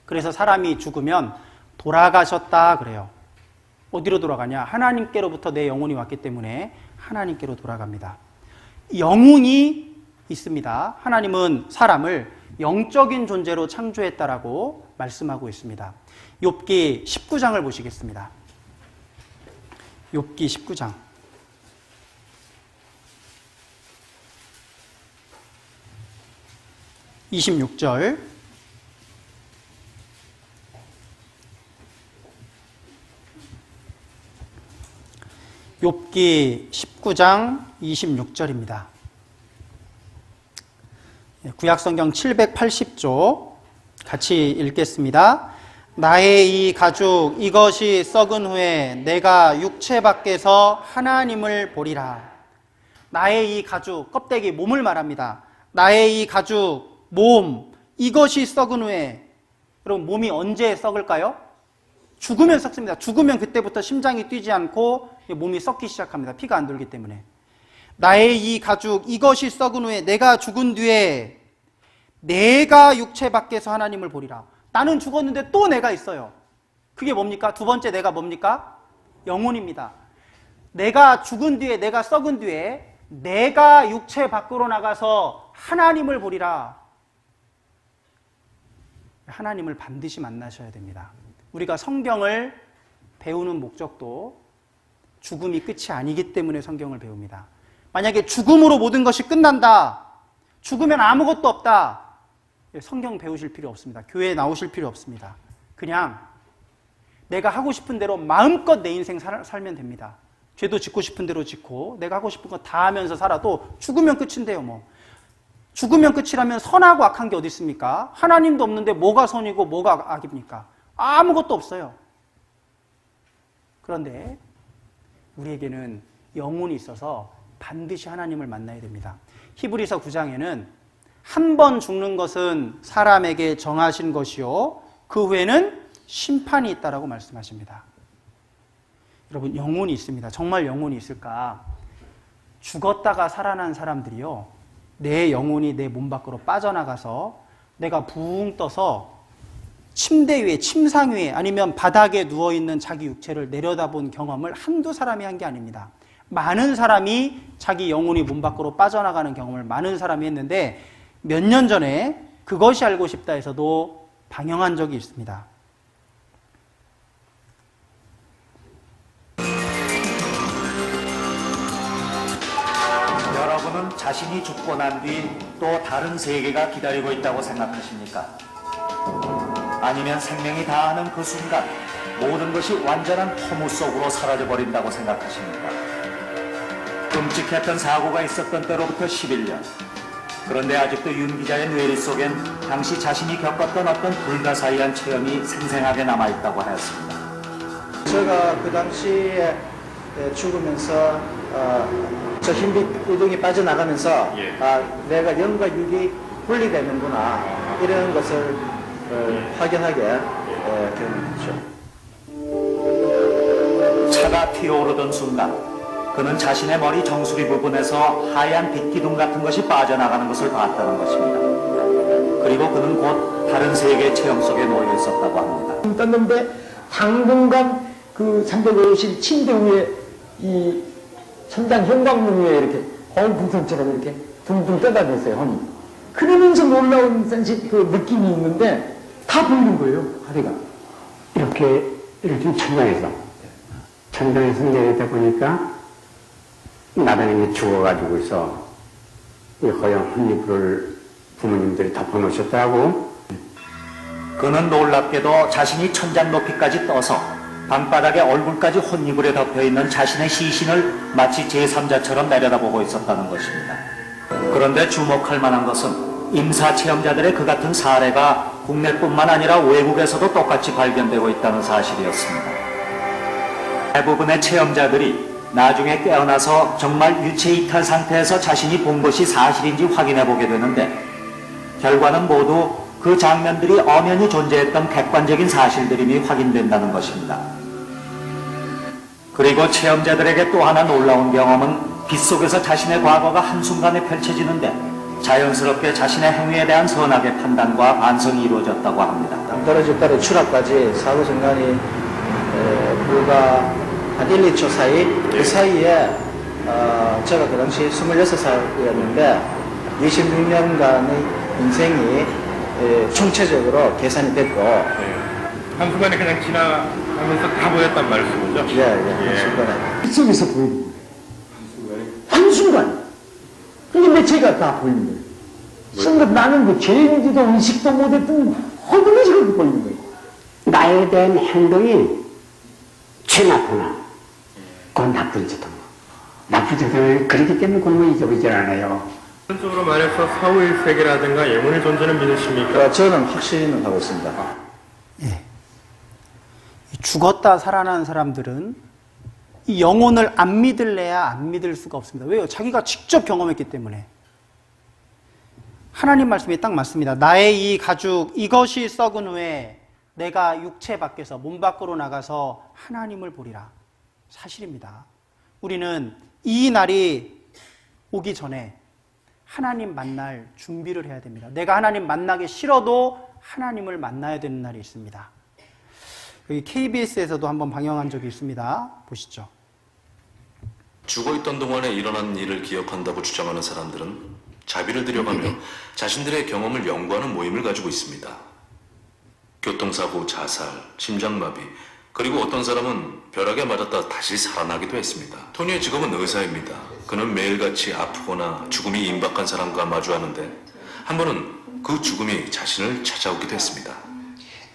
그래서 사람이 죽으면 돌아가셨다 그래요. 어디로 돌아가냐? 하나님께로부터 내 영혼이 왔기 때문에 하나님께로 돌아갑니다. 영혼이 있습니다. 하나님은 사람을 영적인 존재로 창조했다라고 말씀하고 있습니다. 욥기 19장을 보시겠습니다. 욥기 19장. 26절. 욥기 19장 26절입니다. 구약성경 780조 같이 읽겠습니다. 나의 이 가죽 이것이 썩은 후에 내가 육체 밖에서 하나님을 보리라. 나의 이 가죽, 껍데기, 몸을 말합니다. 나의 이 가죽, 몸, 이것이 썩은 후에, 여러분 몸이 언제 썩을까요? 죽으면 썩습니다. 죽으면 그때부터 심장이 뛰지 않고 몸이 썩기 시작합니다. 피가 안 돌기 때문에. 나의 이 가죽 이것이 썩은 후에 내가 죽은 뒤에 내가 육체 밖에서 하나님을 보리라. 나는 죽었는데 또 내가 있어요. 그게 뭡니까? 두 번째 내가 뭡니까? 영혼입니다. 내가 죽은 뒤에, 내가 썩은 뒤에 내가 육체 밖으로 나가서 하나님을 보리라. 하나님을 반드시 만나셔야 됩니다. 우리가 성경을 배우는 목적도 죽음이 끝이 아니기 때문에 성경을 배웁니다. 만약에 죽음으로 모든 것이 끝난다, 죽으면 아무것도 없다. 성경 배우실 필요 없습니다. 교회에 나오실 필요 없습니다. 그냥 내가 하고 싶은 대로 마음껏 내 인생 살면 됩니다. 죄도 짓고 싶은 대로 짓고 내가 하고 싶은 거 다 하면서 살아도 죽으면 끝인데요. 뭐 죽으면 끝이라면 선하고 악한 게 어디 있습니까? 하나님도 없는데 뭐가 선이고 뭐가 악입니까? 아무것도 없어요. 그런데 우리에게는 영혼이 있어서 반드시 하나님을 만나야 됩니다. 히브리서 9장에는 한 번 죽는 것은 사람에게 정하신 것이요 그 후에는 심판이 있다라고 말씀하십니다. 여러분, 영혼이 있습니다. 정말 영혼이 있을까? 죽었다가 살아난 사람들이요, 내 영혼이 내 몸 밖으로 빠져나가서 내가 붕 떠서 침대 위에, 침상 위에 아니면 바닥에 누워있는 자기 육체를 내려다본 경험을 한두 사람이 한 게 아닙니다. 많은 사람이 자기 영혼이 몸 밖으로 빠져나가는 경험을 많은 사람이 했는데 몇 년 전에 그것이 알고 싶다에서도 방영한 적이 있습니다.
여러분은 자신이 죽고 난 뒤 또 다른 세계가 기다리고 있다고 생각하십니까? 아니면 생명이 다하는 그 순간 모든 것이 완전한 허무 속으로 사라져버린다고 생각하십니까? 끔찍했던 사고가 있었던 때로부터 11년. 그런데 아직도 윤 기자의 뇌리 속엔 당시 자신이 겪었던 어떤 불가사의한 체험이 생생하게 남아있다고 하였습니다.
제가 그 당시에 죽으면서 저 흰빛 우등이 빠져나가면서 내가 영과 육이 분리되는구나 이런 것을 확연하게 경험했죠.
차가 튀어오르던 순간 그는 자신의 머리 정수리 부분에서 하얀 빛기둥 같은 것이 빠져나가는 것을 봤다는 것입니다. 그리고 그는 곧 다른 세계 체험 속에 놓여 있었다고 합니다.
떴는데 당분간 그 350 침대 위에 이 천장 형광문 위에 이렇게 거울풍선처럼 이렇게 둥둥 떠다녔어요, 혼이. 그러면서 놀라운 그 느낌이 있는데 다 보이는 거예요, 다리가.
이렇게 천장에서 내리다 보니까 나단이 죽어가지고 있어. 이 허연 혼이불을 부모님들이 덮어놓으셨다고.
그는 놀랍게도 자신이 천장 높이까지 떠서 방바닥에 얼굴까지 혼이불에 덮여있는 자신의 시신을 마치 제3자처럼 내려다보고 있었다는 것입니다. 그런데 주목할 만한 것은 임사 체험자들의 그 같은 사례가 국내뿐만 아니라 외국에서도 똑같이 발견되고 있다는 사실이었습니다. 대부분의 체험자들이 나중에 깨어나서 정말 유체 이탈 상태에서 자신이 본 것이 사실인지 확인해 보게 되는데 결과는 모두 그 장면들이 엄연히 존재했던 객관적인 사실들임이 확인된다는 것입니다. 그리고 체험자들에게 또 하나 놀라운 경험은 빛 속에서 자신의 과거가 한순간에 펼쳐지는데 자연스럽게 자신의 행위에 대한 선악의 판단과 반성이 이루어졌다고 합니다.
떨어질까지 추락까지 사고 순간이 불과 한 1, 2초 사이, 그 사이에 제가 그 당시 26살이었는데 26년간의 인생이 총체적으로 계산이 됐고
한순간에 그냥 지나가면서 다 보였단 말씀이죠?
한순간에 빛 속에서 보이는 거예요. 한순간. 근데 제가 다 보이는 거예요. 순간 나는 그 죄인지도 의식도 못했던 허물이 그렇게 보이는 거예요.
나에 대한 행동이 최나쁘나 그건 나쁜 짓은 나쁜 짓은 그렇기 때문에 그런 거 잊어보질 않아요.
전적으로 말해서 사후의 세계라든가 영혼의 존재는 믿으십니까?
저는 확신을 하고 있습니다.
예. 죽었다 살아난 사람들은 이 영혼을 안 믿을래야 안 믿을 수가 없습니다. 왜요? 자기가 직접 경험했기 때문에. 하나님 말씀이 딱 맞습니다. 나의 이 가죽 이것이 썩은 후에 내가 육체 밖에서 몸 밖으로 나가서 하나님을 보리라. 사실입니다. 우리는 이 날이 오기 전에 하나님 만날 준비를 해야 됩니다. 내가 하나님 만나기 싫어도 하나님을 만나야 되는 날이 있습니다. 여기 KBS에서도 한번 방영한 적이 있습니다. 보시죠.
죽어있던 동안에 일어난 일을 기억한다고 주장하는 사람들은 자비를 들여가며 자신들의 경험을 연구하는 모임을 가지고 있습니다. 교통사고, 자살, 심장마비, 그리고 어떤 사람은 벼락에 맞았다 다시 살아나기도 했습니다. 토니의 직업은 의사입니다. 그는 매일같이 아프거나 죽음이 임박한 사람과 마주하는데 한 번은 그 죽음이 자신을 찾아오기도 했습니다.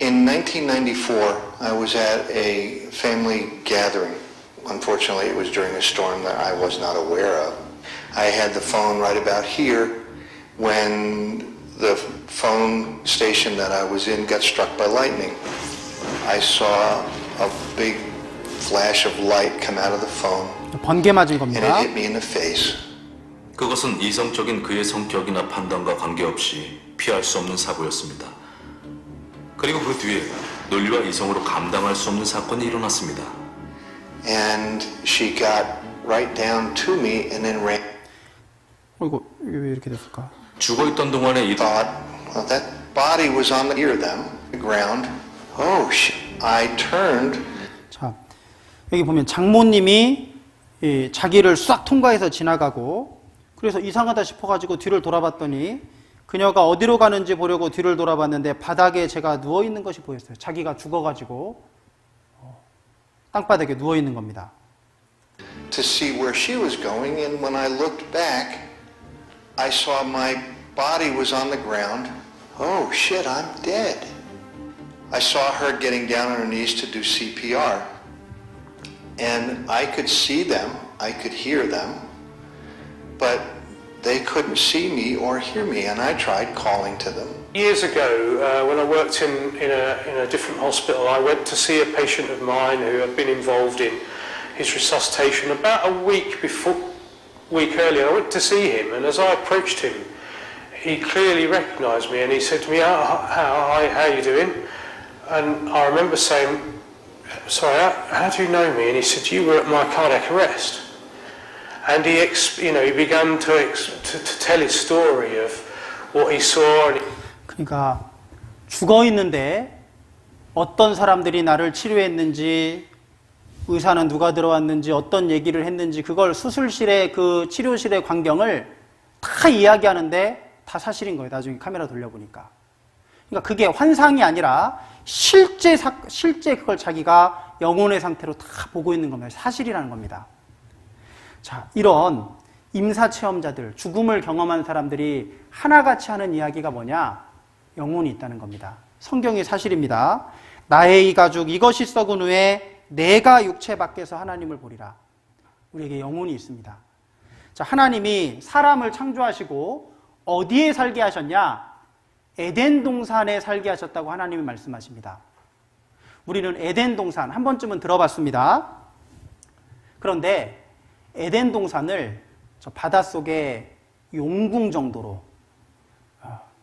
In 1994, I was at a family gathering. Unfortunately, it was during a storm that I was not aware of. I had the phone right about here when the phone station that I was in got struck by lightning. I saw a big flash of light come out of the phone,
번개 맞은
and it
겁니다.
hit me in the face.
그것은 이성적인 그의 성격이나 판단과 관계없이 피할 수 없는 사고였습니다. 그리고 그 뒤에 논리와 이성으로 감당할 수 없는 사건이 일어났습니다.
And she got right down to me and then ran.
이거 왜 이렇게 됐을까?
죽어있던 동안에 이
Thought, well, that body was on the near them, the ground. Oh, I turned.
자, 여기 보면 장모님이 자기를 싹 통과해서 지나가고 그래서 이상하다 싶어가지고 뒤를 돌아봤더니 그녀가 어디로 가는지 보려고 뒤를 돌아봤는데 바닥에 제가 누워있는 것이 보였어요. 자기가 죽어가지고 땅바닥에 누워있는 겁니다.
To see where she was going, and when I looked back, I saw my body was on the ground. Oh shit, I'm dead. I saw her getting down on her knees to do CPR. And I could see them, I could hear them, but they couldn't see me or hear me, and I tried calling to them.
Years ago, when I worked in a different hospital, I went to see a patient of mine who had been involved in his resuscitation. About a week earlier, I went to see him, and as I approached him, he clearly recognised me, and he said to me, how are you doing? And I remember saying, sorry, how do you know me? And he said, you were at my cardiac arrest. And he began to tell his story of what he saw.
그러니까 죽어 있는데 어떤 사람들이 나를 치료했는지, 의사는 누가 들어왔는지, 어떤 얘기를 했는지, 그걸 수술실의 그 치료실의 광경을 다 이야기하는데 다 사실인 거예요. 나중에 카메라 돌려보니까. 그러니까 그게 환상이 아니라 실제 그걸 자기가 영혼의 상태로 다 보고 있는 겁니다. 사실이라는 겁니다. 자, 이런 임사체험자들, 죽음을 경험한 사람들이 하나같이 하는 이야기가 뭐냐? 영혼이 있다는 겁니다. 성경이 사실입니다. 나의 이 가죽 이것이 썩은 후에 내가 육체 밖에서 하나님을 보리라. 우리에게 영혼이 있습니다. 자, 하나님이 사람을 창조하시고 어디에 살게 하셨냐? 에덴 동산에 살게 하셨다고 하나님이 말씀하십니다. 우리는 에덴 동산 한 번쯤은 들어봤습니다. 그런데 에덴 동산을 저 바닷속의 용궁 정도로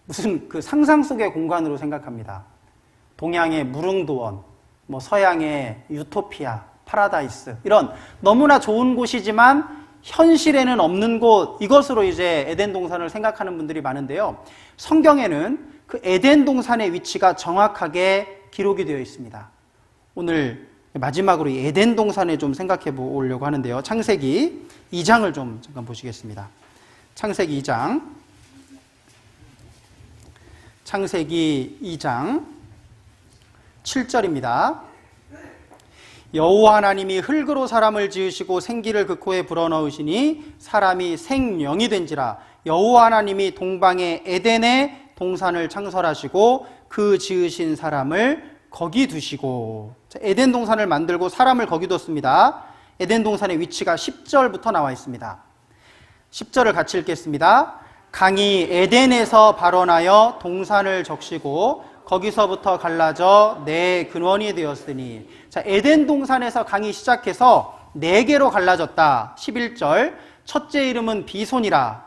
무슨 그 상상 속의 공간으로 생각합니다. 동양의 무릉도원, 뭐 서양의 유토피아, 파라다이스 이런 너무나 좋은 곳이지만 현실에는 없는 곳, 이것으로 이제 에덴 동산을 생각하는 분들이 많은데요. 성경에는 그 에덴 동산의 위치가 정확하게 기록이 되어 있습니다. 오늘 마지막으로 이 에덴 동산에 좀 생각해 보려고 하는데요. 창세기 2장을 좀 잠깐 보시겠습니다. 창세기 2장. 창세기 2장 7절입니다. 여호와 하나님이 흙으로 사람을 지으시고 생기를 그 코에 불어넣으시니 사람이 생명이 된지라. 여호와 하나님이 동방의 에덴에 동산을 창설하시고 그 지으신 사람을 거기 두시고. 에덴 동산을 만들고 사람을 거기 뒀습니다. 에덴 동산의 위치가 10절부터 나와 있습니다. 10절을 같이 읽겠습니다. 강이 에덴에서 발원하여 동산을 적시고 거기서부터 갈라져 네 근원이 되었으니. 자, 에덴 동산에서 강이 시작해서 네 개로 갈라졌다. 11절. 첫째 이름은 비손이라.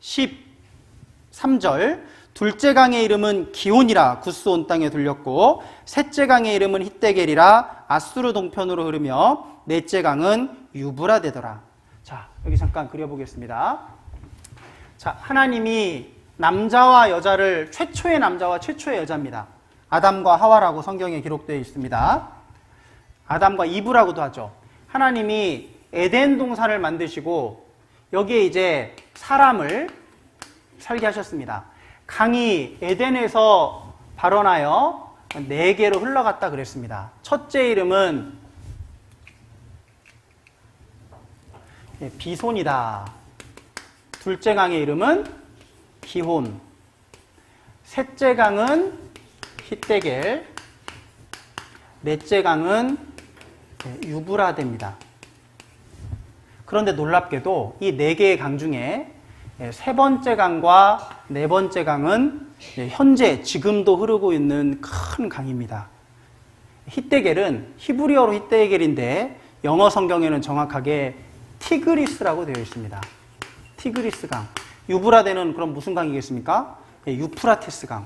13절. 둘째 강의 이름은 기온이라. 구스 온 땅에 들렸고, 셋째 강의 이름은 히데겔이라. 아수르 동편으로 흐르며, 넷째 강은 유브라 되더라. 자, 여기 잠깐 그려보겠습니다. 자, 하나님이 남자와 여자를, 최초의 남자와 최초의 여자입니다. 아담과 하와라고 성경에 기록되어 있습니다. 아담과 이브라고도 하죠. 하나님이 에덴 동산을 만드시고 여기에 이제 사람을 살게 하셨습니다. 강이 에덴에서 발원하여 네 개로 흘러갔다 그랬습니다. 첫째 이름은 비손이다. 둘째 강의 이름은 기혼. 셋째 강은 히데겔. 넷째 강은 유브라데입니다. 그런데 놀랍게도 이 네 개의 강 중에 세 번째 강과 네 번째 강은 현재 지금도 흐르고 있는 큰 강입니다. 히데겔은 히브리어로 히데겔인데 영어 성경에는 정확하게 티그리스라고 되어 있습니다. 티그리스 강. 유브라데는 그럼 무슨 강이겠습니까? 유프라테스 강.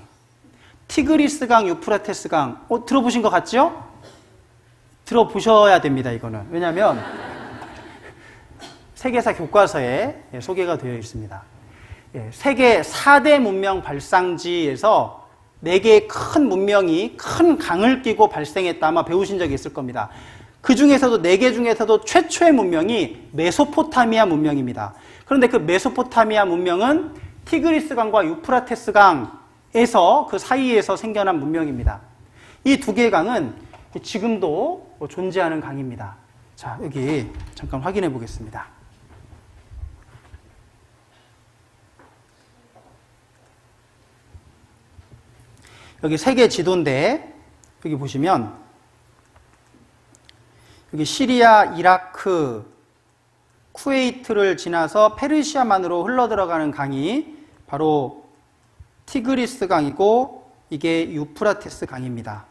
티그리스 강, 유프라테스 강. 들어보신 것 같죠? 들어보셔야 됩니다, 이거는. 왜냐하면 세계사 교과서에 소개가 되어 있습니다. 세계 4대 문명 발상지에서 4개의 큰 문명이 큰 강을 끼고 발생했다 아마 배우신 적이 있을 겁니다. 그 중에서도 4개 중에서도 최초의 문명이 메소포타미아 문명입니다. 그런데 그 메소포타미아 문명은 티그리스 강과 유프라테스 강에서 그 사이에서 생겨난 문명입니다. 이 2개의 강은 지금도 존재하는 강입니다. 자, 여기 잠깐 확인해 보겠습니다. 여기 세계 지도인데 여기 보시면 여기 시리아, 이라크, 쿠웨이트를 지나서 페르시아만으로 흘러들어가는 강이 바로 티그리스 강이고 이게 유프라테스 강입니다.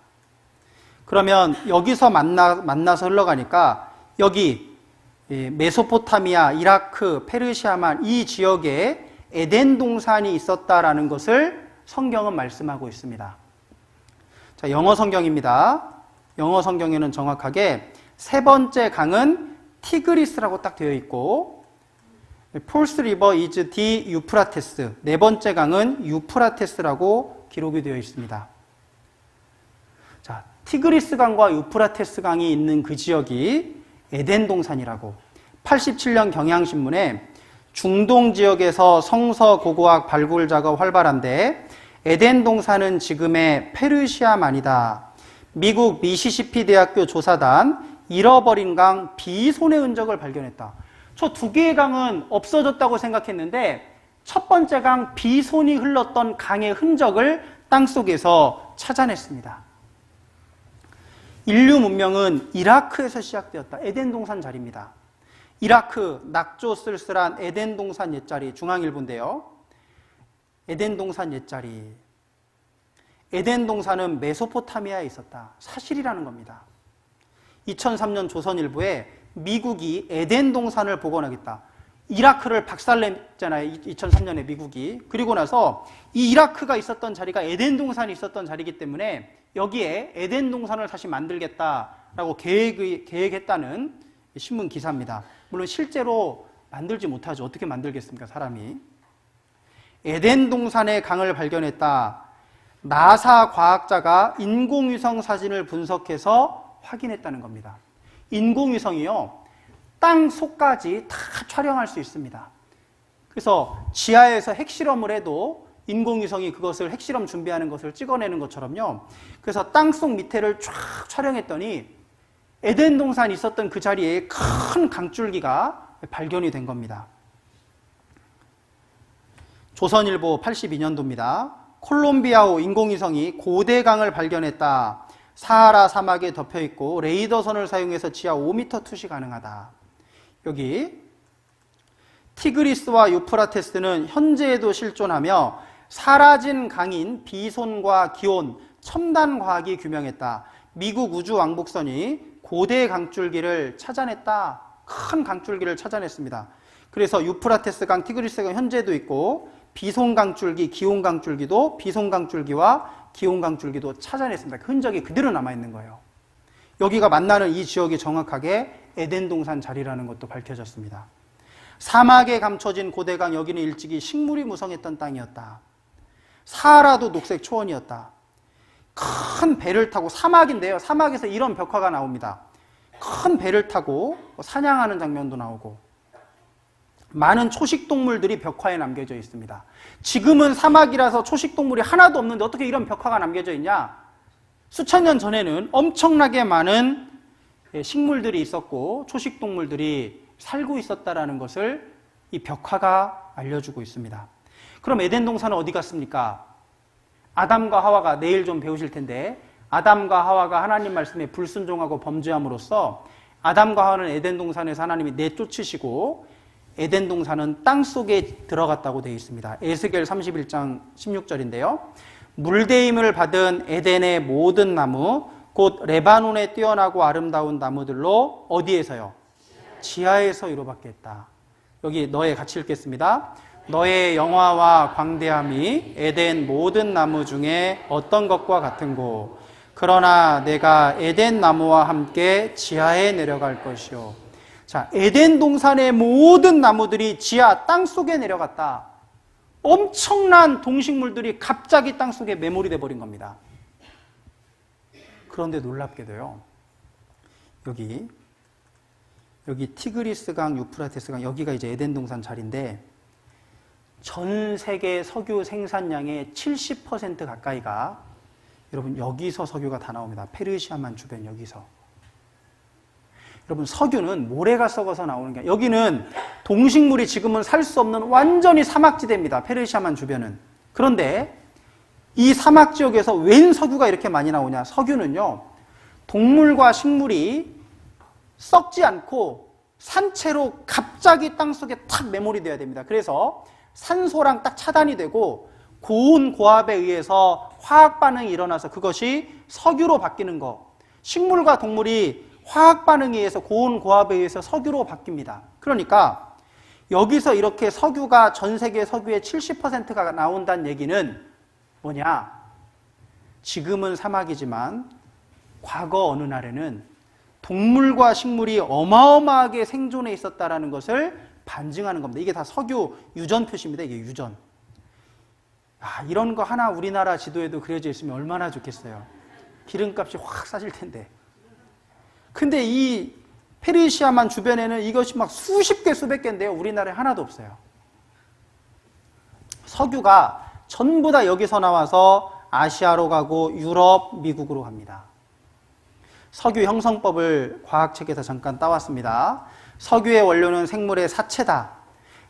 그러면 여기서 만나서 흘러가니까 여기 메소포타미아, 이라크, 페르시아만 이 지역에 에덴 동산이 있었다라는 것을 성경은 말씀하고 있습니다. 자, 영어 성경입니다. 영어 성경에는 정확하게 세 번째 강은 티그리스라고 딱 되어 있고 폴스 리버 이즈 디 유프라테스, 네 번째 강은 유프라테스라고 기록이 되어 있습니다. 자, 티그리스 강과 유프라테스 강이 있는 그 지역이 에덴 동산이라고 87년 경향신문에 중동 지역에서 성서 고고학 발굴 작업 활발한데 에덴 동산은 지금의 페르시아만이다. 미국 미시시피 대학교 조사단 잃어버린 강 비손의 흔적을 발견했다. 저 2개의 강은 없어졌다고 생각했는데 첫 번째 강 비손이 흘렀던 강의 흔적을 땅속에서 찾아냈습니다. 인류 문명은 이라크에서 시작되었다. 에덴 동산 자리입니다. 이라크 낙조 쓸쓸한 에덴 동산 옛자리 중앙일보인데요. 에덴 동산 옛자리. 에덴 동산은 메소포타미아에 있었다. 사실이라는 겁니다. 2003년 조선일보에 미국이 에덴 동산을 복원하겠다. 이라크를 박살냈잖아요. 2003년에 미국이. 그리고 나서 이 이라크가 있었던 자리가 에덴 동산이 있었던 자리이기 때문에 여기에 에덴 동산을 다시 만들겠다라고 계획했다는 신문 기사입니다. 물론 실제로 만들지 못하죠. 어떻게 만들겠습니까, 사람이. 에덴 동산의 강을 발견했다. 나사 과학자가 인공위성 사진을 분석해서 확인했다는 겁니다. 인공위성이요, 땅 속까지 다 촬영할 수 있습니다. 그래서 지하에서 핵실험을 해도 인공위성이 그것을 핵실험 준비하는 것을 찍어내는 것처럼요. 그래서 땅속 밑에를 쫙 촬영했더니 에덴 동산이 있었던 그 자리에 큰 강줄기가 발견이 된 겁니다. 조선일보 82년도입니다. 콜롬비아호 인공위성이 고대강을 발견했다. 사하라 사막에 덮여있고 레이더선을 사용해서 지하 5m 투시 가능하다. 여기 티그리스와 유프라테스는 현재에도 실존하며 사라진 강인 비손과 기온, 첨단 과학이 규명했다. 미국 우주왕복선이 고대 강줄기를 찾아냈다. 큰 강줄기를 찾아냈습니다. 그래서 유프라테스 강, 티그리스 강 현재도 있고 비손 강줄기, 기온 강줄기도 비손 강줄기와 기온 강줄기도 찾아냈습니다. 그 흔적이 그대로 남아있는 거예요. 여기가 만나는 이 지역이 정확하게 에덴 동산 자리라는 것도 밝혀졌습니다. 사막에 감춰진 고대강, 여기는 일찍이 식물이 무성했던 땅이었다. 사하라도 녹색 초원이었다. 큰 배를 타고, 사막인데요, 사막에서 이런 벽화가 나옵니다. 큰 배를 타고 사냥하는 장면도 나오고 많은 초식동물들이 벽화에 남겨져 있습니다. 지금은 사막이라서 초식동물이 하나도 없는데 어떻게 이런 벽화가 남겨져 있냐? 수천 년 전에는 엄청나게 많은 식물들이 있었고 초식동물들이 살고 있었다라는 것을 이 벽화가 알려주고 있습니다. 그럼 에덴 동산은 어디 갔습니까? 아담과 하와가 내일 좀 배우실 텐데 아담과 하와가 하나님 말씀에 불순종하고 범죄함으로써 아담과 하와는 에덴 동산에서 하나님이 내쫓으시고 에덴 동산은 땅 속에 들어갔다고 되어 있습니다. 에스겔 31장 16절인데요. 물대임을 받은 에덴의 모든 나무 곧 레바논에 뛰어나고 아름다운 나무들로 어디에서요? 지하에서 이루어받게 했다. 여기 너의 같이 읽겠습니다. 너의 영화와 광대함이 에덴 모든 나무 중에 어떤 것과 같은고 그러나 내가 에덴 나무와 함께 지하에 내려갈 것이요. 자, 에덴 동산의 모든 나무들이 지하 땅 속에 내려갔다. 엄청난 동식물들이 갑자기 땅 속에 매몰이 돼 버린 겁니다. 그런데 놀랍게도요. 여기 티그리스강, 유프라테스강 여기가 이제 에덴 동산 자리인데 전 세계 석유 생산량의 70% 가까이가 여러분 여기서 석유가 다 나옵니다. 페르시아만 주변 여기서. 여러분 석유는 모래가 썩어서 나오는 게 여기는 동식물이 지금은 살 수 없는 완전히 사막지대입니다. 페르시아만 주변은. 그런데 이 사막 지역에서 웬 석유가 이렇게 많이 나오냐? 석유는요. 동물과 식물이 썩지 않고 산채로 갑자기 땅속에 탁 매몰이 돼야 됩니다. 그래서 산소랑 딱 차단이 되고 고온 고압에 의해서 화학 반응이 일어나서 그것이 석유로 바뀌는 거. 식물과 동물이 화학 반응에 의해서 고온 고압에 의해서 석유로 바뀝니다. 그러니까 여기서 이렇게 석유가 전 세계 석유의 70%가 나온다는 얘기는 뭐냐? 지금은 사막이지만 과거 어느 날에는 동물과 식물이 어마어마하게 생존해 있었다라는 것을 반증하는 겁니다. 이게 다 석유 유전 표시입니다. 이게 유전. 이런 거 하나 우리나라 지도에도 그려져 있으면 얼마나 좋겠어요. 기름값이 확 싸질 텐데. 근데 이 페르시아만 주변에는 이것이 막 수십 개, 수백 개인데요. 우리나라에 하나도 없어요. 석유가 전부 다 여기서 나와서 아시아로 가고 유럽, 미국으로 갑니다. 석유 형성법을 과학책에서 잠깐 따왔습니다. 석유의 원료는 생물의 사체다.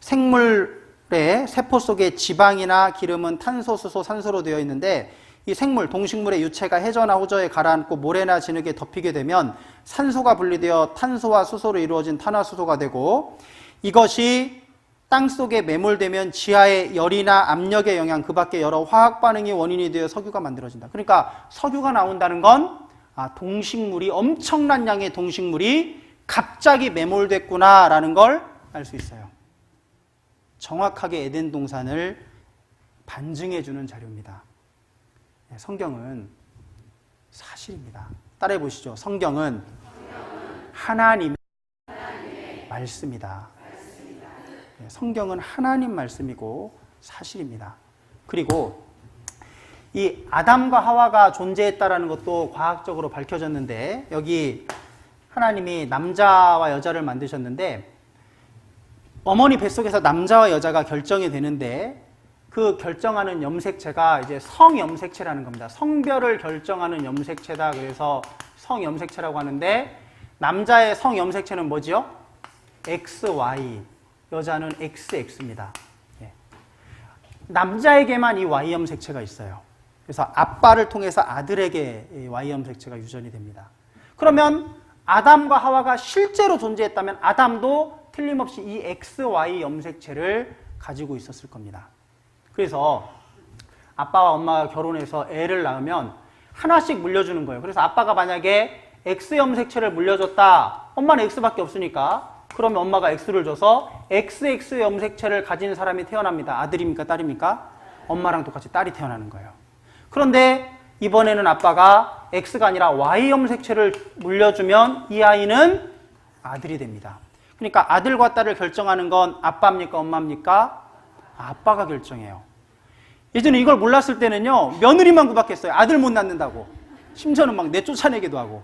생물의 세포 속에 지방이나 기름은 탄소, 수소, 산소로 되어 있는데 이 생물, 동식물의 유체가 해저나 호저에 가라앉고 모래나 진흙에 덮이게 되면 산소가 분리되어 탄소와 수소로 이루어진 탄화수소가 되고 이것이 땅속에 매몰되면 지하의 열이나 압력의 영향, 그 밖에 여러 화학 반응이 원인이 되어 석유가 만들어진다. 그러니까 석유가 나온다는 건 동식물이 엄청난 양의 동식물이 갑자기 매몰됐구나라는 걸 알 수 있어요. 정확하게 에덴 동산을 반증해 주는 자료입니다. 성경은 사실입니다. 따라해 보시죠. 성경은 하나님의 말씀이다. 성경은 하나님 말씀이고 사실입니다. 그리고 이 아담과 하와가 존재했다라는 것도 과학적으로 밝혀졌는데 여기 하나님이 남자와 여자를 만드셨는데 어머니 뱃속에서 남자와 여자가 결정이 되는데 그 결정하는 염색체가 이제 성염색체라는 겁니다. 성별을 결정하는 염색체다. 그래서 성염색체라고 하는데 남자의 성염색체는 뭐지요? XY, 여자는 XX입니다. 남자에게만 이 Y염색체가 있어요. 그래서 아빠를 통해서 아들에게 Y염색체가 유전이 됩니다. 그러면 아담과 하와가 실제로 존재했다면 아담도 틀림없이 이 XY 염색체를 가지고 있었을 겁니다. 그래서 아빠와 엄마가 결혼해서 애를 낳으면 하나씩 물려주는 거예요. 그래서 아빠가 만약에 X 염색체를 물려줬다. 엄마는 X밖에 없으니까 그러면 엄마가 X를 줘서 XX 염색체를 가진 사람이 태어납니다. 아들입니까? 딸입니까? 엄마랑 똑같이 딸이 태어나는 거예요. 그런데 이번에는 아빠가 X가 아니라 Y 염색체를 물려주면 이 아이는 아들이 됩니다. 그러니까 아들과 딸을 결정하는 건 아빠입니까? 엄마입니까? 아빠가 결정해요. 예전에 이걸 몰랐을 때는요, 며느리만 구박했어요. 아들 못 낳는다고. 심지어는 막 내쫓아내기도 하고.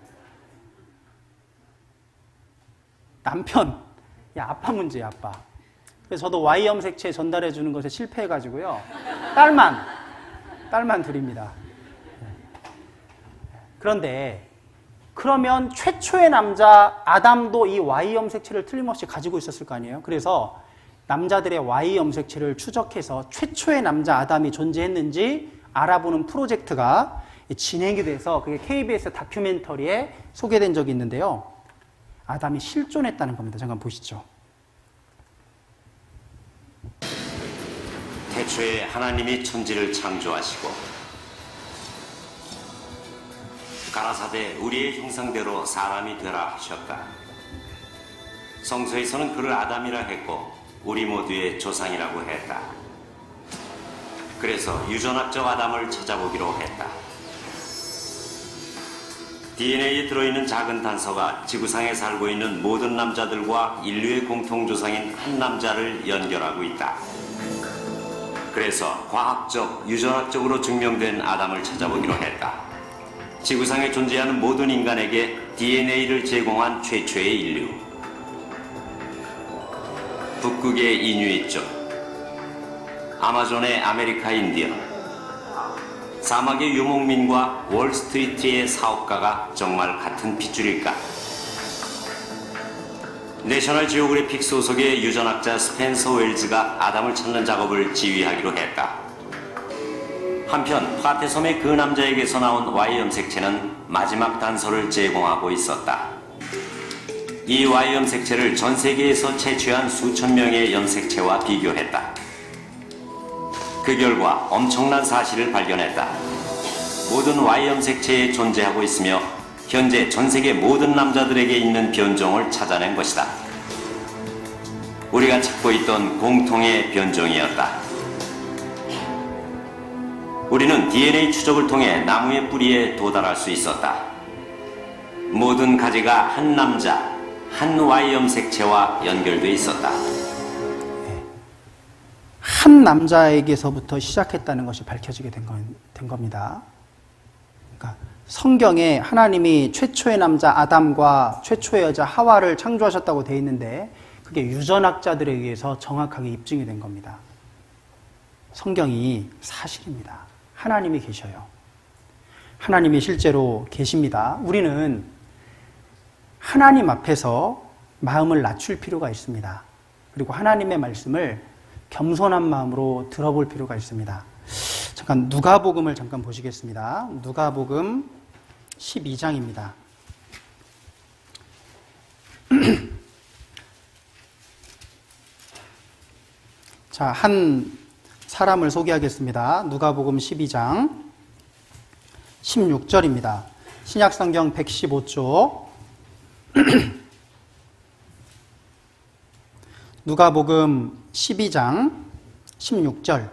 남편, 야, 아빠 문제야, 아빠. 그래서 저도 Y 염색체 전달해 주는 것에 실패해가지고요. 딸만 드립니다. 그런데 그러면 최초의 남자 아담도 이 Y 염색체를 틀림없이 가지고 있었을 거 아니에요. 그래서 남자들의 Y 염색체를 추적해서 최초의 남자 아담이 존재했는지 알아보는 프로젝트가 진행이 돼서 그게 KBS 다큐멘터리에 소개된 적이 있는데요. 아담이 실존했다는 겁니다. 잠깐 보시죠.
태초에 하나님이 천지를 창조하시고 가라사대 우리의 형상대로 사람이 되라 하셨다. 성서에서는 그를 아담이라 했고 우리 모두의 조상이라고 했다. 그래서 유전학적 아담을 찾아보기로 했다. DNA에 들어있는 작은 단서가 지구상에 살고 있는 모든 남자들과 인류의 공통조상인 한 남자를 연결하고 있다. 그래서 과학적, 유전학적으로 증명된 아담을 찾아보기로 했다. 지구상에 존재하는 모든 인간에게 DNA를 제공한 최초의 인류. 북극의 이누이족, 아마존의 아메리카 인디언, 사막의 유목민과 월스트리트의 사업가가 정말 같은 핏줄일까? 내셔널 지오그래픽 소속의 유전학자 스펜서 웰즈가 아담을 찾는 작업을 지휘하기로 했다. 한편 파테섬의 그 남자에게서 나온 Y 염색체는 마지막 단서를 제공하고 있었다. 이 Y 염색체를 전 세계에서 채취한 수천 명의 염색체와 비교했다. 그 결과 엄청난 사실을 발견했다. 모든 Y 염색체에 존재하고 있으며 현재 전 세계 모든 남자들에게 있는 변종을 찾아낸 것이다. 우리가 찾고 있던 공통의 변종이었다. 우리는 DNA 추적을 통해 나무의 뿌리에 도달할 수 있었다. 모든 가지가 한 남자, 한 Y 염색체와 연결돼 있었다.
한 남자에게서부터 시작했다는 것이 밝혀지게 된 겁니다. 그러니까 성경에 하나님이 최초의 남자 아담과 최초의 여자 하와를 창조하셨다고 되어 있는데 그게 유전학자들에 의해서 정확하게 입증이 된 겁니다. 성경이 사실입니다. 하나님이 계셔요. 하나님이 실제로 계십니다. 우리는 하나님 앞에서 마음을 낮출 필요가 있습니다. 그리고 하나님의 말씀을 겸손한 마음으로 들어볼 필요가 있습니다. 잠깐 누가복음을 잠깐 보시겠습니다. 누가복음 12장입니다. 자, 한 사람을 소개하겠습니다. 누가복음 12장 16절입니다. 신약성경 115쪽 누가복음 12장 16절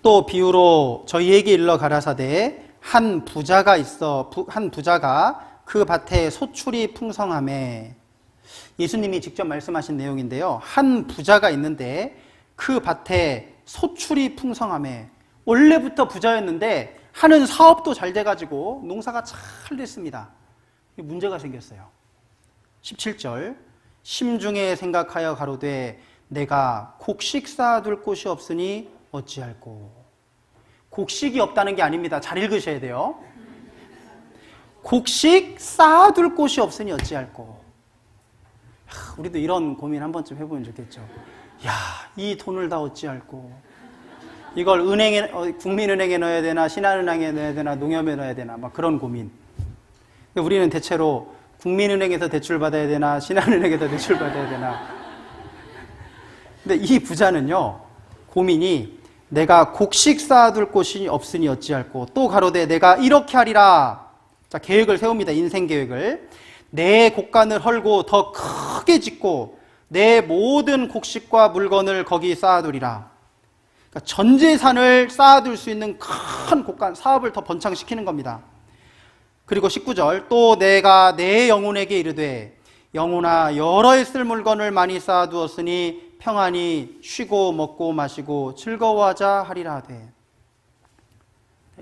또 비유로 저희에게 일러 가라사대 한 부자가 그 밭에 소출이 풍성하매 예수님이 직접 말씀하신 내용인데요. 한 부자가 있는데 그 밭에 소출이 풍성하매 원래부터 부자였는데 하는 사업도 잘 돼가지고 농사가 잘 됐습니다. 문제가 생겼어요. 17절 심중에 생각하여 가로되 내가 곡식 쌓아둘 곳이 없으니 어찌할꼬. 곡식이 없다는 게 아닙니다. 잘 읽으셔야 돼요. 곡식 쌓아둘 곳이 없으니 어찌할꼬. 우리도 이런 고민 한 번쯤 해보면 좋겠죠. 야, 이 돈을 다 어찌할꼬. 이걸 은행에, 국민은행에 넣어야 되나, 신한은행에 넣어야 되나, 농협에 넣어야 되나, 막 그런 고민. 우리는 대체로 국민은행에서 대출 받아야 되나, 신한은행에서 대출 받아야 되나. 근데 이 부자는요, 고민이 내가 곡식 쌓아둘 곳이 없으니 어찌할꼬. 또 가로되 내가 이렇게 하리라. 자, 계획을 세웁니다. 인생 계획을. 내 곡간을 헐고 더 크게 짓고 내 모든 곡식과 물건을 거기 쌓아두리라. 그러니까 전 재산을 쌓아둘 수 있는 큰 곡간, 사업을 더 번창시키는 겁니다. 그리고 19절 또 내가 내 영혼에게 이르되 영혼아 여러 해 쓸 물건을 많이 쌓아두었으니 평안히 쉬고 먹고 마시고 즐거워하자 하리라 하되.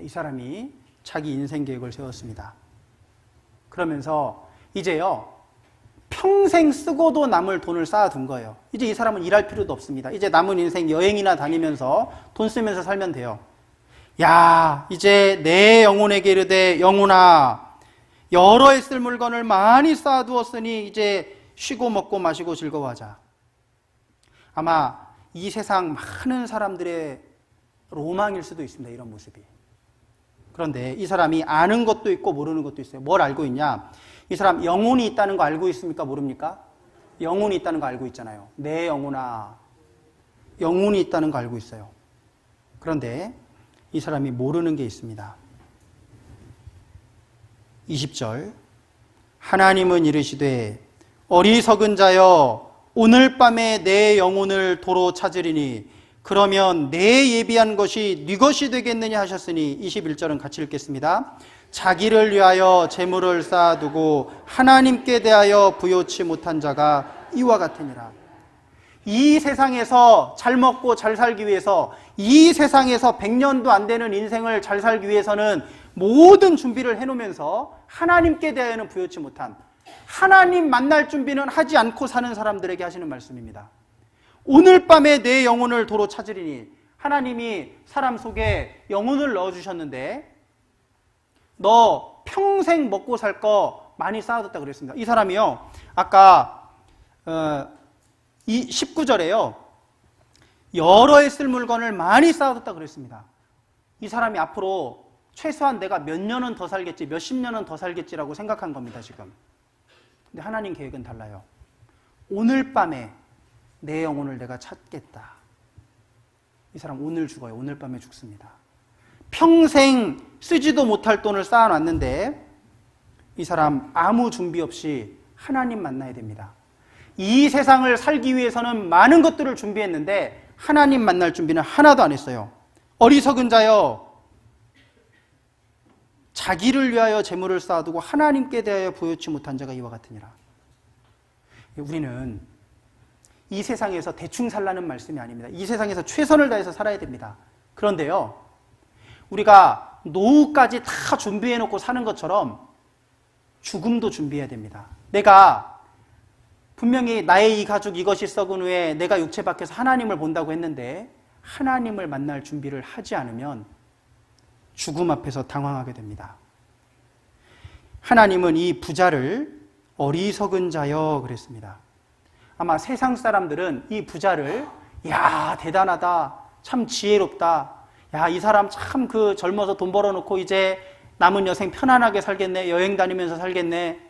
이 사람이 자기 인생 계획을 세웠습니다. 그러면서 이제요 평생 쓰고도 남을 돈을 쌓아둔 거예요. 이제 이 사람은 일할 필요도 없습니다. 이제 남은 인생 여행이나 다니면서 돈 쓰면서 살면 돼요. 야, 이제 내 영혼에게 이르되 영혼아 여러 해 쓸 물건을 많이 쌓아두었으니 이제 쉬고 먹고 마시고 즐거워하자. 아마 이 세상 많은 사람들의 로망일 수도 있습니다. 이런 모습이. 그런데 이 사람이 아는 것도 있고 모르는 것도 있어요. 뭘 알고 있냐? 이 사람 영혼이 있다는 거 알고 있습니까? 모릅니까? 영혼이 있다는 거 알고 있잖아요. 내 영혼아, 영혼이 있다는 거 알고 있어요. 그런데 이 사람이 모르는 게 있습니다. 20절 하나님은 이르시되 어리석은 자여 오늘 밤에 내 영혼을 도로 찾으리니 그러면 내 예비한 것이 네 것이 되겠느냐 하셨으니 21절은 같이 읽겠습니다. 자기를 위하여 재물을 쌓아두고 하나님께 대하여 부요치 못한 자가 이와 같으니라. 이 세상에서 잘 먹고 잘 살기 위해서, 이 세상에서 100년도 안 되는 인생을 잘 살기 위해서는 모든 준비를 해놓으면서 하나님께 대하여는 부요치 못한, 하나님 만날 준비는 하지 않고 사는 사람들에게 하시는 말씀입니다. 오늘 밤에 내 영혼을 도로 찾으리니, 하나님이 사람 속에 영혼을 넣어주셨는데 너 평생 먹고 살 거 많이 쌓아뒀다 그랬습니다. 이 사람이요, 아까 이 19절에요 여러 해 쓸 물건을 많이 쌓아뒀다 그랬습니다. 이 사람이 앞으로 최소한 내가 몇 년은 더 살겠지, 몇십 년은 더 살겠지라고 생각한 겁니다 지금. 근데 하나님 계획은 달라요. 오늘 밤에 내 영혼을 내가 찾겠다. 이 사람 오늘 죽어요. 오늘 밤에 죽습니다. 평생 쓰지도 못할 돈을 쌓아놨는데 이 사람 아무 준비 없이 하나님 만나야 됩니다. 이 세상을 살기 위해서는 많은 것들을 준비했는데 하나님 만날 준비는 하나도 안 했어요. 어리석은 자여 자기를 위하여 재물을 쌓아두고 하나님께 대하여 부요치 못한 자가 이와 같으니라. 우리는 이 세상에서 대충 살라는 말씀이 아닙니다. 이 세상에서 최선을 다해서 살아야 됩니다. 그런데요, 우리가 노후까지 다 준비해놓고 사는 것처럼 죽음도 준비해야 됩니다. 내가 분명히 나의 이 가죽 이것이 썩은 후에 내가 육체 밖에서 하나님을 본다고 했는데 하나님을 만날 준비를 하지 않으면 죽음 앞에서 당황하게 됩니다. 하나님은 이 부자를 어리석은 자여 그랬습니다. 아마 세상 사람들은 이 부자를 야 대단하다, 참 지혜롭다, 야 이 사람 참 그 젊어서 돈 벌어놓고 이제 남은 여생 편안하게 살겠네, 여행 다니면서 살겠네.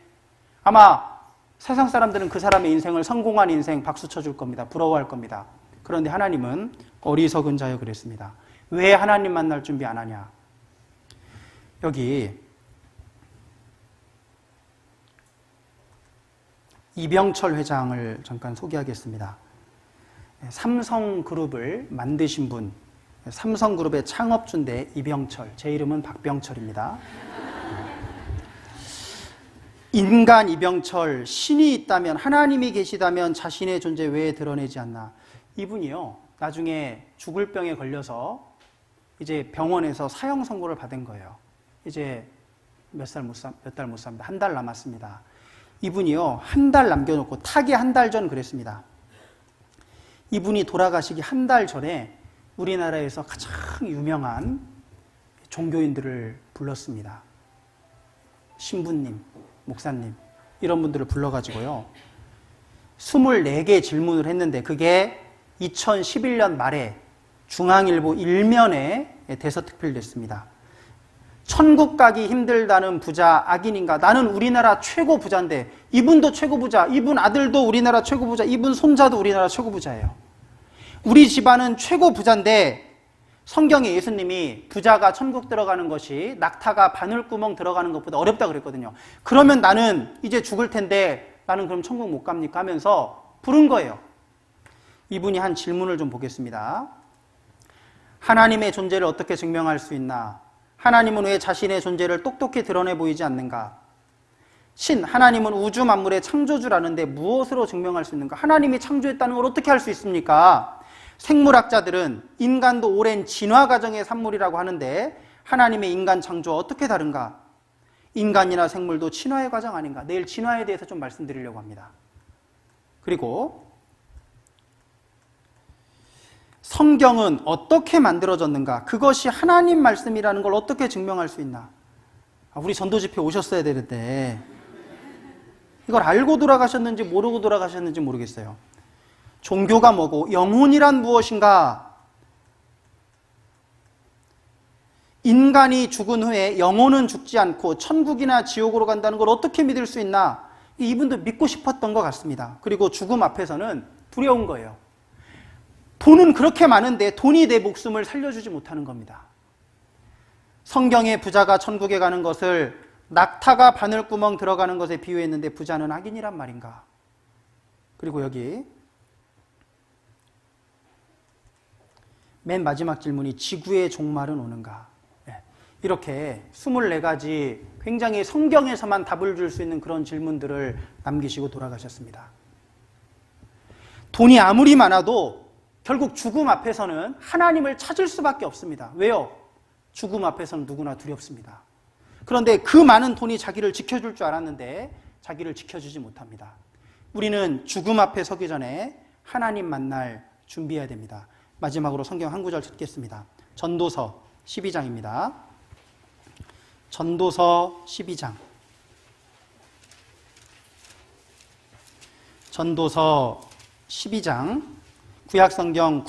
아마 세상 사람들은 그 사람의 인생을 성공한 인생 박수 쳐줄 겁니다. 부러워할 겁니다. 그런데 하나님은 어리석은 자여 그랬습니다. 왜 하나님 만날 준비 안 하냐? 여기 이병철 회장을 잠깐 소개하겠습니다. 삼성그룹을 만드신 분, 삼성그룹의 창업주인데 이병철, 제 이름은 박병철입니다. 인간 이병철, 신이 있다면, 하나님이 계시다면 자신의 존재 왜 드러내지 않나? 이분이요, 나중에 죽을 병에 걸려서 이제 병원에서 사형 선고를 받은 거예요. 이제 몇 달 못 삽니다. 한 달 남았습니다. 이분이요, 한 달 남겨놓고, 타기 한 달 전 그랬습니다. 이분이 돌아가시기 한 달 전에 우리나라에서 가장 유명한 종교인들을 불렀습니다. 신부님, 목사님, 이런 분들을 불러가지고요, 24개 질문을 했는데 그게 2011년 말에 중앙일보 1면에 대서특필됐습니다. 천국 가기 힘들다는 부자 악인인가? 나는 우리나라 최고 부자인데, 이분도 최고 부자, 이분 아들도 우리나라 최고 부자, 이분 손자도 우리나라 최고 부자예요. 우리 집안은 최고 부자인데 성경에 예수님이 부자가 천국 들어가는 것이 낙타가 바늘구멍 들어가는 것보다 어렵다 그랬거든요. 그러면 나는 이제 죽을 텐데 나는 그럼 천국 못 갑니까? 하면서 부른 거예요. 이분이 한 질문을 좀 보겠습니다. 하나님의 존재를 어떻게 증명할 수 있나? 하나님은 왜 자신의 존재를 똑똑히 드러내 보이지 않는가? 하나님은 우주 만물의 창조주라는데 무엇으로 증명할 수 있는가? 하나님이 창조했다는 걸 어떻게 할 수 있습니까? 생물학자들은 인간도 오랜 진화 과정의 산물이라고 하는데 하나님의 인간 창조와 어떻게 다른가? 인간이나 생물도 진화의 과정 아닌가? 내일 진화에 대해서 좀 말씀드리려고 합니다. 그리고 성경은 어떻게 만들어졌는가? 그것이 하나님 말씀이라는 걸 어떻게 증명할 수 있나? 우리 전도 집회 오셨어야 되는데 이걸 알고 돌아가셨는지 모르고 돌아가셨는지 모르겠어요. 종교가 뭐고 영혼이란 무엇인가? 인간이 죽은 후에 영혼은 죽지 않고 천국이나 지옥으로 간다는 걸 어떻게 믿을 수 있나? 이분도 믿고 싶었던 것 같습니다. 그리고 죽음 앞에서는 두려운 거예요. 돈은 그렇게 많은데 돈이 내 목숨을 살려주지 못하는 겁니다. 성경의 부자가 천국에 가는 것을 낙타가 바늘구멍 들어가는 것에 비유했는데 부자는 악인이란 말인가? 그리고 여기 맨 마지막 질문이 지구의 종말은 오는가? 이렇게 24가지 굉장히 성경에서만 답을 줄 수 있는 그런 질문들을 남기시고 돌아가셨습니다. 돈이 아무리 많아도 결국 죽음 앞에서는 하나님을 찾을 수밖에 없습니다. 왜요? 죽음 앞에서는 누구나 두렵습니다. 그런데 그 많은 돈이 자기를 지켜줄 줄 알았는데 자기를 지켜주지 못합니다. 우리는 죽음 앞에 서기 전에 하나님 만날 준비해야 됩니다. 마지막으로 성경 한 구절 듣겠습니다. 전도서 12장입니다. 전도서 12장. 전도서 12장. 구약성경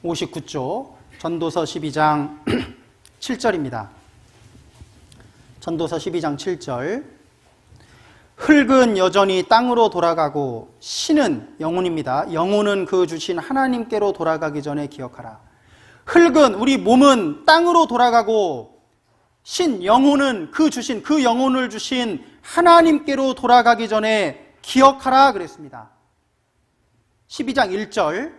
959쪽. 전도서 12장 7절입니다. 전도서 12장 7절. 흙은 여전히 땅으로 돌아가고 신은 영혼입니다. 영혼은 그 주신 하나님께로 돌아가기 전에 기억하라. 흙은 우리 몸은 땅으로 돌아가고 신 영혼은 그 영혼을 주신 하나님께로 돌아가기 전에 기억하라 그랬습니다. 12장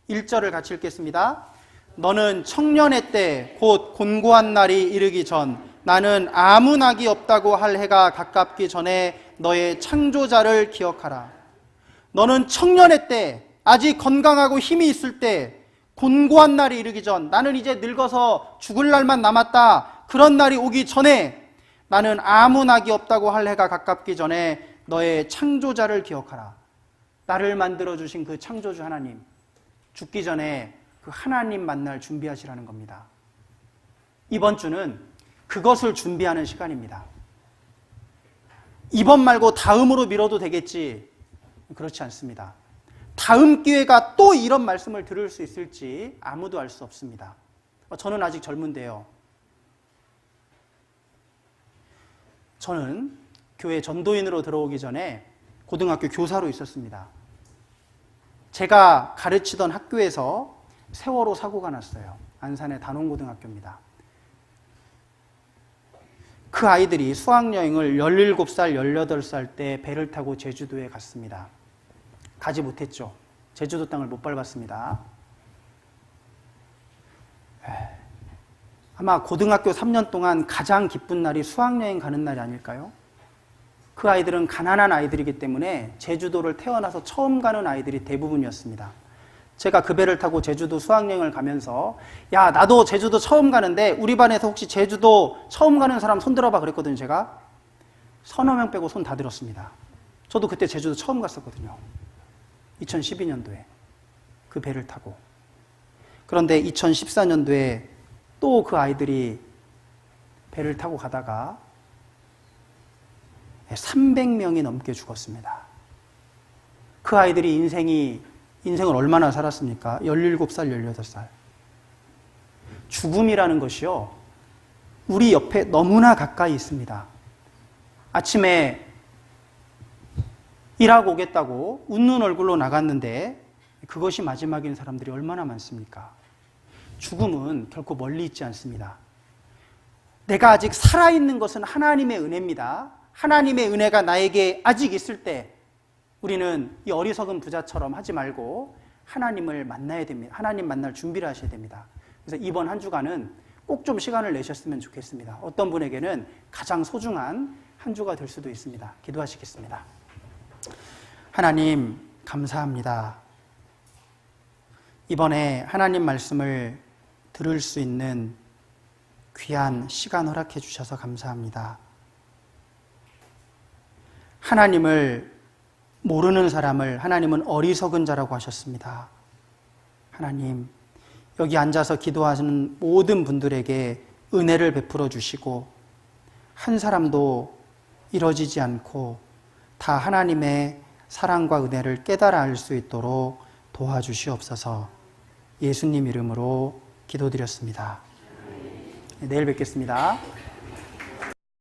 1절을 같이 읽겠습니다. 너는 청년의 때 곧 곤고한 날이 이르기 전 나는 아무 낙이 없다고 할 해가 가깝기 전에 너의 창조자를 기억하라. 너는 청년의 때 아직 건강하고 힘이 있을 때 곤고한 날이 이르기 전 나는 이제 늙어서 죽을 날만 남았다. 그런 날이 오기 전에 나는 아무 낙이 없다고 할 해가 가깝기 전에 너의 창조자를 기억하라. 나를 만들어주신 그 창조주 하나님, 죽기 전에 그 하나님 만날 준비하시라는 겁니다. 이번 주는 그것을 준비하는 시간입니다. 이번 말고 다음으로 미뤄도 되겠지? 그렇지 않습니다. 다음 기회가 또 이런 말씀을 들을 수 있을지 아무도 알 수 없습니다. 저는 아직 젊은데요. 저는 교회 전도인으로 들어오기 전에 고등학교 교사로 있었습니다. 제가 가르치던 학교에서 세월호 사고가 났어요. 안산의 단원고등학교입니다. 그 아이들이 수학여행을 17살, 18살 때 배를 타고 제주도에 갔습니다. 가지 못했죠. 제주도 땅을 못 밟았습니다. 아마 고등학교 3년 동안 가장 기쁜 날이 수학여행 가는 날이 아닐까요? 그 아이들은 가난한 아이들이기 때문에 제주도를 태어나서 처음 가는 아이들이 대부분이었습니다. 제가 그 배를 타고 제주도 수학여행을 가면서 야, 나도 제주도 처음 가는데 우리 반에서 혹시 제주도 처음 가는 사람 손 들어봐 그랬거든요. 제가 서너 명 빼고 손 다 들었습니다. 저도 그때 제주도 처음 갔었거든요. 2012년도에 그 배를 타고. 그런데 2014년도에 또 그 아이들이 배를 타고 가다가 300명이 넘게 죽었습니다. 그 아이들이 인생을 얼마나 살았습니까? 17살, 18살. 죽음이라는 것이요, 우리 옆에 너무나 가까이 있습니다. 아침에 일하고 오겠다고 웃는 얼굴로 나갔는데 그것이 마지막인 사람들이 얼마나 많습니까? 죽음은 결코 멀리 있지 않습니다. 내가 아직 살아있는 것은 하나님의 은혜입니다. 하나님의 은혜가 나에게 아직 있을 때 우리는 이 어리석은 부자처럼 하지 말고 하나님을 만나야 됩니다. 하나님 만날 준비를 하셔야 됩니다. 그래서 이번 한 주간은 꼭 좀 시간을 내셨으면 좋겠습니다. 어떤 분에게는 가장 소중한 한 주가 될 수도 있습니다. 기도하시겠습니다. 하나님 감사합니다. 이번에 하나님 말씀을 들을 수 있는 귀한 시간 허락해 주셔서 감사합니다. 하나님을 모르는 사람을 하나님은 어리석은 자라고 하셨습니다. 하나님, 여기 앉아서 기도하시는 모든 분들에게 은혜를 베풀어 주시고 한 사람도 이뤄지지 않고 다 하나님의 사랑과 은혜를 깨달아 알 수 있도록 도와주시옵소서. 예수님 이름으로 기도드렸습니다. 내일 뵙겠습니다.